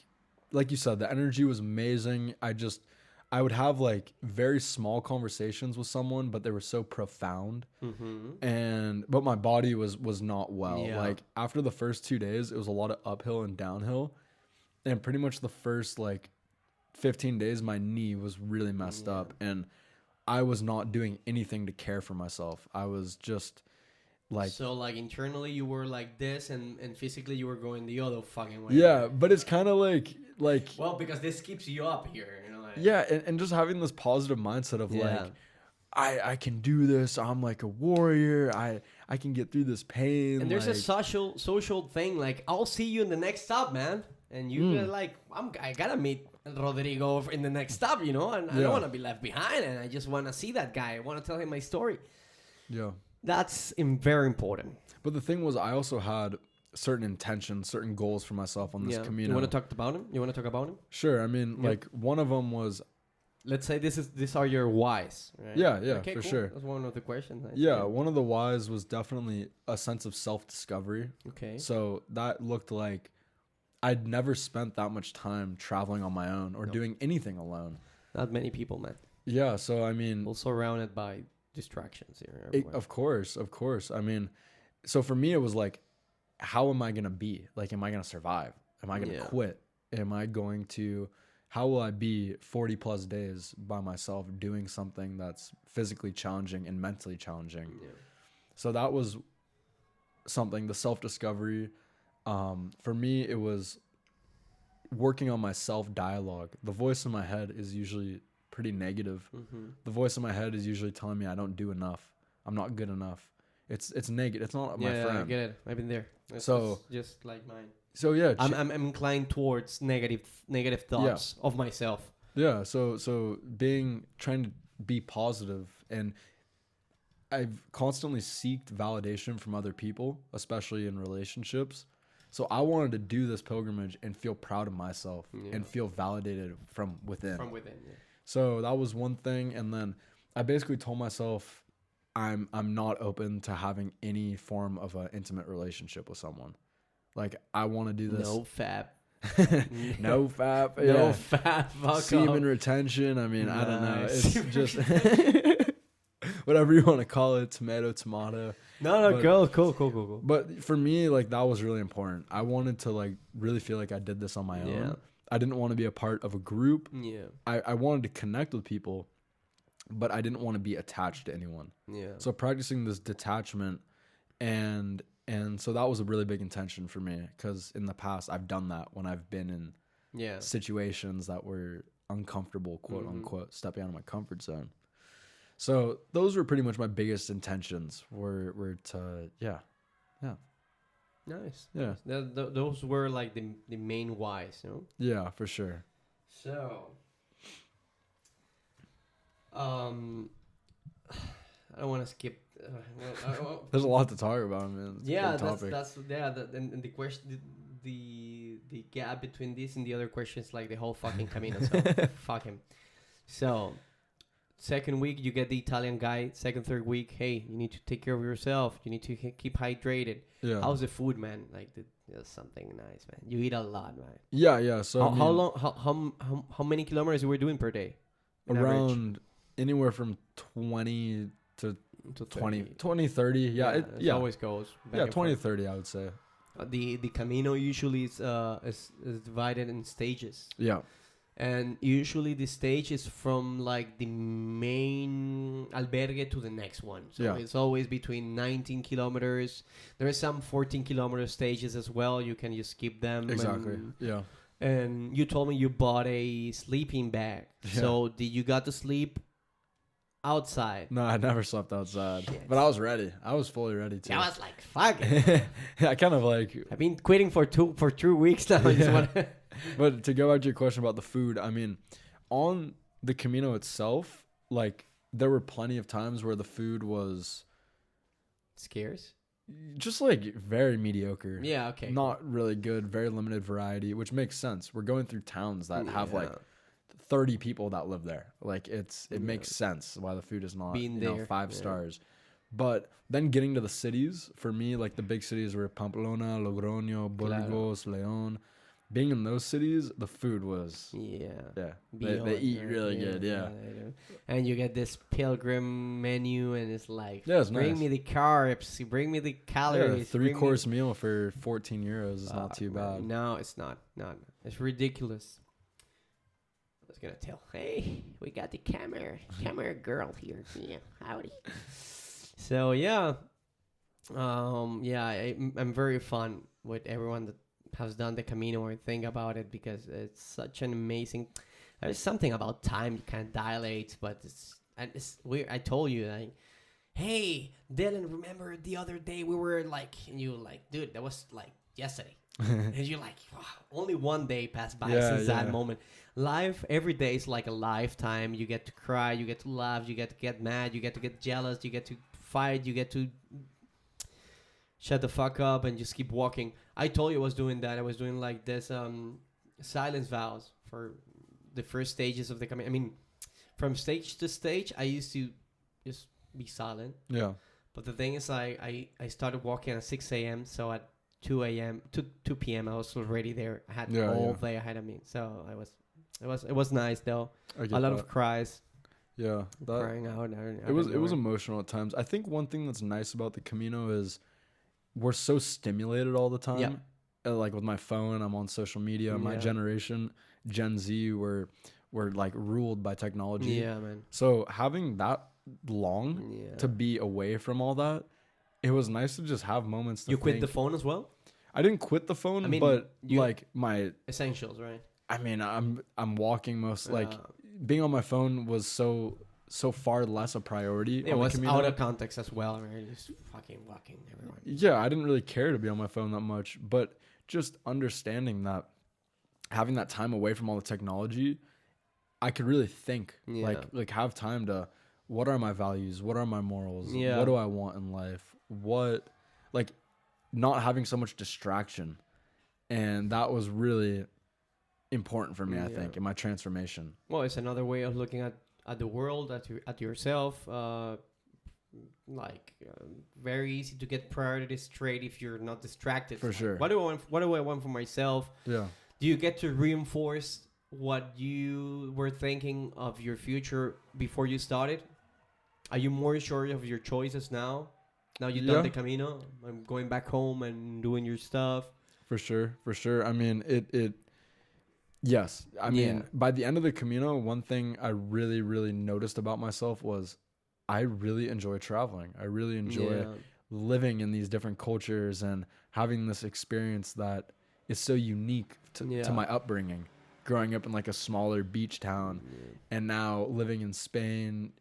you said, the energy was amazing. I would have like very small conversations with someone, but they were so profound. Mm-hmm. But my body was not well. Yeah. Like after the first 2 days, it was a lot of uphill and downhill. And pretty much the first like 15 days, my knee was really messed up, and I was not doing anything to care for myself. I was just like, so like internally you were like this, and physically you were going the other fucking way. yeah, but it's kind of like well, because this keeps you up here, like, yeah, and just having this positive mindset of like, I can do this. I'm like a warrior. I can get through this pain. And there's a social thing, like, I'll see you in the next stop, man. And you get like, I gotta meet Rodrigo in the next stop, and I don't want to be left behind, and I just want to see that guy. I want to tell him my story. Yeah. That's very important. But the thing was, I also had certain intentions, certain goals for myself on this Camino. You want to talk about him? Sure. I mean, like one of them was, let's say these are your whys, right? Yeah, okay, for cool. sure. That's one of the questions. Yeah, one of the whys was definitely a sense of self-discovery. Okay. So that looked like I'd never spent that much time traveling on my own or doing anything alone. Not many people, man. Yeah, so I mean, also surrounded by distractions here. Of course. I mean, so for me, it was like, how am I going to be? Like, am I going to survive? Am I going to quit? How will I be 40 plus days by myself doing something that's physically challenging and mentally challenging? Yeah. So that was something, the self-discovery. For me, it was working on my self-dialogue. The voice in my head is usually pretty negative. Mm-hmm. The voice in my head is usually telling me I don't do enough. I'm not good enough. It's negative. It's not my friend. I get it. I've been there. It's just like mine. So yeah, I'm inclined towards negative thoughts of myself. Yeah. So trying to be positive, and I've constantly sought validation from other people, especially in relationships. So I wanted to do this pilgrimage and feel proud of myself and feel validated from within. Yeah. So that was one thing, and then I basically told myself I'm not open to having any form of an intimate relationship with someone. Like, I want to do this. No fap. No fap. Yeah. No fap. Fuck semen off. retention. I mean, I don't know. It's just whatever you want to call it. Tomato. No, cool. But for me, like, that was really important. I wanted to, like, really feel like I did this on my own. I didn't want to be a part of a group. Yeah. I wanted to connect with people, but I didn't want to be attached to anyone. Yeah. So practicing this detachment, and so that was a really big intention for me, because in the past I've done that when I've been in situations that were uncomfortable, quote unquote, stepping out of my comfort zone. So those were pretty much my biggest intentions. Were to Nice. Yeah. Those were like the main whys, Yeah, for sure. So, I don't want to skip. There's a lot to talk about, man. It's and the question, the gap between this and the other questions, like the whole fucking Camino. So fuck him. So, second week you get the Italian guy. Second, third week, hey, you need to take care of yourself. You need to keep hydrated. Yeah. How's the food, man? Like, Just something nice, man. You eat a lot, man. Yeah. So How, I how mean, long? How many kilometers you were doing per day? On average? around anywhere from 20 to To 20, 30. 20 30. Yeah, it always goes back yeah, and 20 forth. 30, I would say. The Camino usually is divided in stages, Yeah. and usually the stage is from like the main albergue to the next one. So Yeah. it's always between 19 kilometers. There are some 14-kilometer stages as well. You can just skip them. Exactly. Yeah. And you told me you bought a sleeping bag. Yeah. So did you got to sleep outside? No, I never slept outside. Shit. But I was ready. I was fully ready to. I was like, fuck it. I kind of like. I've been quitting for 2 weeks now. Yeah. But to go back to your question about the food, I mean, on the Camino itself, like there were plenty of times where the food was Scarce? just like very mediocre. Yeah, okay. Not really good, very limited variety, which makes sense. We're going through towns that have like Yeah. 30 people that live there. Like it Yeah. makes sense why the food is not Being you know, there, 5 yeah. stars. But then getting to the cities, for me, like the big cities were Pamplona, Logroño, Burgos, León. Being in those cities, the food was Yeah. they Beyond, eat right? really good, yeah. they do. And you get this pilgrim menu, and it's like, Yeah, it's bring nice. me the carbs, bring me the calories. Yeah, bring me- 3-course meal for 14 euros is not too man. bad. No, it's not. No, it's ridiculous. I was gonna tell, hey, we got the camera girl here. Yeah, howdy. So yeah, I'm very fun with everyone that has done the Camino or think about it, because it's such an amazing. There's something about time you can't dilate, but it's weird. I told you, like, hey, Dylan, remember the other day we were like, and you were like, dude, that was like yesterday. And you're like, wow, only one day passed by since that moment. Life, every day is like a lifetime. You get to cry, you get to laugh, you get to get mad, you get to get jealous, you get to fight, you get to shut the fuck up and just keep walking. I told you I was doing that. I was doing like this silence vows for the first stages of the Camino. I mean, from stage to stage, I used to just be silent. Yeah. But the thing is, I started walking at 6 a.m. So at 2 p.m. I was already there. I had all day ahead of me. So it was nice though. A lot of cries. Yeah, Crying out. It was emotional at times. I think one thing that's nice about the Camino is we're so stimulated all the time. Yeah. Like with my phone, I'm on social media. My generation, Gen Z, we're like ruled by technology. Yeah, man. So having that long to be away from all that, it was nice to just have moments to quit the phone as well? I didn't quit the phone, I mean, but like my essentials, right? I mean, I'm walking most like being on my phone was so far less a priority. It was out of context as well. I mean, just fucking walking everywhere. Yeah, I didn't really care to be on my phone that much, but just understanding that having that time away from all the technology, I could really think, like have time to, what are my values? What are my morals? What do I want in life? What, like, not having so much distraction. And that was really important for me, I think, in my transformation. Well, it's another way of looking at the world, at yourself. Very easy to get priorities straight if you're not distracted. For sure. What do I want for myself? Yeah. Do you get to reinforce what you were thinking of your future before you started? Are you more sure of your choices now? Now you've done the Camino, I'm going back home and doing your stuff. For sure. I mean, yes. I mean, by the end of the Camino, one thing I really, really noticed about myself was I really enjoy traveling. I really enjoy living in these different cultures and having this experience that is so unique to my upbringing. Growing up in like a smaller beach town and now living in Spain,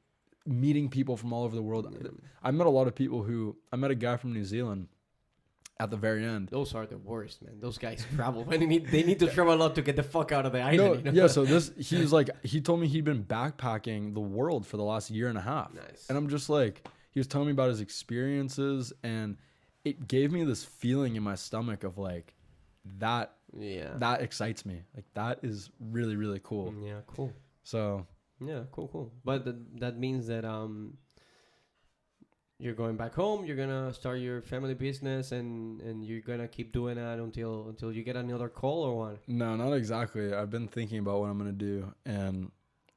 meeting people from all over the world. I met a lot of people I met a guy from New Zealand at the very end. Those are the worst, man. Those guys travel. They need to travel a lot to get the fuck out of the island. No, yeah, so he told me he'd been backpacking the world for the last year and a half. Nice. And I'm just like, he was telling me about his experiences and it gave me this feeling in my stomach of like, that excites me. Like that is really, really cool. Yeah, cool. So yeah, cool. But that means that you're going back home. You're gonna start your family business, and you're gonna keep doing that until you get another call or what? No, not exactly. I've been thinking about what I'm gonna do, and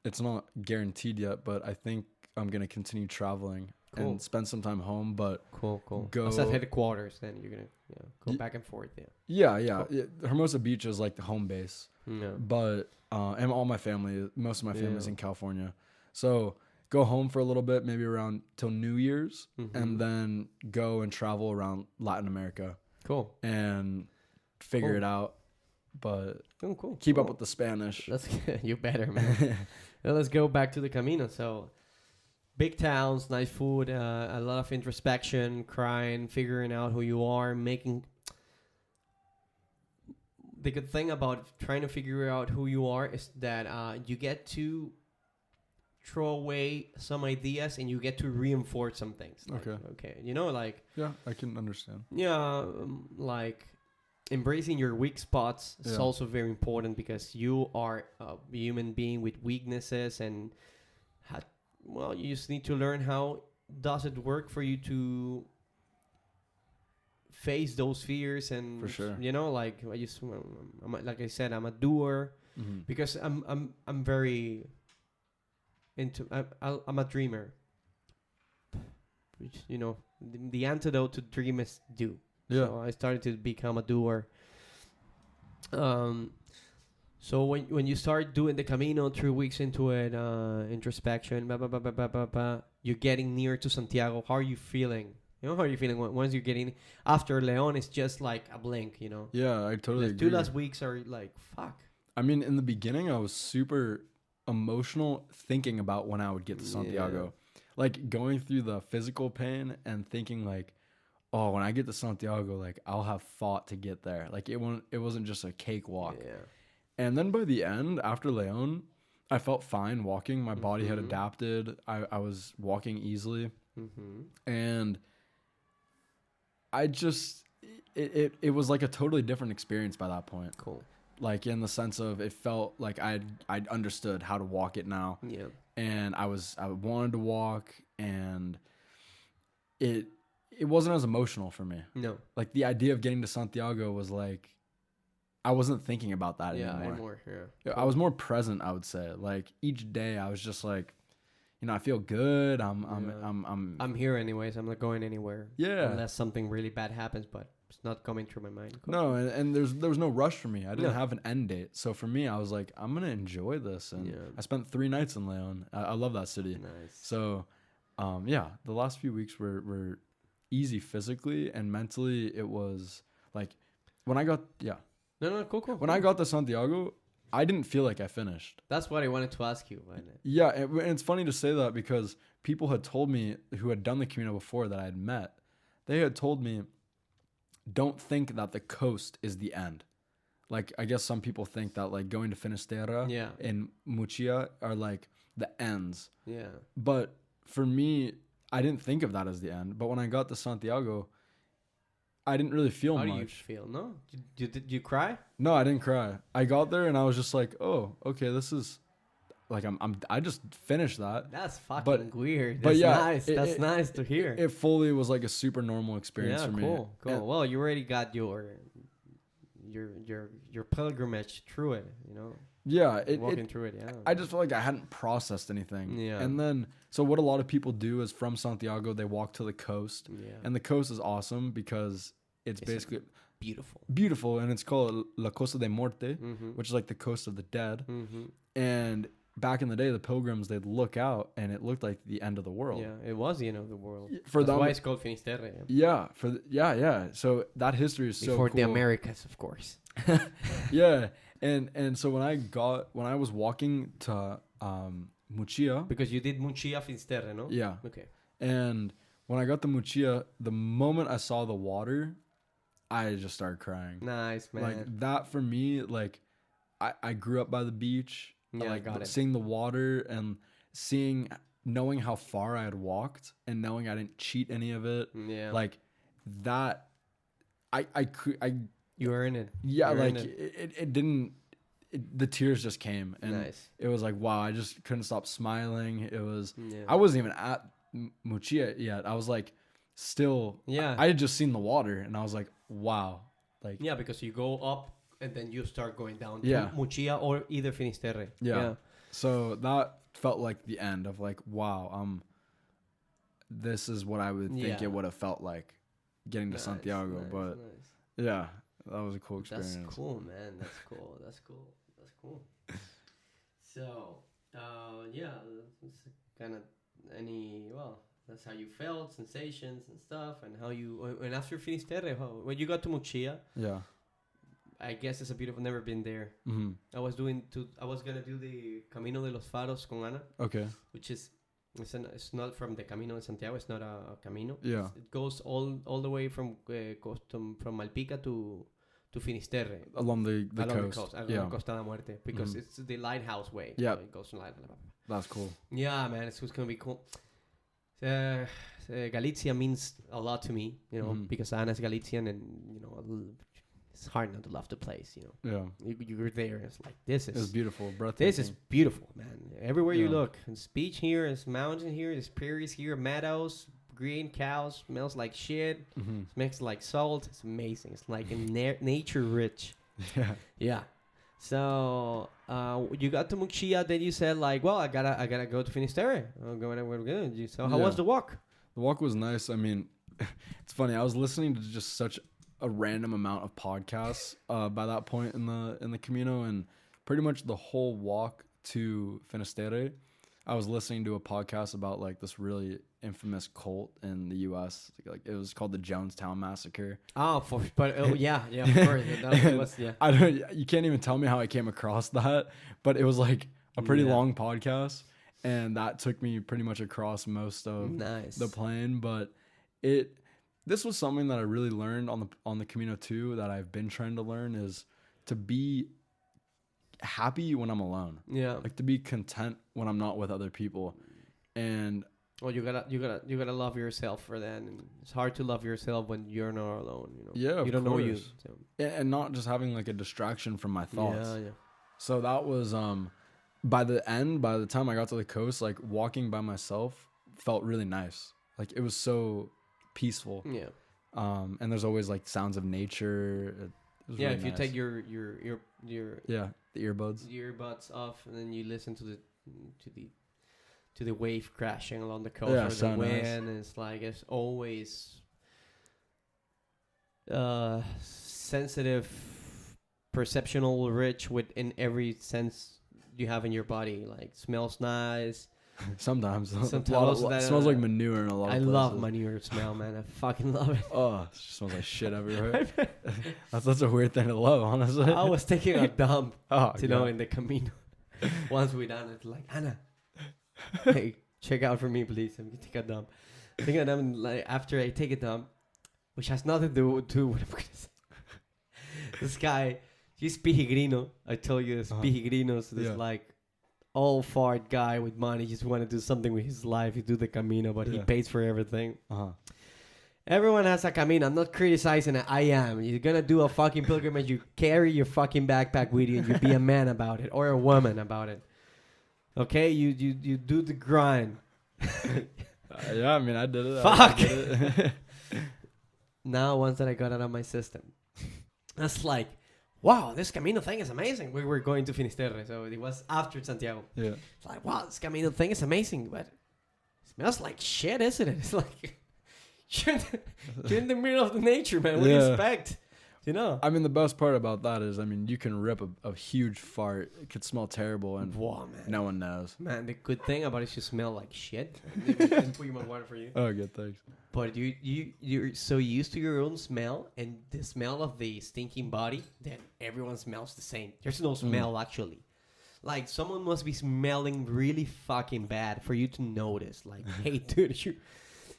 it's not guaranteed yet. But I think I'm gonna continue traveling Cool. and spend some time home. But Cool. go That's at headquarters. Then you're gonna go Y- back and forth. Yeah. yeah. Hermosa Beach is like the home base. No. But and all my family, most of my family's Yeah. in California, so go home for a little bit, maybe around till New Year's, Mhm. and then go and travel around Latin America Cool. and figure Cool. it out. But Oh, cool. keep up Cool. with the Spanish. Let's you better, man. Well, let's go back to the Camino. So, big towns, nice food, a lot of introspection, crying, figuring out who you are, making. The good thing about trying to figure out who you are is that you get to throw away some ideas and you get to reinforce some things. Like, okay. You know, like Yeah, I can understand. like embracing your weak spots is Yeah. also very important because you are a human being with weaknesses and you just need to learn how does it work for you to face those fears and For sure. like like I said, I'm a doer Mm-hmm. because I'm very into I'm a dreamer, which the antidote to dream is do. Yeah. So I started to become a doer. So when you start doing the Camino 3 weeks into it, introspection, you're getting near to Santiago. How are you feeling? How are you feeling once you're getting after Leon? It's just like a blink, Yeah, I totally The agree. 2 last weeks are like fuck. I mean, in the beginning, I was super emotional thinking about when I would get to Santiago. Like going through the physical pain and thinking like, oh, when I get to Santiago, like I'll have fought to get there. Like it wasn't just a cakewalk. Yeah. And then by the end, after Leon, I felt fine walking. My body had Mhm. adapted. I was walking easily. Mm-hmm. And I just, it was like a totally different experience by that point. Cool. Like in the sense of it felt like I'd understood how to walk it now. Yeah. And I wanted to walk, and it wasn't as emotional for me. No. Like the idea of getting to Santiago was like, I wasn't thinking about that anymore. Yeah. I was more present, I would say. Like each day I was just like, I feel good. I'm here anyways. I'm not going anywhere. Yeah. Unless something really bad happens, but it's not coming through my mind. Cool. No, and there was no rush for me. I didn't No. have an end date. So for me, I was like, I'm going to enjoy this. And Yeah. I spent 3 nights in Leon. I love that city. Nice. So, the last few weeks were easy physically, and mentally it was like when I got, No, cool. when I got to Santiago, I didn't feel like I finished. That's what I wanted to ask you. Wasn't it? Yeah, and it's funny to say that because people had told me who had done the Camino before that I had met, they had told me, don't think that the coast is the end. Like, I guess some people think that like going to Finisterre Yeah. and Muchia are like the ends. Yeah. But for me, I didn't think of that as the end. But when I got to Santiago, I didn't really feel How much. do you feel? No? Did you cry? No, I didn't cry. I got there and I was just like, oh, okay, this is like I just finished that. That's fucking weird. but That's yeah, nice. That's nice to hear. It fully was like a super normal experience for me. Cool. And- Well, you already got your pilgrimage through it, yeah, walking through it. Yeah. I just felt like I hadn't processed anything. Yeah. And then, so what a lot of people do is from Santiago, they walk to the coast. Yeah. And the coast is awesome because it's basically beautiful. beautiful. And it's called La Costa de Morte, Mm-hmm. which is like the coast of the dead. Mm-hmm. And back in the day, the pilgrims, they'd look out and it looked like the end of the world. Yeah, it was the end of the world. For That's them, why it's called Finisterre. yeah. Yeah. So that history is so Before cool. the Americas, of course. Yeah. And so when I was walking to Muchia, Because you did Muchia Finisterre, no? yeah. Okay. And when I got to Muchia, the moment I saw the water, I just started crying. Nice, man. Like that for me, like I grew up by the beach. Yeah, like I got it. seeing the water and knowing how far I had walked and knowing I didn't cheat any of it. Yeah. Like that, I You earned it. yeah, You like earned it didn't. The tears just came, and Nice. it was like wow. I just couldn't stop smiling. It was. Yeah. I wasn't even at Muchia yet. I was like, still, Yeah. I had just seen the water, and I was like, wow. Like, Yeah, because you go up and then you start going down Yeah. to Muchia or either Finisterre. yeah. So that felt like the end of like, wow, this is what I would think Yeah. it would have felt like getting to Santiago. But yeah, that was a cool experience. That's cool, man. That's cool. That's cool. That's cool. So, yeah, that's kind of that's how you felt, sensations and stuff, and how you, and after Finisterre, when you got to Muchia, Yeah. I guess it's a beautiful, never been there. Mm-hmm. I was gonna do the Camino de los Faros con Ana, Okay. which is, it's not from the Camino de Santiago, it's not a Camino. Yeah. It goes all the way from Malpica to Finisterre. Along the along coast. along Costa da Muerte, because it's the lighthouse way. Yeah. So it goes to That's cool. Yeah, man, it's gonna be cool. Galicia means a lot to me, because Anna's Galician, and it's hard not to love the place. Yeah. You're there, and it's like this It was is beautiful, breathtaking. this is beautiful, man. Everywhere you Yeah. look, there's beach here, there's mountain here, there's prairies here, meadows, green cows, smells like shit, Mm-hmm. smells like salt. It's amazing. It's like nature rich. Yeah. Yeah. So you got to Muxia, then you said like, well, I gotta go to Finisterre. We're gonna do. So how was the walk? The walk was nice. I mean, it's funny. I was listening to just such a random amount of podcasts by that point in the Camino, and pretty much the whole walk to Finisterre, I was listening to a podcast about like this really infamous cult in the U.S. Like it was called the Jonestown Massacre. Oh, yeah, of course. That was, yeah. You can't even tell me how I came across that, but it was like a pretty long podcast, and that took me pretty much across most of the plane. But this was something that I really learned on the Camino too, that I've been trying to learn, is to be happy when I'm alone. Yeah. Like to be content when I'm not with other people. And well, you gotta love yourself for that, and it's hard to love yourself when you're not alone. Yeah, you don't know you. So. And not just having like a distraction from my thoughts. Yeah. So that was by the time I got to the coast, like walking by myself felt really nice. Like it was so peaceful. Yeah. And there's always like sounds of nature. Really if you nice. take your the earbuds off, and then you listen to the wave crashing along the coast, Yeah, or so the wind, nice. and it's like it's always sensitive, perceptional, rich within every sense you have in your body. Like smells nice. Sometimes Sometimes it smells like manure in a lot of places. I love manure smell, man. I fucking love it. Oh, it smells like shit everywhere. That's a weird thing to love, honestly. I was taking a dump, Oh, in the Camino. Once we done it, like, Anna, hey, check out for me, please. I'm gonna take a dump. Taking a dump, and, like, after I take a dump, which has nothing to do with what I'm gonna say. This guy, he's pijigrino. I told you, this pijigrino, so this like old fart guy with money, just want to do something with his life. He do the Camino, but he pays for everything. Everyone has a Camino. I'm not criticizing it. I am. You're gonna do a fucking pilgrimage. You carry your fucking backpack with you, and you be a man about it, or a woman about it. Okay, you do the grind. Yeah, I mean, I did it. Fuck. Now, once that I got out of my system, that's like, wow, this Camino thing is amazing. We were going to Finisterre, so it was after Santiago. Yeah. It's like, wow, this Camino thing is amazing, but it smells like shit, isn't it? It's like, you're in the middle of the nature, man. What do you expect? I mean, the best part about that is, I mean, you can rip a huge fart. It could smell terrible, and no one knows. Man, the good thing about it is you smell like shit. Let put my water for you. Oh, good, thanks. But you're so used to your own smell and the smell of the stinking body that everyone smells the same. There's no smell, actually. Like, someone must be smelling really fucking bad for you to notice. Like, hey, dude,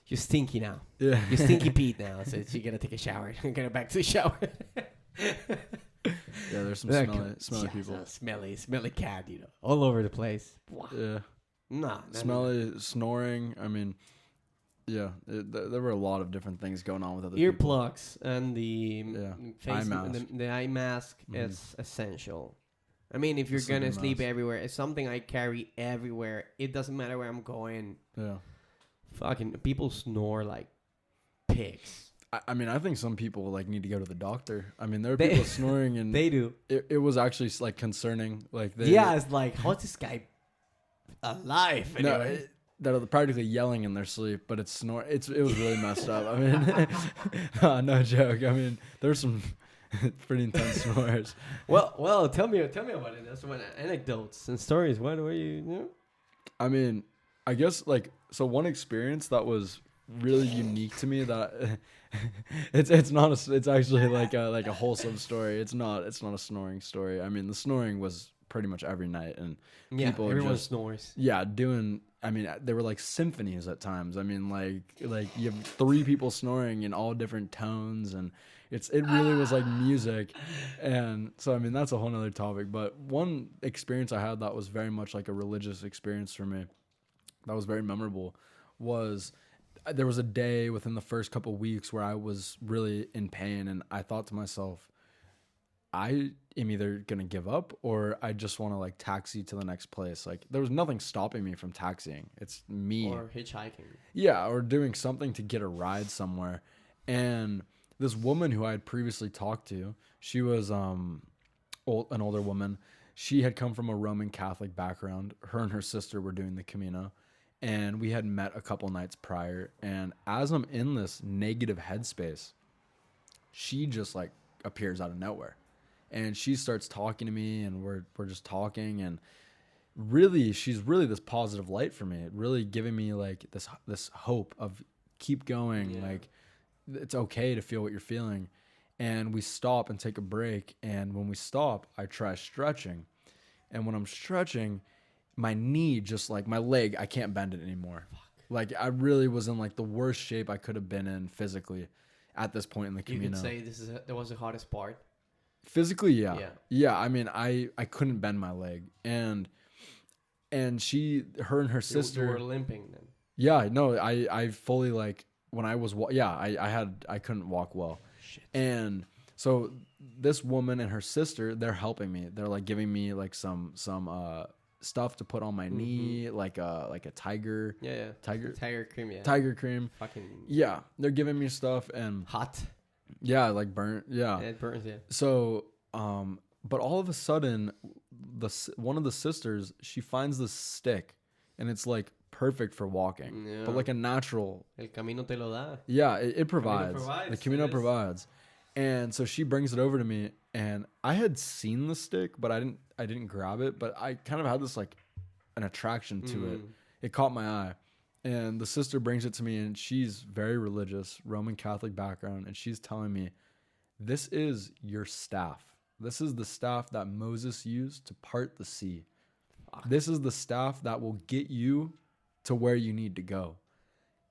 you're stinky now. Yeah. You're stinky Pete now. So you gotta take a shower. Get back to the shower. Yeah, there's some smelly people. Smelly cat, all over the place. Wow. Yeah. Nah. Smelly, snoring. I mean, yeah, there were a lot of different things going on with other earplugs and the eye mask. The eye mask is essential. I mean, if you're gonna sleep everywhere, it's something I carry everywhere. It doesn't matter where I'm going. Yeah. fucking people snore like pigs. I mean, I think some people like need to go to the doctor. I mean, there are They- people snoring, and They do. it was actually like concerning. Like they, Yeah, it's like, how's this guy alive? no, Anyway? they're practically yelling in their sleep, but it's snore. It was really messed up. I mean, no joke. I mean, there's some pretty intense snores. Well, tell me about it. That's one anecdotes and stories. What were you? I mean, I guess like so one experience that was really unique to me that it's actually like a wholesome story. It's not a snoring story. I mean, the snoring was pretty much every night, and Yeah, people everyone just snores. doing. I mean, there were like symphonies at times. I mean, like you have 3 people snoring in all different tones, and it really was like music. And so I mean, that's a whole nother topic. But one experience I had that was very much like a religious experience for me, that was very memorable, was there was a day within the first couple weeks where I was really in pain, and I thought to myself, I am either gonna give up or I just want to like taxi to the next place. Like there was nothing stopping me from taxiing. It's me. Or hitchhiking. Yeah, or doing something to get a ride somewhere. And this woman who I had previously talked to, she was an older woman. She had come from a Roman Catholic background. Her and her sister were doing the Camino, and we had met a couple nights prior. And as I'm in this negative headspace, she just like appears out of nowhere. And she starts talking to me, and we're just talking, and really she's really this positive light for me, really giving me like this hope of keep going, like it's okay to feel what you're feeling. And we stop and take a break, and when we stop, I try stretching, and when I'm stretching, my knee just like my leg, I can't bend it anymore. Like I really was in like the worst shape I could have been in physically at this point in the Camino. You could say that was the hardest part. Physically, yeah. I mean, I couldn't bend my leg, and her and her sister You were limping then. Yeah, no, I fully like when I was I couldn't walk well. Shit. And so this woman and her sister, they're helping me. They're like giving me like some stuff to put on my knee, like a tiger Tiger cream. Yeah. tiger cream. Fucking Yeah, they're giving me stuff, and hot. yeah, like burnt. Yeah. It burns. Yeah. So, but all of a sudden, one of the sisters, she finds this stick, and it's like perfect for walking, but like a natural. El camino te lo da. Yeah, it provides. provides, The Camino it is. provides, and so she brings it over to me, and I had seen the stick, but I didn't grab it, but I kind of had this like an attraction to it. It caught my eye. And the sister brings it to me, and she's very religious, Roman Catholic background, and she's telling me, this is your staff. This is the staff that Moses used to part the sea. Fuck. This is the staff that will get you to where you need to go.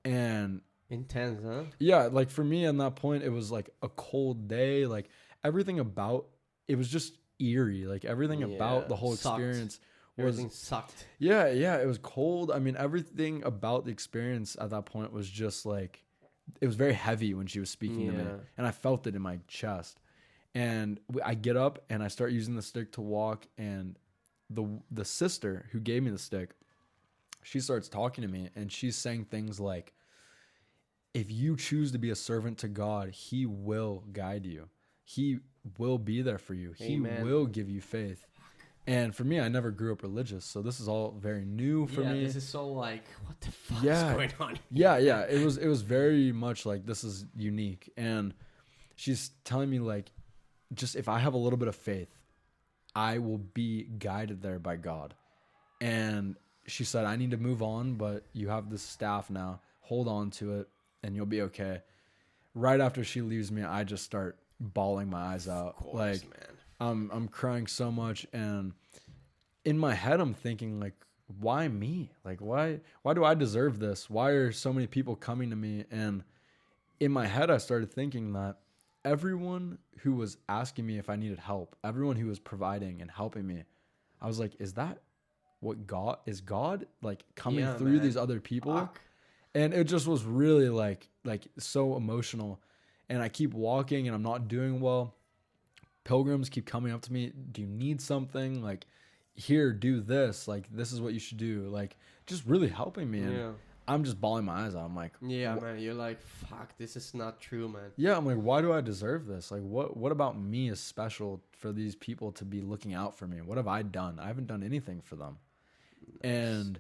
And intense, huh? Yeah, like for me at that point, it was like a cold day. Like everything about it was just eerie. Like everything about the whole experience. Everything sucked. Yeah, it was cold. I mean, everything about the experience at that point was just like, it was very heavy when she was speaking to me, and I felt it in my chest. And I get up and I start using the stick to walk, and the sister who gave me the stick, she starts talking to me, and she's saying things like, if you choose to be a servant to God, He will guide you. He will be there for you. Amen. He will give you faith. And for me, I never grew up religious, so this is all very new for me. Yeah, this is so like, what the fuck is going on here? Yeah. It was very much like, this is unique. And she's telling me like, just if I have a little bit of faith, I will be guided there by God. And she said, I need to move on, but you have this staff now. Hold on to it, and you'll be okay. Right after she leaves me, I just start bawling my eyes out. Of course, like, man. I'm crying so much, and in my head I'm thinking like, why me? Like why do I deserve this? Why are so many people coming to me? And in my head I started thinking that everyone who was asking me if I needed help, everyone who was providing and helping me, I was like, is that what God is? God like coming through these other people? Fuck. And it just was really like so emotional. And I keep walking and I'm not doing well. Pilgrims keep coming up to me. Do you need something? Like, here, do this. Like, this is what you should do. Like, just really helping me. And I'm just bawling my eyes out. I'm like, Yeah, man. You're like, fuck, this is not true, man. yeah, I'm like, why do I deserve this? Like, what about me is special for these people to be looking out for me? What have I done? I haven't done anything for them. Nice.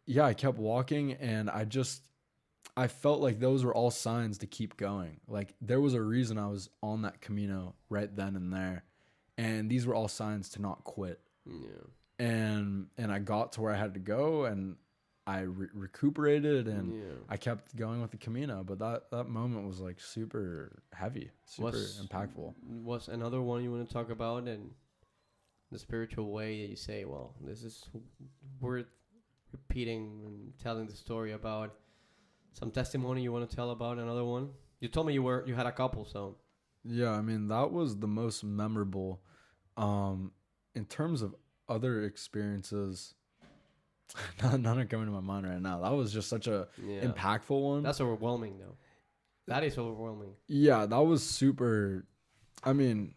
Yeah, I kept walking, and I felt like those were all signs to keep going. Like, there was a reason I was on that Camino right then and there, and these were all signs to not quit. Yeah. And I got to where I had to go, and I recuperated, and I kept going with the Camino. But that moment was like super heavy, super impactful. Was another one you want to talk about, and the spiritual way that you say, well, this is worth repeating and telling the story about. Some testimony you want to tell about another one? You told me you had a couple, so. Yeah, I mean, that was the most memorable. In terms of other experiences, none are coming to my mind right now. That was just such a impactful one. That's overwhelming, though. That is overwhelming. Yeah, that was super. I mean,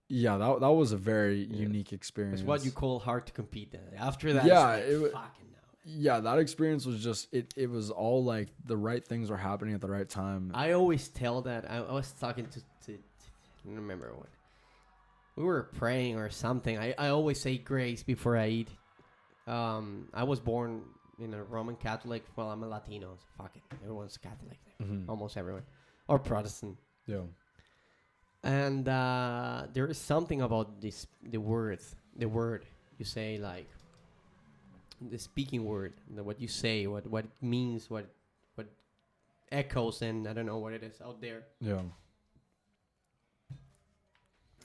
yeah, that was a very unique experience. It's what you call hard to compete. Then after that, it was fucking. Yeah, that experience was just it was all like the right things were happening at the right time. I always tell that. I was talking to I don't remember what. We were praying or something. I always say grace before I eat. I was born in a Roman Catholic. Well, I'm a Latino. So fuck it. Everyone's Catholic. Almost everyone. Or Protestant. Yeah. And there is something about the word you say, like, the speaking word, what you say, what it means, what echoes, and I don't know what it is out there. Yeah.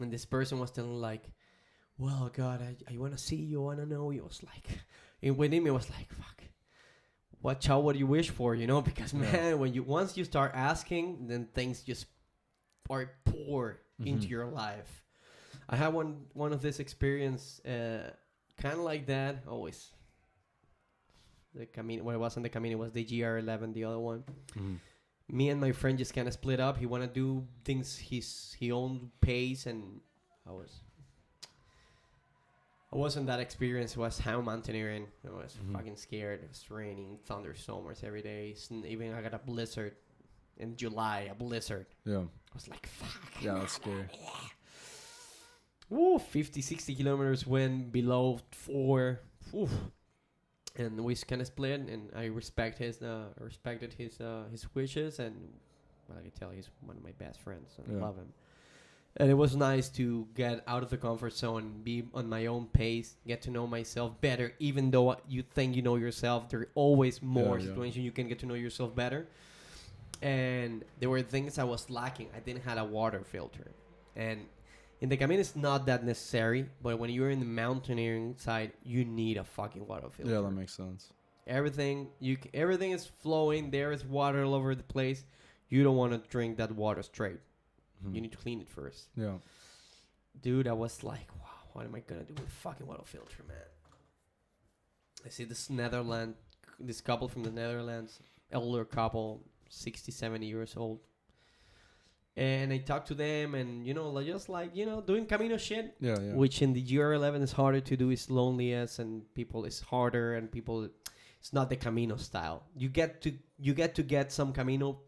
And this person was telling, like, well, God, I want to see you, I want to know you. It was like, and within me was like, fuck, watch out what you wish for, you know, because man, once you start asking, then things just pour into your life. I had one of this experience, kind of like that, always. The Camino, when I was on the Camino, was the GR11, the other one. Me and my friend just kind of split up. He wanted to do things his own pace, and I wasn't that experienced. It was how mountaineering. I was fucking scared. It was raining, thunderstorms every day. Even I got a blizzard in July. A blizzard. Yeah. I was like, fuck. Yeah, that's scary. Woo, 50, 60 kilometers went below 4. Oof. And we kind of split, and I respected his wishes, and well, I can tell he's one of my best friends, and I love him. And it was nice to get out of the comfort zone, be on my own pace, get to know myself better. Even though you think you know yourself, there are always more situations you can get to know yourself better. And there were things I was lacking. I didn't have a water filter, and in the Camino, it's not that necessary, but when you're in the mountaineering side, you need a fucking water filter. Yeah, that makes sense. Everything is flowing. There is water all over the place. You don't want to drink that water straight. You need to clean it first. Yeah. Dude, I was like, wow, what am I going to do with a fucking water filter, man? I see this couple from the Netherlands, elder couple, 60, 70 years old. And I talked to them, and doing Camino shit. Yeah. Which in the GR11 is harder to do. It's loneliest, and people is harder, and people, it's not the Camino style. You get to get some Camino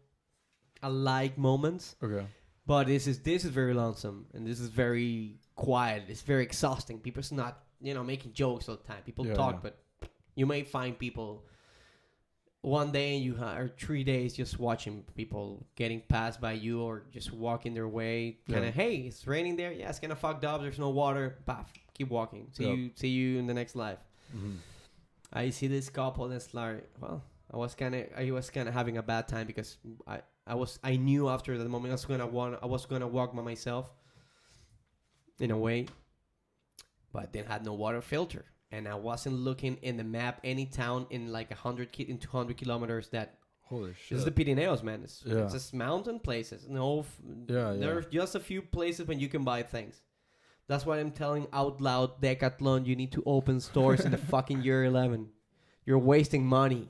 alike moments. Okay. But this is very lonesome, and this is very quiet. It's very exhausting. People's not making jokes all the time. People talk, but you may find people. One day you or 3 days just watching people getting passed by you or just walking their way. Kind of, hey, it's raining there. Yeah, it's kind of fucked up. There's no water. Paf, keep walking. See you in the next life. I see this couple that's like, well, I was kind of having a bad time because I knew after the moment I was gonna walk by myself in a way, but they had no water filter. And I wasn't looking in the map any town in like 200 kilometers that. Holy shit! This is the Pyrenees, man. It's just mountain places. There are just a few places when you can buy things. That's why I'm telling out loud, Decathlon, you need to open stores in the fucking year 11. You're wasting money.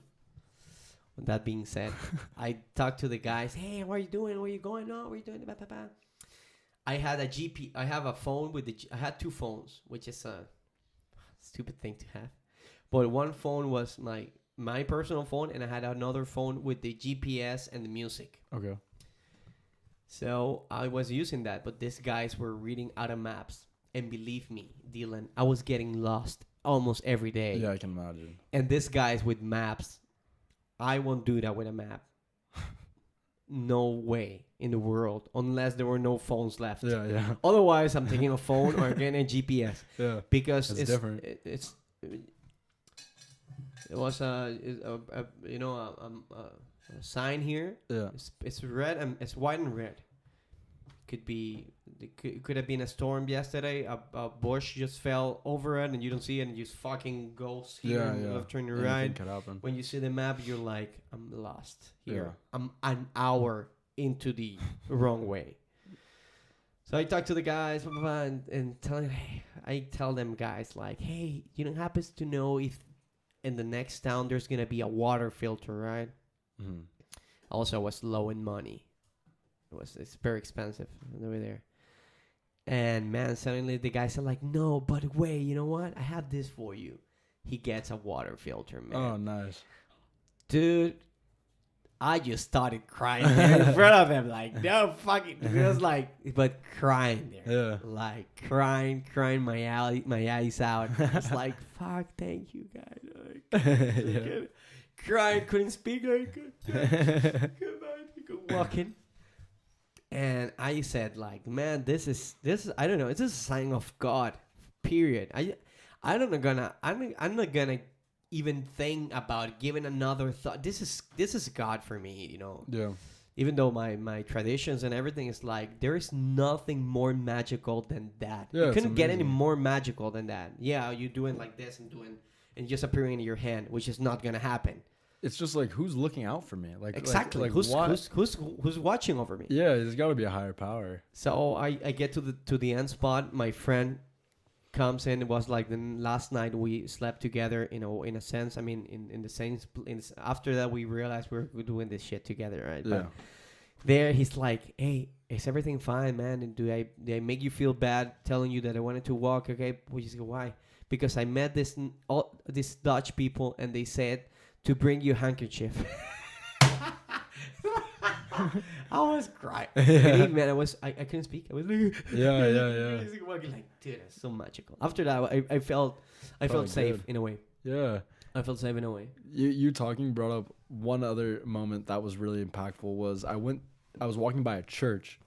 With that being said, I talked to the guys. Hey, what are you doing? Where are you going? No, what are you doing? I had a I have a phone I had 2 phones, which is a stupid thing to have. But one phone was my personal phone, and I had another phone with the GPS and the music. Okay. So I was using that, but these guys were reading out of maps. And believe me, Dylan, I was getting lost almost every day. Yeah, I can imagine. And these guys with maps, I won't do that with a map. No way in the world, unless there were no phones left. Yeah. Otherwise, I'm taking a phone or getting a GPS. Yeah. Because it's different. It was a sign here. Yeah. It's red and it's white and red. It could have been a storm yesterday. A bush just fell over it and you don't see it and you just fucking goes here and left turn and right. Could happen. When you see the map, you're like, I'm lost here. Yeah. I'm an hour into the wrong way. So I talk to the guys and tell them guys like, hey, you don't happen to know if in the next town there's gonna be a water filter, right? Mm-hmm. Also, I was low in money. It's very expensive over there. And man, suddenly the guy said like, no, but wait, you know what? I have this for you. He gets a water filter, man. Oh, nice. Dude, I just started crying there in front of him. Like, no fucking, it was like, but crying there. Yeah. Like, crying my eyes out. It's like, fuck, thank you, guys. Crying, couldn't speak. Goodbye. Walking. And I said, like, man, this is I don't know, it's a sign of God. Period. I'm not gonna even think about giving another thought. This is God for me, you know. Yeah. Even though my traditions and everything is like, there is nothing more magical than that. Yeah, you couldn't get any more magical than that. Yeah, you doing like this and just appearing in your hand, which is not gonna happen. It's just like, who's looking out for me? Like exactly. Like who's watching over me? Yeah, there's got to be a higher power. So I get to the end spot. My friend comes in. It was like the last night we slept together. You know, in a sense. I mean, in the same. After that, we realized we're doing this shit together, right? Yeah. But there, he's like, "Hey, is everything fine, man? And did I make you feel bad telling you that I wanted to walk? Okay, we just go, why? Because I met these Dutch people, and they said to bring you a handkerchief." I was crying. Hey, man, I couldn't speak. I was like, like, dude, that's so magical. After that, I felt safe in a way. Yeah. I felt safe in a way. You talking brought up one other moment that was really impactful. Was I was walking by a church,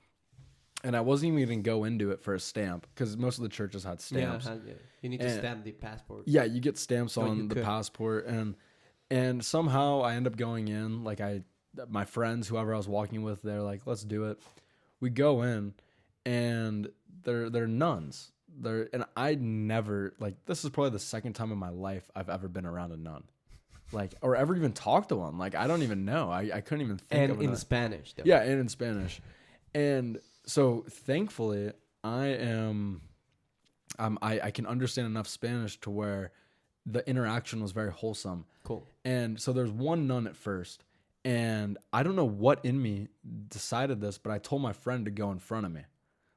and I wasn't even going to go into it for a stamp because most of the churches had stamps. Yeah, you need to stamp the passport. Yeah, you get stamps on the passport, and somehow I end up going in. Like my friends, whoever I was walking with, they're like, "Let's do it." We go in, and they're nuns. And I never, like, this is probably the second time in my life I've ever been around a nun, like, or ever even talked to one. Like, I don't even know. I couldn't even think of it. And in Spanish, though. Yeah, and in Spanish. And so thankfully I can understand enough Spanish to where the interaction was very wholesome. Cool. And so there's one nun at first, and I don't know what in me decided this, but I told my friend to go in front of me.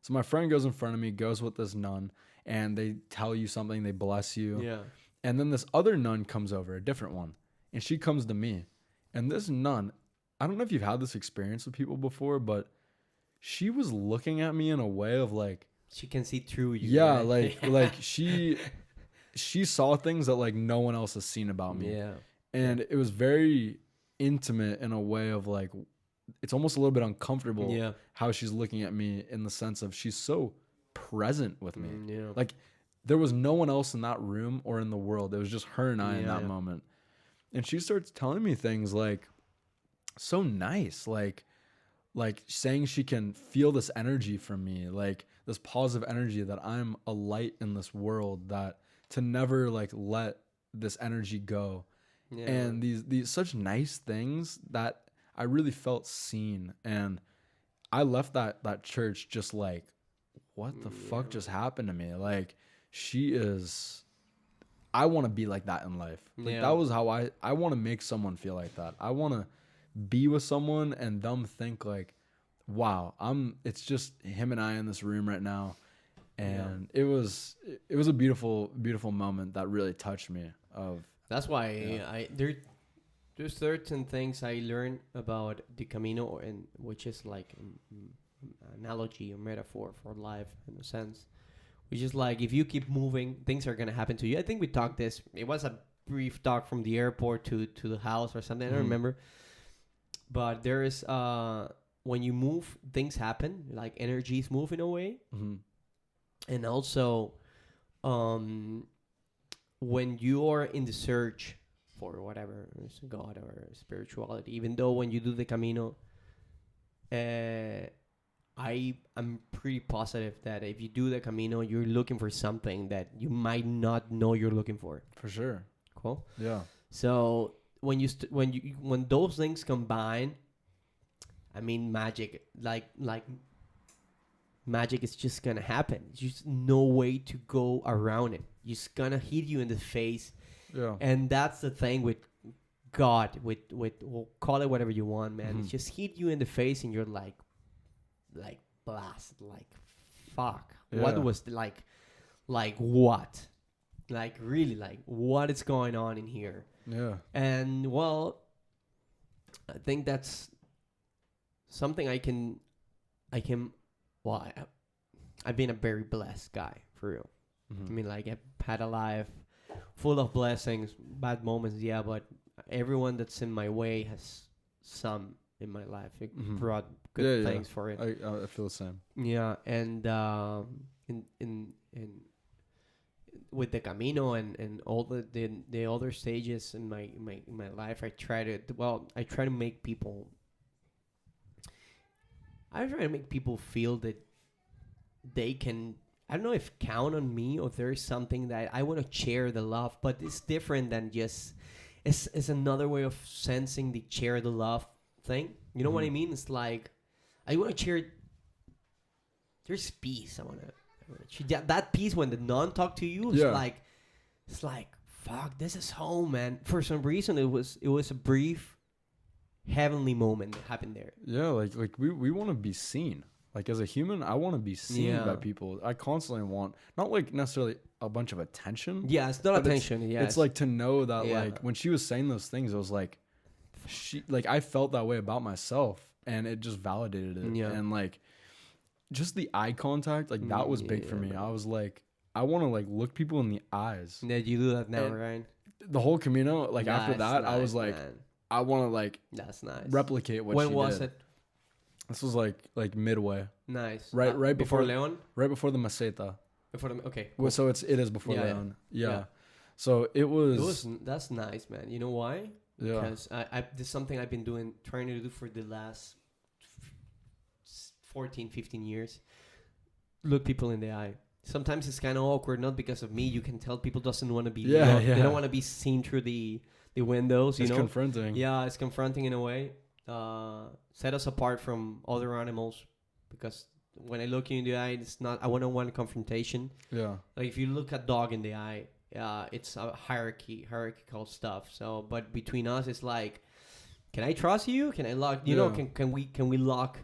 So my friend goes in front of me, goes with this nun, and they tell you something, they bless you. Yeah. And then this other nun comes over, a different one, and she comes to me. And this nun, I don't know if you've had this experience with people before, but she was looking at me in a way of like, she can see through you. Yeah, right? like she saw things that like no one else has seen about me. Yeah. And it was very intimate in a way of like, it's almost a little bit uncomfortable how she's looking at me, in the sense of she's so present with me. Yeah. Like, there was no one else in that room or in the world. It was just her and I in that moment. And she starts telling me things like, so nice, like saying she can feel this energy from me, like this positive energy, that I'm a light in this world, that to never like let this energy go. Yeah. And these such nice things that I really felt seen. And I left that church just like, what the fuck just happened to me? Like, I want to be like that in life. Like, that was how I want to make someone feel like that. I want to be with someone and them think like, wow, it's just him and I in this room right now. And it was a beautiful, beautiful moment that really touched me, of That's why Yeah. there's certain things I learned about the Camino, and which is like an analogy or metaphor for life in a sense. Which is like if you keep moving, things are gonna happen to you. I think we talked this. It was a brief talk from the airport to the house or something. I don't remember. But there is when you move, things happen. Like energies move in a way, and also when you are in the search for whatever is God or spirituality, even though when you do the Camino, I'm pretty positive that if you do the Camino, you're looking for something that you might not know you're looking for. For sure. Cool. Yeah. So when those things combine, I mean, magic, like magic is just gonna happen. There's just no way to go around it. It's gonna hit you in the face. Yeah. And that's the thing with God, with we'll call it whatever you want, man. It's just hit you in the face, and you're like blast, like fuck. Yeah. What was like what? Like really, like what is going on in here? Yeah. And well, I think that's something I can. Well, I've been a very blessed guy for real. I mean, like I've had a life full of blessings, bad moments, yeah, but everyone that's in my way has some in my life. It brought good things for it. I feel the same. Yeah, and in with the Camino and all the other stages in my life, I try to make people. I try to make people feel that they can. I don't know if count on me or there's something that I want to share the love, but it's different than just. It's another way of sensing the share the love thing. You know what I mean? It's like I want to share. There's peace. I want to. That peace when the nun talk to you. It's like fuck. This is home, man. For some reason, it was a brief, heavenly moment that happened there. Yeah, like we want to be seen. Like as a human, I want to be seen by people. I constantly want not like necessarily a bunch of attention. Yeah, it's not attention. It's like to know that like when she was saying those things, it was like I felt that way about myself, and it just validated it. Yeah. And like just the eye contact, like that was big for me. I was like, I want to like look people in the eyes. Yeah, you do that now, right? The whole Camino, like after that, I was like, man. I want to like that's nice. Replicate what when she was did. It? This was like midway. Nice. Right before Leon. Right before the Meseta. Before the cool. Well, so it is before Leon. Yeah. So it was. That's nice, man. You know why? Yeah. Because this is something I've been trying to do for the last 14, 15 years. Look people in the eye. Sometimes it's kind of awkward, not because of me. You can tell people doesn't want to be. Yeah. They don't want to be seen through the windows. It's confronting. Yeah, it's confronting in a way. Set us apart from other animals, because when I look you in the eye, it's not. I don't want confrontation. Yeah. Like if you look a dog in the eye, it's a hierarchical stuff. So, but between us, it's like, can I trust you? Can I lock? You know, can we lock?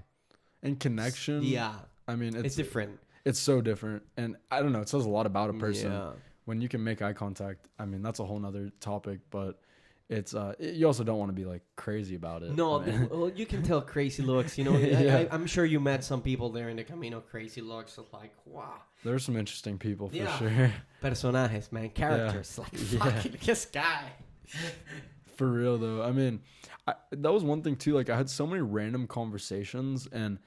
And connection. Yeah. I mean, it's different. It's so different, and I don't know. It says a lot about a person Yeah. when you can make eye contact. I mean, that's a whole nother topic, but. It's you also don't want to be like crazy about it. No, well, you can tell crazy looks. You know, I'm sure you met some people there in the Camino. Crazy looks, like wow. There's some interesting people for sure. Personajes, man, characters. Like fucking this guy. For real though, I mean, that was one thing too. Like I had so many random conversations, and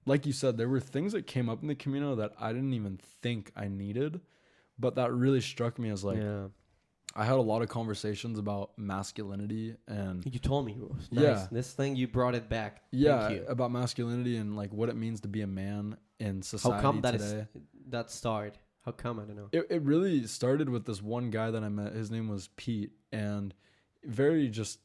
like you said, there were things that came up in the Camino that I didn't even think I needed, but that really struck me as like. Yeah. I had a lot of conversations about masculinity, and you told me it was nice. This thing you brought it back. Yeah, about masculinity and like what it means to be a man in society. How come that started? How come? I don't know. It really started with this one guy that I met. His name was Pete, and very just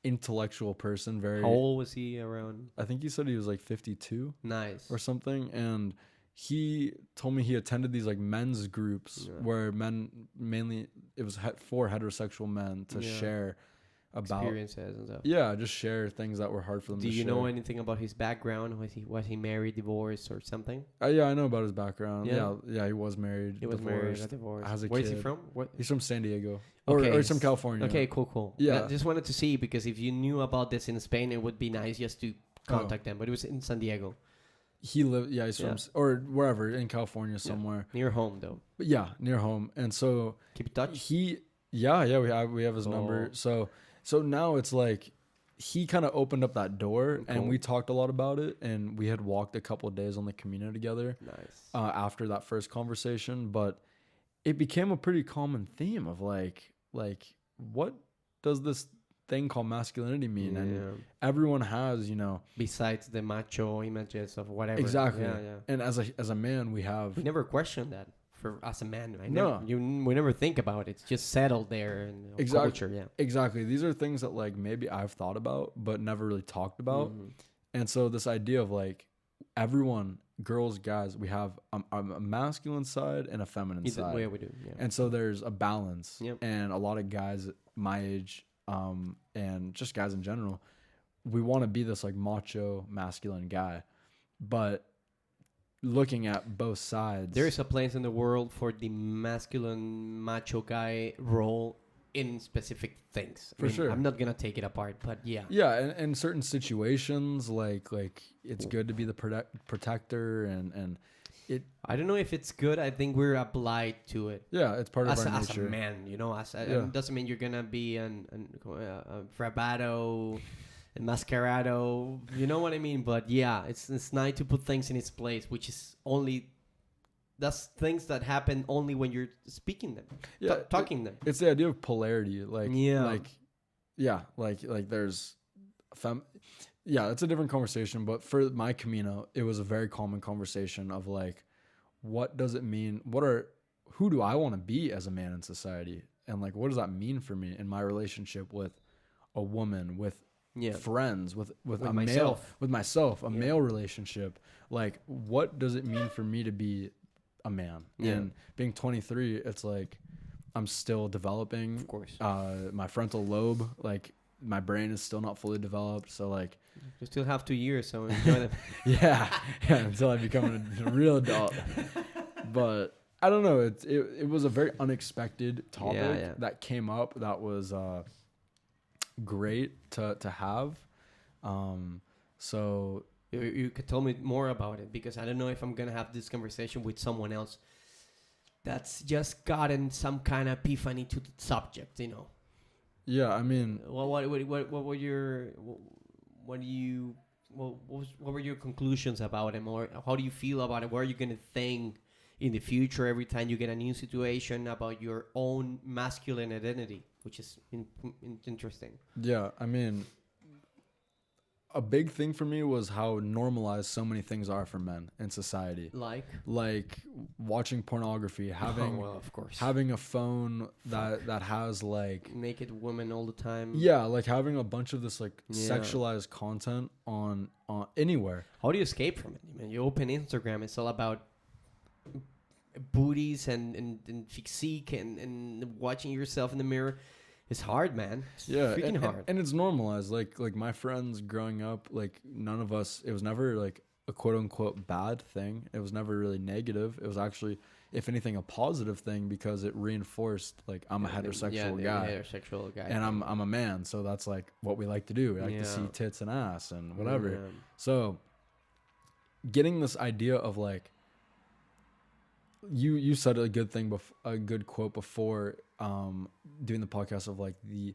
intellectual person. Very. How old was he around? I think he said he was like 52. Nice. Or something, and. He told me he attended these like men's groups where men mainly it was for heterosexual men to share about experiences and stuff. Yeah, just share things that were hard for them Do to you share. know anything about his background? Was he married, divorced, or something? Yeah, I know about his background. Yeah. Yeah, he was married. He was divorced, married, got divorced. has a Where is he kid. from? What? He's from San Diego, Okay, or some California. Okay, cool. Yeah. I just wanted to see, because if you knew about this in Spain, it would be nice just to contact them. But it was in San Diego. He lived. Yeah, he's from or wherever in California somewhere. Near home, though. But yeah, near home. And so Keep in touch. we have his number. So now it's like he kind of opened up that door, and we talked a lot about it, and we had walked a couple of days on the Camino together. Nice. After that first conversation, but it became a pretty common theme of like what does this thing called masculinity mean? And everyone has, besides the macho images of whatever. Exactly. Yeah. And as a man, we never question that as a man. We never think about it. It's just settled there in culture. Yeah. Exactly. These are things that like maybe I've thought about but never really talked about. Mm-hmm. And so this idea of like everyone, girls, guys, we have a masculine side and a feminine side. Yeah, we do. Yeah. And so there's a balance. Yep. And a lot of guys my age, and just guys in general, we want to be this like macho masculine guy, but looking at both sides, there is a place in the world for the masculine macho guy role in specific things. For sure. I'm not gonna take it apart, but yeah. Yeah, and in certain situations, like it's good to be the protector, and it. I don't know if it's good. I think we're applied to it. Yeah, it's part of our nature. As a man, it doesn't mean you're gonna be a frabbado, a mascarado. You know what I mean? But yeah, it's nice to put things in its place, which is only. That's things that happen only when you're speaking them, talking them. It's the idea of polarity, there's it's a different conversation. But for my Camino, it was a very common conversation of like, what does it mean? Who do I want to be as a man in society, and like, what does that mean for me in my relationship with a woman, with friends, with myself, a male relationship? Like, what does it mean for me to be a man? And being 23, it's like I'm still developing. Of course. My frontal lobe, like my brain is still not fully developed. So like, you still have 2 years, so enjoy them. yeah, until I become a real adult. But I don't know. It was a very unexpected topic that came up. That was great to have. So. You could tell me more about it, because I don't know if I'm going to have this conversation with someone else that's just gotten some kind of epiphany to the subject, Yeah, I mean, what were your conclusions about him, or how do you feel about it? What are you going to think in the future every time you get a new situation about your own masculine identity, which is interesting? Yeah, I mean, a big thing for me was how normalized so many things are for men in society. Like watching pornography, having of course, having a phone that has like naked women all the time. Yeah, like having a bunch of this like sexualized content on anywhere. How do you escape from it? Man, you open Instagram, it's all about booties and physique and watching yourself in the mirror. It's hard, man. It's freaking hard. And it's normalized. Like my friends growing up, like none of us, it was never like a quote unquote bad thing. It was never really negative. It was actually, if anything, a positive thing, because it reinforced like I'm a heterosexual guy. And I'm a man, so that's like what we like to do. We like to see tits and ass and whatever. Yeah. So getting this idea of like, you said a good thing, a good quote before doing the podcast of like the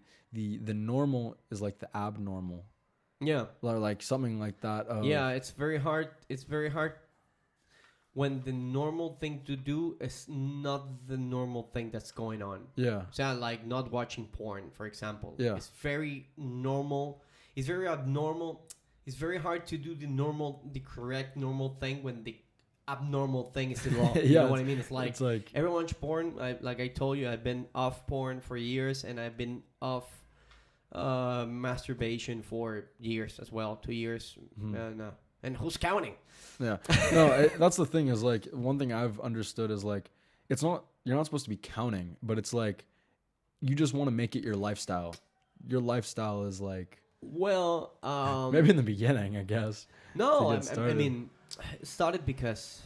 normal is like the abnormal. Yeah. Or like something like that. It's very hard. It's very hard when the normal thing to do is not the normal thing that's going on. Yeah. So like not watching porn, for example. Yeah. It's very normal. It's very abnormal. It's very hard to do the correct normal thing when the abnormal thing is the wrong. You know what I mean? It's like everyone watch porn. Like I told you, I've been off porn for years, and I've been off masturbation for years as well. 2 years. No. And who's counting? Yeah. No, that's the thing, is like one thing I've understood is like you're not supposed to be counting, but it's like you just want to make it your lifestyle. your lifestyle is like? Well, Maybe in the beginning, I guess. no, to get I started. mean, it started because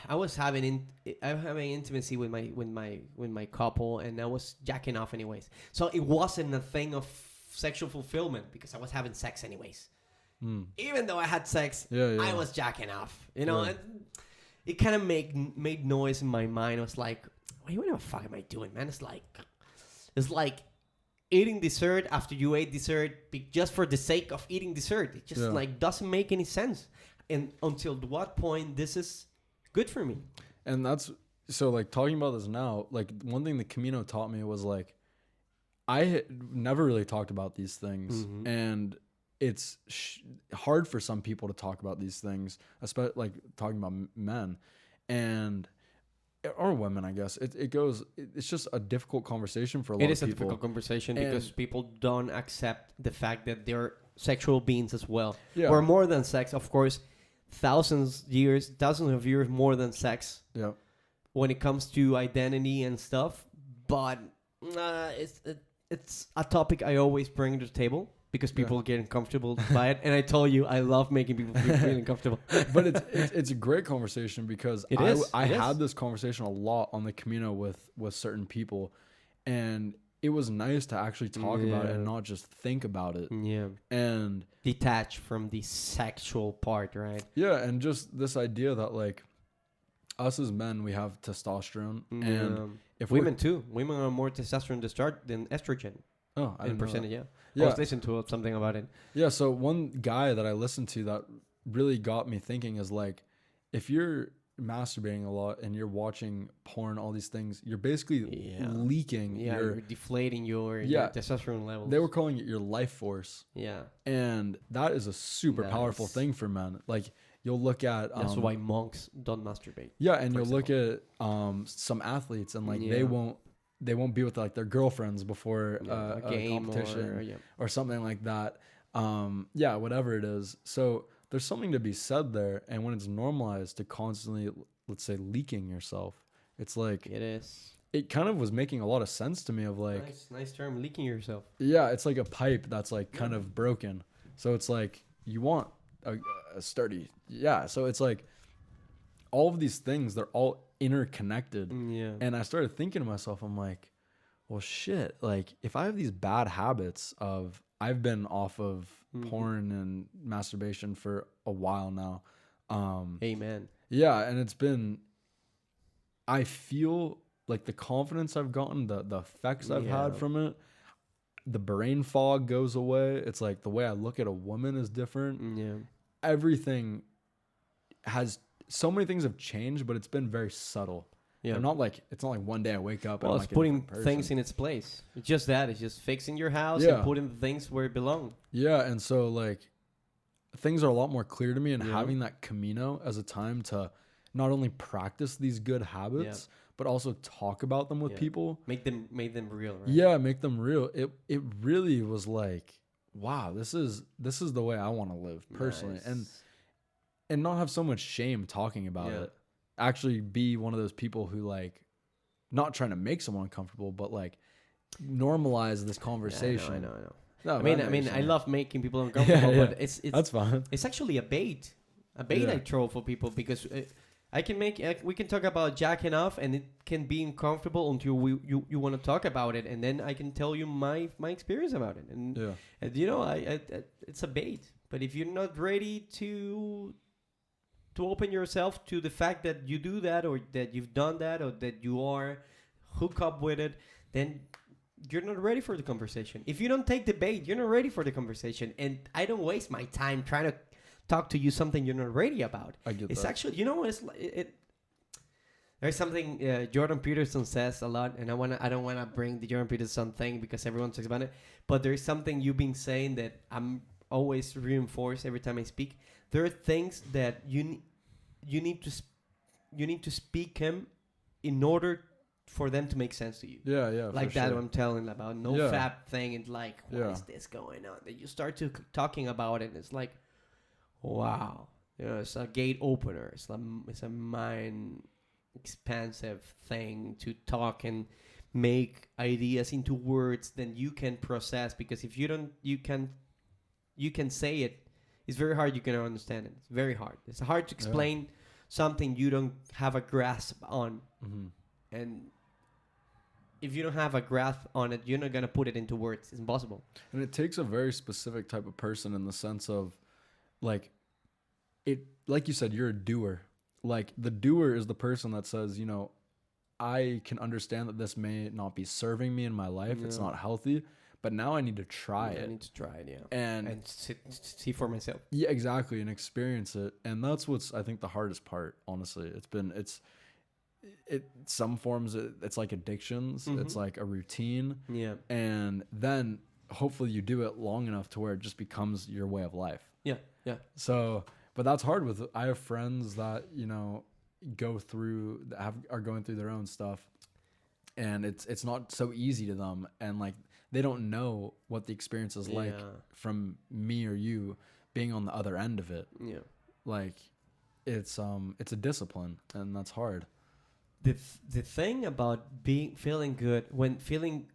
I was having intimacy with my couple, and I was jacking off anyways. So it wasn't a thing of sexual fulfillment because I was having sex anyways. Even though I had sex, I was jacking off. You know, and it kind of made noise in my mind. I was like, what the fuck am I doing, man? It's like eating dessert after you ate dessert just for the sake of eating dessert. It just like doesn't make any sense. And until what point this is good for me. And that's so like talking about this now, like one thing the Camino taught me was like I had never really talked about these things, and it's hard for some people to talk about these things, especially like talking about men and or women, I guess. It's just a difficult conversation for a lot of people. It is a difficult conversation because people don't accept the fact that they're sexual beings as well. Yeah. Or more than sex, of course, thousands of years more than sex. Yeah. When it comes to identity and stuff, but it's a topic I always bring to the table because people get uncomfortable by it, and I told you I love making people feel uncomfortable. But it's a great conversation because I had this conversation a lot on the Camino with certain people, and it was nice to actually talk about it and not just think about it. Yeah. And detach from the sexual part, right? Yeah, and just this idea that like us as men, we have testosterone, and if women too, women are more testosterone to start than estrogen. Oh, I didn't know percentage, that. I was listening to something about it. Yeah, so one guy that I listened to that really got me thinking is like, if you're masturbating a lot and you're watching porn, all these things, you're basically leaking. Yeah, you're deflating your testosterone levels. They were calling it your life force. Yeah. And that is a super powerful thing for men. Like, you'll look at... that's why monks don't masturbate. Yeah, and you'll look at some athletes and like they won't be with like their girlfriends before a game competition or something like that. Whatever it is. So there's something to be said there. And when it's normalized to constantly, let's say, leaking yourself, it's like... It is. It kind of was making a lot of sense to me of like... Nice term, leaking yourself. Yeah, it's like a pipe that's like kind of broken. So it's like you want a sturdy... Yeah, so it's like all of these things, they're all interconnected. Yeah. And I started thinking to myself, I'm like, well, shit, like if I have these bad habits of... I've been off of porn and masturbation for a while now. Amen. Yeah, and it's been... I feel like the confidence I've gotten, the effects I've had from it, the brain fog goes away. It's like the way I look at a woman is different. Yeah. Everything has... So many things have changed, but it's been very subtle. Yeah. It's not like one day I wake up and I'm it's like putting things in its place. It's just that. It's just fixing your house and putting things where it belongs. Yeah, and so like things are a lot more clear to me, and having that Camino as a time to not only practice these good habits, but also talk about them with people. Make them real, right? Yeah, make them real. It really was like, wow, this is the way I want to live personally. Nice. And not have so much shame talking about it. Actually be one of those people who like not trying to make someone uncomfortable, but like normalize this conversation. I know. No, I mean, I love making people uncomfortable, but it's that's fine. It's actually a bait I throw for people because we can talk about jacking off, and it can be uncomfortable until you want to talk about it, and then I can tell you my experience about it, and you know, I it's a bait. But if you're not ready to open yourself to the fact that you do that, or that you've done that, or that you are hooked up with it, then you're not ready for the conversation. If you don't take the bait, you're not ready for the conversation. And I don't waste my time trying to talk to you something you're not ready about. I get it's that. Actually, you know, there's something Jordan Peterson says a lot, and I don't want to bring the Jordan Peterson thing because everyone talks about it, but there's something you've been saying that I'm always reinforce every time I speak. There are things that you need to speak him in order for them to make sense to you. Yeah. Like that, I'm telling about fap thing, and like, what is this going on? That you start to talking about it, and it's like, wow, you know, it's a gate opener. It's a mind expansive thing to talk and make ideas into words then you can process, because if you don't, you can say it, it's very hard, you can understand it, it's very hard, it's hard to explain something you don't have a grasp on. And if you don't have a grasp on it, you're not going to put it into words. It's impossible. And it takes a very specific type of person, in the sense of, like, it, like you said, you're a doer. Like, the doer is the person that says, you know, I can understand that this may not be serving me in my life. It's not healthy, but now I need to try it. I need to try it, yeah. And see for myself. Yeah, exactly. And experience it. And that's what's, I think, the hardest part, honestly. Some forms, it's like addictions. It's like a routine. Yeah. And then hopefully you do it long enough to where it just becomes your way of life. Yeah. Yeah. So, but that's hard I have friends that, you know, are going through their own stuff, and it's not so easy to them. And like, they don't know what the experience is like from me or you being on the other end of it. Yeah. Like, it's a discipline, and that's hard. The thing about feeling good, when feeling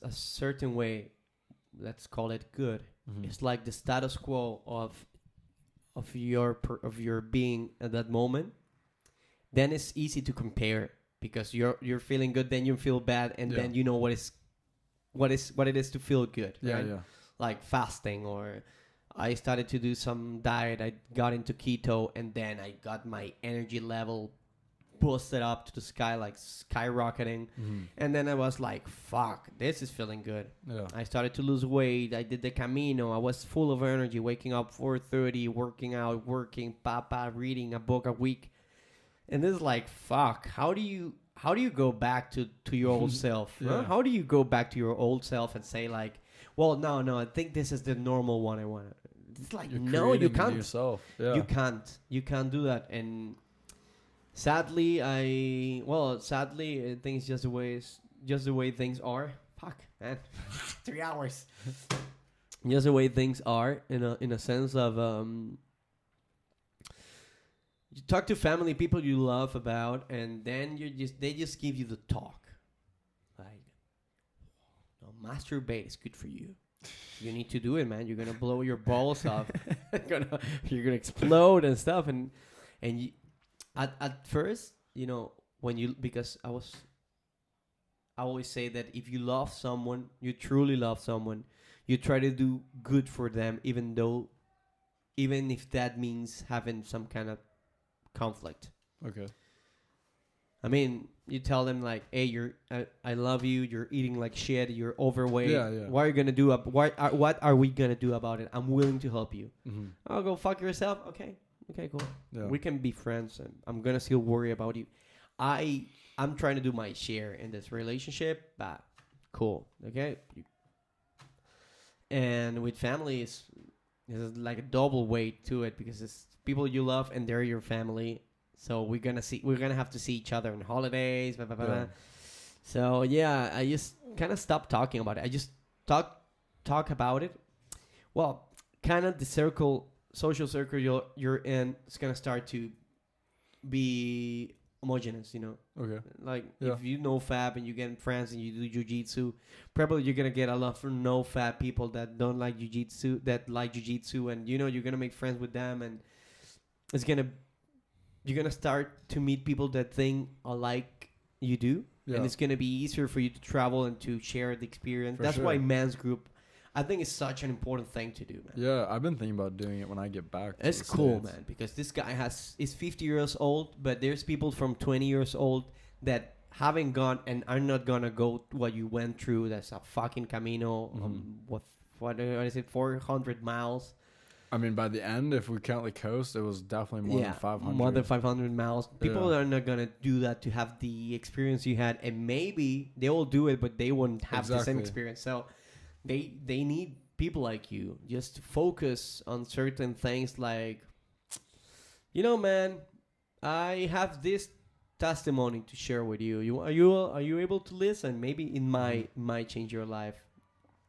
a certain way, let's call it good, it's like the status quo of your being at that moment. Then it's easy to compare, because you're feeling good, then you feel bad, and then you know what it is to feel good. Yeah, right? yeah. Like fasting, or I started to do some diet. I got into keto, and then I got my energy level boosted up to the sky, like skyrocketing. And then I was like, fuck, this is feeling good. Yeah. I started to lose weight. I did the Camino. I was full of energy, waking up 4:30, working out, reading a book a week. And this is like, fuck, how do you go back to your old self? Huh? How do you go back to your old self and say like, well, no, I think this is the normal one I want? It's like, no, you can't. Yourself. Yeah. You can't do that. And sadly, I think it's just the way things are. Fuck, man. 3 hours. Just the way things are, in a sense of you talk to family, people you love about, and then they just give you the talk. Like, no, masturbate is good for you. You need to do it, man. You're gonna blow your balls off. You're gonna explode and stuff. And you, at first, you know, because I always say that if you love someone, you truly love someone, you try to do good for them, even if that means having some kind of conflict. Okay. I mean, you tell them like, "Hey, I love you. You're eating like shit. You're overweight. Yeah, yeah. What are you gonna do? What are we gonna do about it? I'm willing to help you. I'll go fuck yourself. Okay, cool. Yeah. We can be friends, and I'm gonna still worry about you. I'm trying to do my share in this relationship, but cool. Okay. And with family, there's like a double weight to it, because it's people you love and they're your family. So we're gonna have to see each other on holidays. Blah, blah, blah. Yeah. So yeah, I just kind of stopped talking about it. I just talk about it. Well, kind of the social circle you're in is gonna start to be homogeneous, you know. Okay. Like if you know fab and you get friends and you do jiu-jitsu, probably you're gonna get a lot from no fab people that don't like jiu-jitsu, and you know you're gonna make friends with them, and you're gonna start to meet people that think alike you do, and it's gonna be easier for you to travel and to share the experience. That's why men's group, I think, is such an important thing to do, man. Yeah, I've been thinking about doing it when I get back. It's cool, man, because this guy is 50 years old, but there's people from 20 years old that haven't gone and are not gonna go what you went through. That's a fucking Camino. What is it? 400 miles. I mean, by the end, if we count the coast, it was definitely more than 500. More than 500 miles. People are not going to do that to have the experience you had. And maybe they will do it, but they won't have the same experience. So they need people like you just to focus on certain things like, you know, man, I have this testimony to share with you. Are you able to listen? Maybe it might change your life.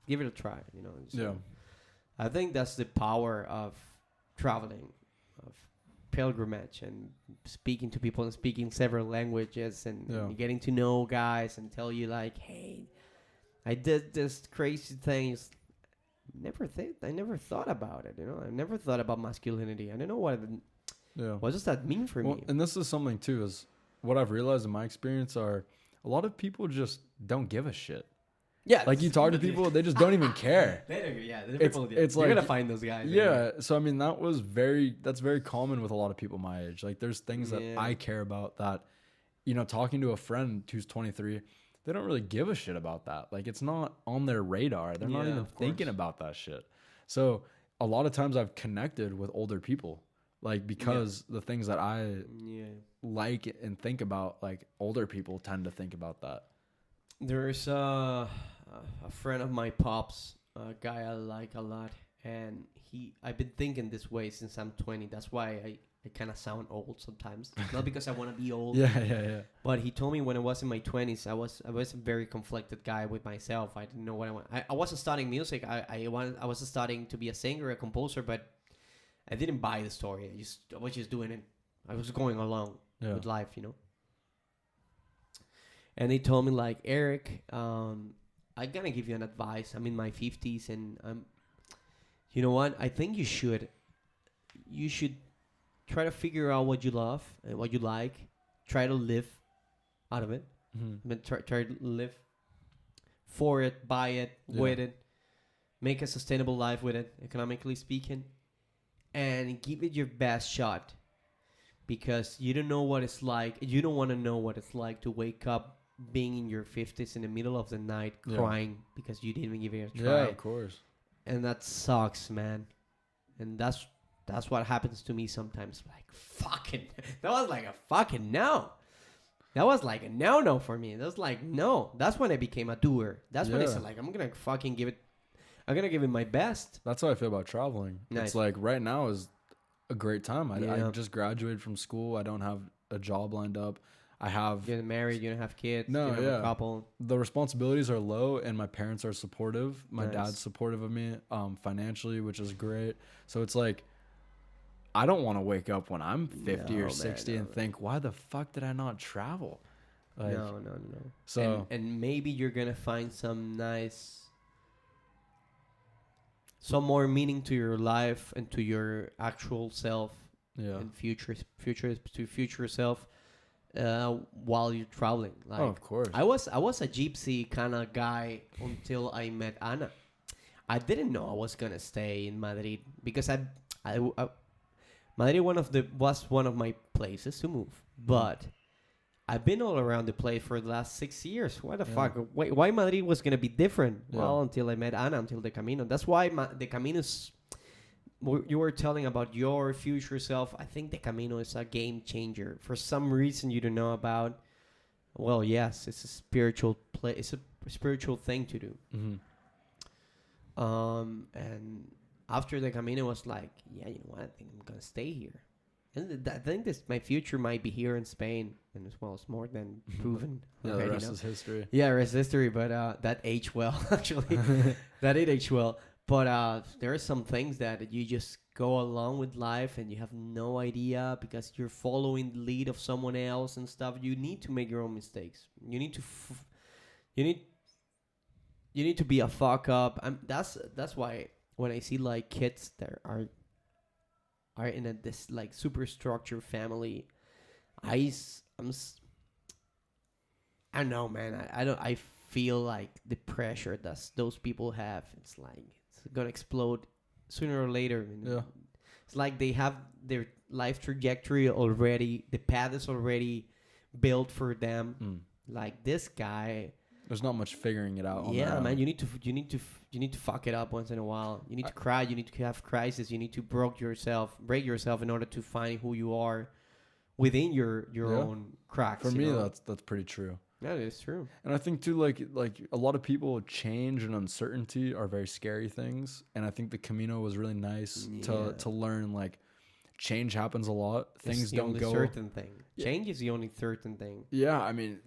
Give it a try, you know. So I think that's the power of traveling, of pilgrimage and speaking to people and speaking several languages and getting to know guys and tell you like, hey, I did this crazy things. I never thought about it. I never thought about masculinity. I don't know what does that mean for me. And this is something too, is what I've realized in my experience are a lot of people just don't give a shit. Yeah, like you talk to people, they just don't even care. It's like, you're gonna find those guys. Yeah, so I mean that's very common with a lot of people my age. Like there's things that I care about that, talking to a friend who's 23, they don't really give a shit about that. Like it's not on their radar. They're not even thinking about that shit. So a lot of times I've connected with older people, like because the things that I like and think about, like older people tend to think about that. There's a friend of my pops, a guy I like a lot, and I've been thinking this way since I'm 20. That's why I kind of sound old sometimes. Not because I want to be old. Yeah. But he told me when I was in my 20s, I was a very conflicted guy with myself. I didn't know what I want. I wasn't studying music. I was studying to be a singer, a composer, but I didn't buy the story. I was just doing it. I was going along with life, And they told me like, Erik, I'm gonna give you an advice. I'm in my 50s, and you know what? I think you should try to figure out what you love and what you like. Try to live out of it. I mean, try to live for it, buy it, with it, make a sustainable life with it, economically speaking, and give it your best shot. Because you don't know what it's like. You don't want to know what it's like to wake up being in your 50s in the middle of the night crying because you didn't even give it a try. Yeah, of course. And that sucks, man. And that's what happens to me sometimes. Like, fucking, that was like a fucking no. That was like a no for me. That was like, no. That's when I became a doer. That's when I said, like, I'm going to give it my best. That's how I feel about traveling. Nice. It's like right now is a great time. I just graduated from school. I don't have a job lined up. You're married, you don't have kids, no, you don't have a couple. The responsibilities are low and my parents are supportive. My dad's supportive of me financially, which is great. So it's like, I don't want to wake up when I'm 50 or 60 and think, why the fuck did I not travel? Like, no. So and maybe you're going to find some more meaning to your life and to your actual self and future self. While you're traveling, like, of course, I was a gypsy kind of guy until I met Anna. I didn't know I was gonna stay in Madrid because Madrid was one of my places to move, but I've been all around the place for the last 6 years. Why the fuck? Why Madrid was gonna be different? Well, until I met Anna, until the Camino. That's why the Camino's. You were telling about your future self. I think the Camino is a game changer. For some reason you don't know about. Well, yes, it's a spiritual play. It's a spiritual thing to do. And after the Camino was like, yeah, you know what? I think I'm gonna stay here. And I think my future might be here in Spain. And as well, it's more than proven. The rest is history. Yeah, rest is history. But that aged well, actually. That did age well. But there are some things that you just go along with life and you have no idea because you're following the lead of someone else and stuff. You need to make your own mistakes. You need to be a fuck up. That's why when I see like kids that are in this like super structured family, I don't know, man. I feel like the pressure that those people have. It's like gonna explode sooner or later. It's like they have their life trajectory already. The path is already built for them. Like this guy, there's not much figuring it out. Yeah, man. You need to fuck it up once in a while. You need to cry. You need to have crisis. You need to break yourself in order to find who you are within your own cracks. For me, that's pretty true. Yeah, it is true. And I think too, like a lot of people, change and uncertainty are very scary things. And I think the Camino was really nice to learn, like, change happens a lot. Things don't go. Certain thing. Change is the only certain thing. Yeah, I mean,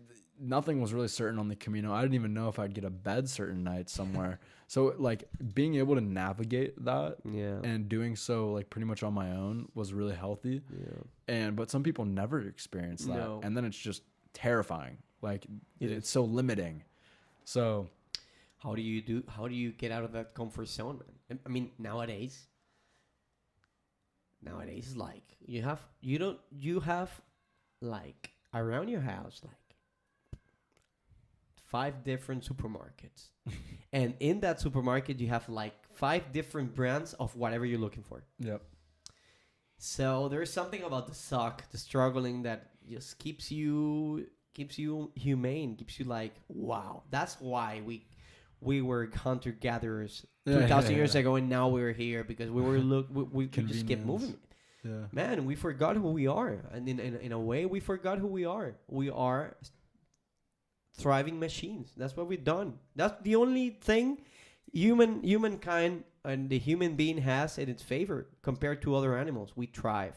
nothing was really certain on the Camino. I didn't even know if I'd get a bed certain nights somewhere. So like being able to navigate that and doing so like pretty much on my own was really healthy. But some people never experience that. No. And then it's just terrifying. Like it's so limiting. So how do you get out of that comfort zone, man? I mean, nowadays like you have like around your house like 5 different supermarkets. And in that supermarket you have like 5 different brands of whatever you're looking for. Yep. So there's something about the struggling that just keeps you humane, keeps you like, wow. That's why we were hunter gatherers 2,000 years ago, and now we're here because we just kept moving. Yeah. Man, we forgot who we are, and in a way, we forgot who we are. We are thriving machines. That's what we've done. That's the only thing humankind and the human being has in its favor compared to other animals. We thrive.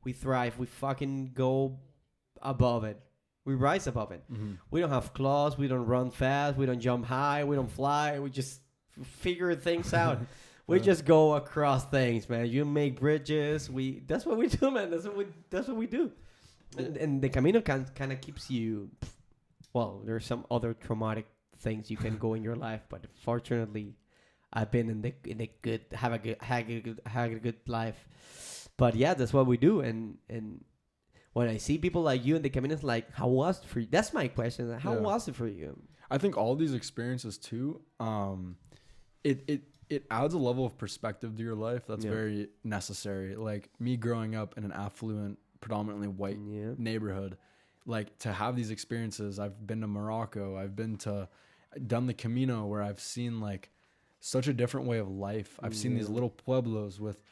We fucking go above it. We rise above it. Mm-hmm. We don't have claws. We don't run fast. We don't jump high. We don't fly. We just figure things out. We just go across things, man. You make bridges. That's what we do, man. That's what we do. And the Camino kind of keeps you. Well, there's some other traumatic things you can go in your life, but fortunately, I've been in the good, had a good life. But yeah, that's what we do. And when I see people like you in the Camino, it's like, how was it for you? That's my question. How was it for you? I think all these experiences too, it adds a level of perspective to your life that's very necessary. Like me growing up in an affluent, predominantly white neighborhood, like to have these experiences. I've been to Morocco. I've done the Camino, where I've seen like such a different way of life. I've seen these little pueblos with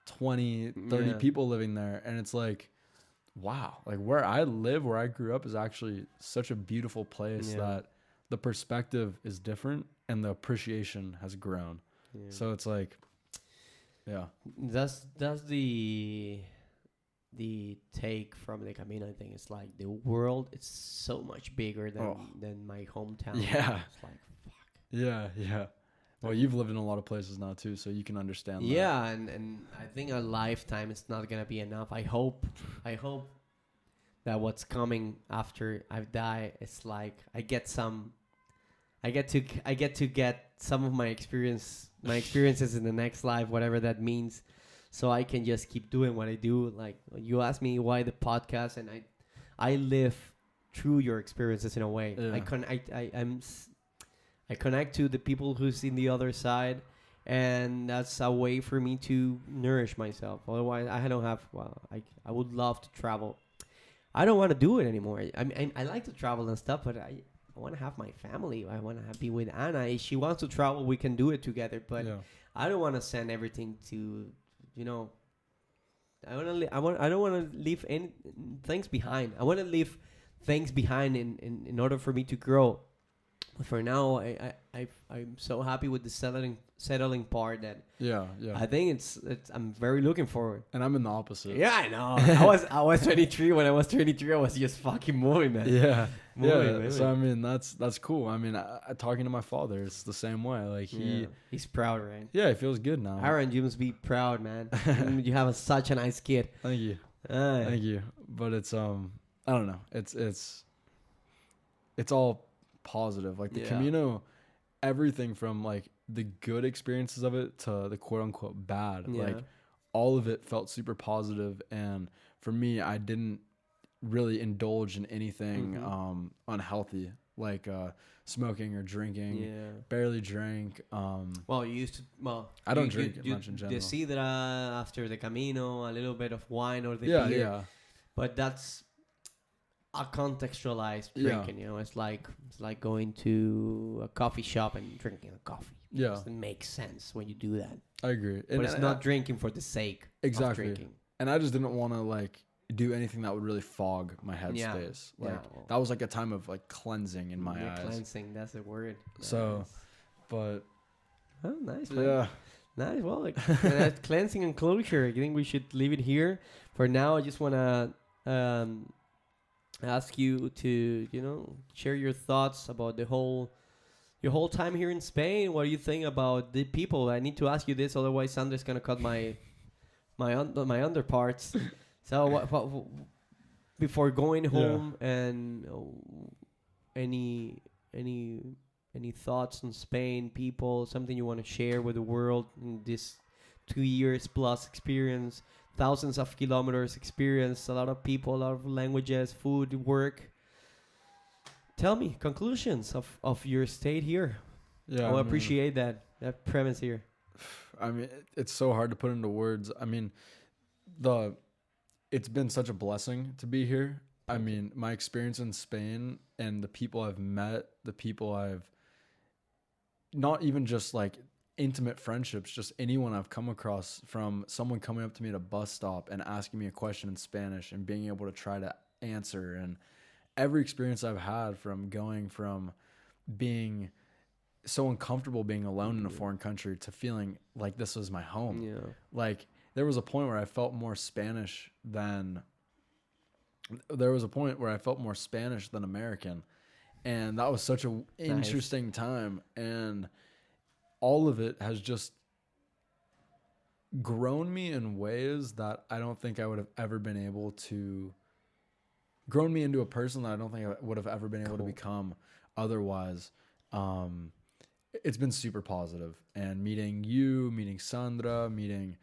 20, 30 people living there. And it's like, wow, like where I live, where I grew up is actually such a beautiful place that the perspective is different and the appreciation has grown. Yeah. So it's like, that's the take from the Camino. I think it's like the world is so much bigger than my hometown. Yeah. It's like, fuck. Yeah. Well, you've lived in a lot of places now too, so you can understand that. Yeah, and I think a lifetime is not gonna be enough. I hope that what's coming after I die is like I get to get some of my experiences in the next life, whatever that means, so I can just keep doing what I do. Like you asked me why the podcast, and I live through your experiences in a way. Yeah. I connect to the people who's in the other side, and that's a way for me to nourish myself. Otherwise, I don't have. Well, I would love to travel. I don't want to do it anymore. I mean, I like to travel and stuff, but I want to have my family. I want to be with Anna. If she wants to travel, we can do it together. But I don't want to send everything to, I don't want to leave any things behind. I want to leave things behind in order for me to grow. But for now, I'm so happy with the settling part that I think it's I'm very looking forward. And I'm in the opposite. Yeah, I know. I was 23 when I was 23. I was just fucking moving, man. Yeah, moving. So I mean, that's cool. I mean, talking to my father, it's the same way. Like he's proud, right? Yeah, it feels good now. Aaron, you must be proud, man. You have such a nice kid. Thank you. Thank you. But it's I don't know. It's all positive. Like the Camino, everything from like the good experiences of it to the quote unquote bad, like all of it felt super positive. And for me, I didn't really indulge in anything unhealthy, like smoking or drinking. Barely drank. Well, you used to. Well, I don't drink much in general. The sidra after the Camino, a little bit of wine or the beer. Yeah. But that's a contextualized drinking. It's like going to a coffee shop and drinking a coffee. It doesn't make sense when you do that. I agree. But it's not drinking for the sake of drinking. And I just didn't want to like do anything that would really fog my headspace. That was like a time of like cleansing in my eyes. Cleansing, that's the word. So, but oh, nice. Man. Nice. Well, like cleansing and closure. I think we should leave it here for now. I just want to ask you to, share your thoughts about your whole time here in Spain. What do you think about the people? I need to ask you this, otherwise Sandra's gonna cut my underparts. So what before going home, and any thoughts on Spain, people, something you want to share with the world in this 2 years plus experience, thousands of kilometers experience, a lot of people, a lot of languages, food, work. Tell me conclusions of your stay here. Yeah, I appreciate that premise here. I mean, it's so hard to put into words. I mean, it's been such a blessing to be here. I mean, my experience in Spain and the people I've met, the people I've not even just like intimate friendships, just anyone I've come across, from someone coming up to me at a bus stop and asking me a question in Spanish and being able to try to answer, and every experience I've had from going from being so uncomfortable being alone in a foreign country to feeling like this was my home. Yeah. Like there was a point where I felt more Spanish than American. And that was such an interesting time. And all of it has just grown me in ways that I don't think I would have ever been able to, grown me into a person that I don't think I would have ever been able to become otherwise. It's been super positive. And meeting you, meeting Sandra, meeting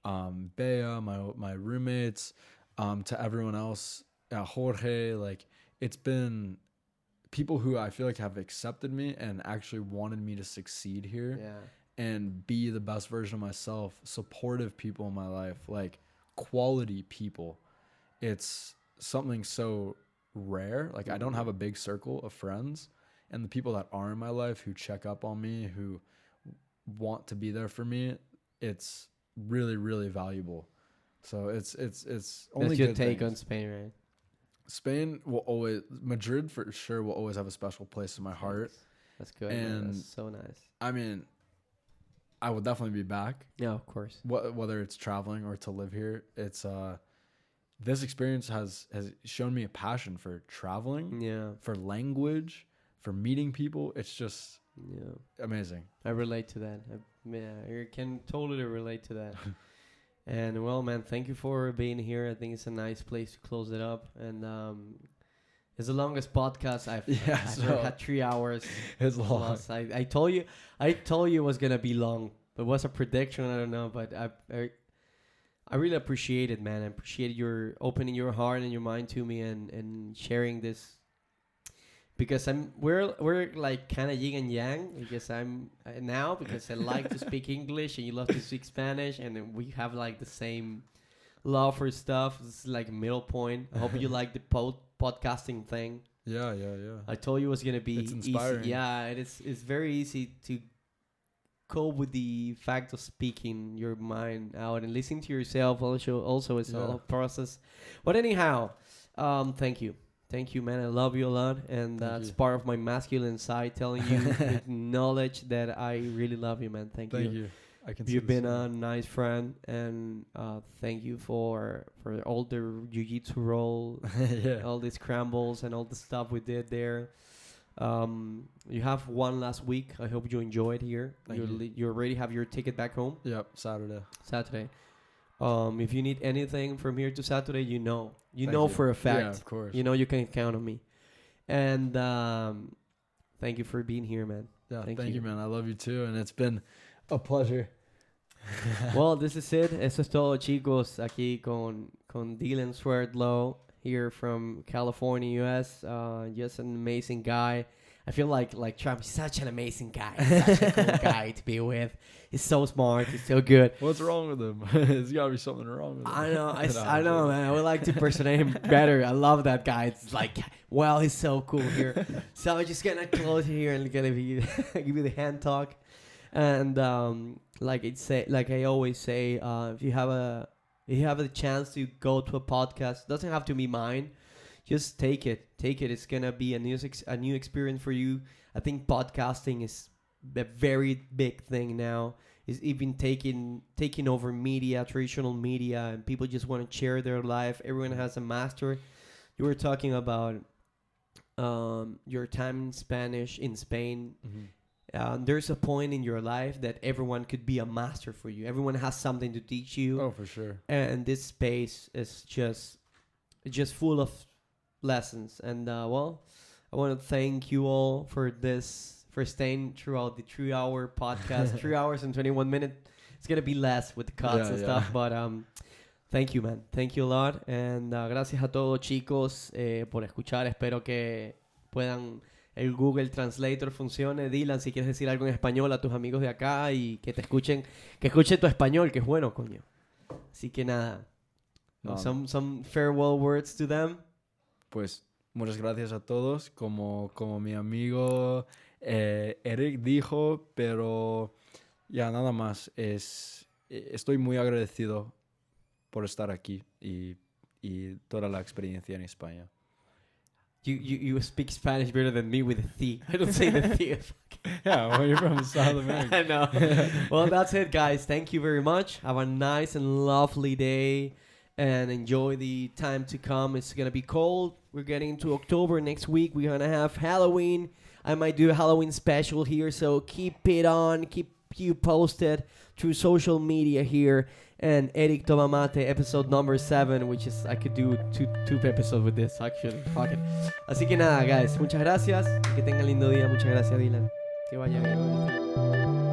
Bea, my roommates, to everyone else, Jorge, like it's been people who I feel like have accepted me and actually wanted me to succeed here and be the best version of myself, supportive people in my life, like quality people. It's something so rare. Like I don't have a big circle of friends, and the people that are in my life who check up on me, who want to be there for me, it's really, really valuable. So it's only That's your good take things. on Spain, right? Spain will always, Madrid for sure will always have a special place in my heart. That's good. And That's so nice. I mean, I will definitely be back. Yeah, of course. Whether it's traveling or to live here, it's this experience has shown me a passion for traveling, for language, for meeting people. It's just amazing. I relate to that. I can totally relate to that. And well, man, thank you for being here. I think it's a nice place to close it up. And it's the longest podcast I've ever had. 3 hours. It's long. I told you it was gonna be long, but it was a prediction. I don't know, but I really appreciate it, man. I appreciate your opening your heart and your mind to me and sharing this. Because we're like kind of yin and yang. Because I'm now because I like to speak English and you love to speak Spanish, and then we have like the same love for stuff. It's like a middle point. I hope you like the podcasting thing. Yeah. I told you it was gonna be it's inspiring. Easy. Yeah, it's very easy to cope with the fact of speaking your mind out and listening to yourself. Also, it's a process. But anyhow, thank you. Thank you, man. I love you a lot. And that's part of my masculine side telling you with knowledge that I really love you, man. Thank you. You've been a nice friend. And thank you for all the jiu-jitsu roll, all these scrambles and all the stuff we did there. You have one last week. I hope you enjoyed here. You already have your ticket back home? Yep, Saturday. If you need anything from here to Saturday, you know for a fact. Yeah, of course. You know you can count on me. And thank you for being here, man. Yeah, thank you, man. I love you too, and it's been a pleasure. Well, this is it. Eso es todo, chicos. Aquí con Dylan Swerdlow here from California, US. Just an amazing guy. I feel like Trump is such an amazing guy. Such a cool guy to be with. He's so smart. He's so good. What's wrong with him? There's got to be something wrong with him. I know. I know, man. I would like to impersonate him better. I love that guy. It's like, well, he's so cool here. So I'm just going to close here and gonna give you the hand talk. And like I always say, if you have a chance to go to a podcast, it doesn't have to be mine. Just take it. It's gonna be a new experience for you. I think podcasting is a very big thing now. It's even taking over media, traditional media, and people just want to share their life. Everyone has a master. you were talking about your time in Spain. There's a point in your life that everyone could be a master for you. Everyone has something to teach you. Oh, for sure. And this space is just full of lessons. And well, I want to thank you all for staying throughout the 3-hour podcast. 3 hours and 21 minutes. It's gonna be less with the cuts and stuff, but thank you, man. Thank you a lot. And gracias a todos, chicos, por escuchar. Espero que el Google Translator funcione. Dylan, si quieres decir algo en español a tus amigos de acá y que escuchen tu español, que es bueno, coño. Así que nada. Some farewell words to them. Pues muchas gracias a todos. Como mi amigo Erik dijo, pero ya nada más. Estoy muy agradecido por estar aquí y toda la experiencia en España. You speak Spanish better than me with a T. I don't say the T. Yeah, well, you're from South America. I know. Well, that's it, guys. Thank you very much. Have a nice and lovely day. And enjoy the time to come. It's going to be cold. We're getting into October. Next week, we're going to have Halloween. I might do a Halloween special here. So keep it on. Keep you posted through social media here. And Erik Toma Mate, episode number 7, which is, I could do two episodes with this, actually. Fuck it. Así que nada, guys. Muchas gracias. Que tengan lindo día. Muchas gracias, Dylan. Que vaya bien.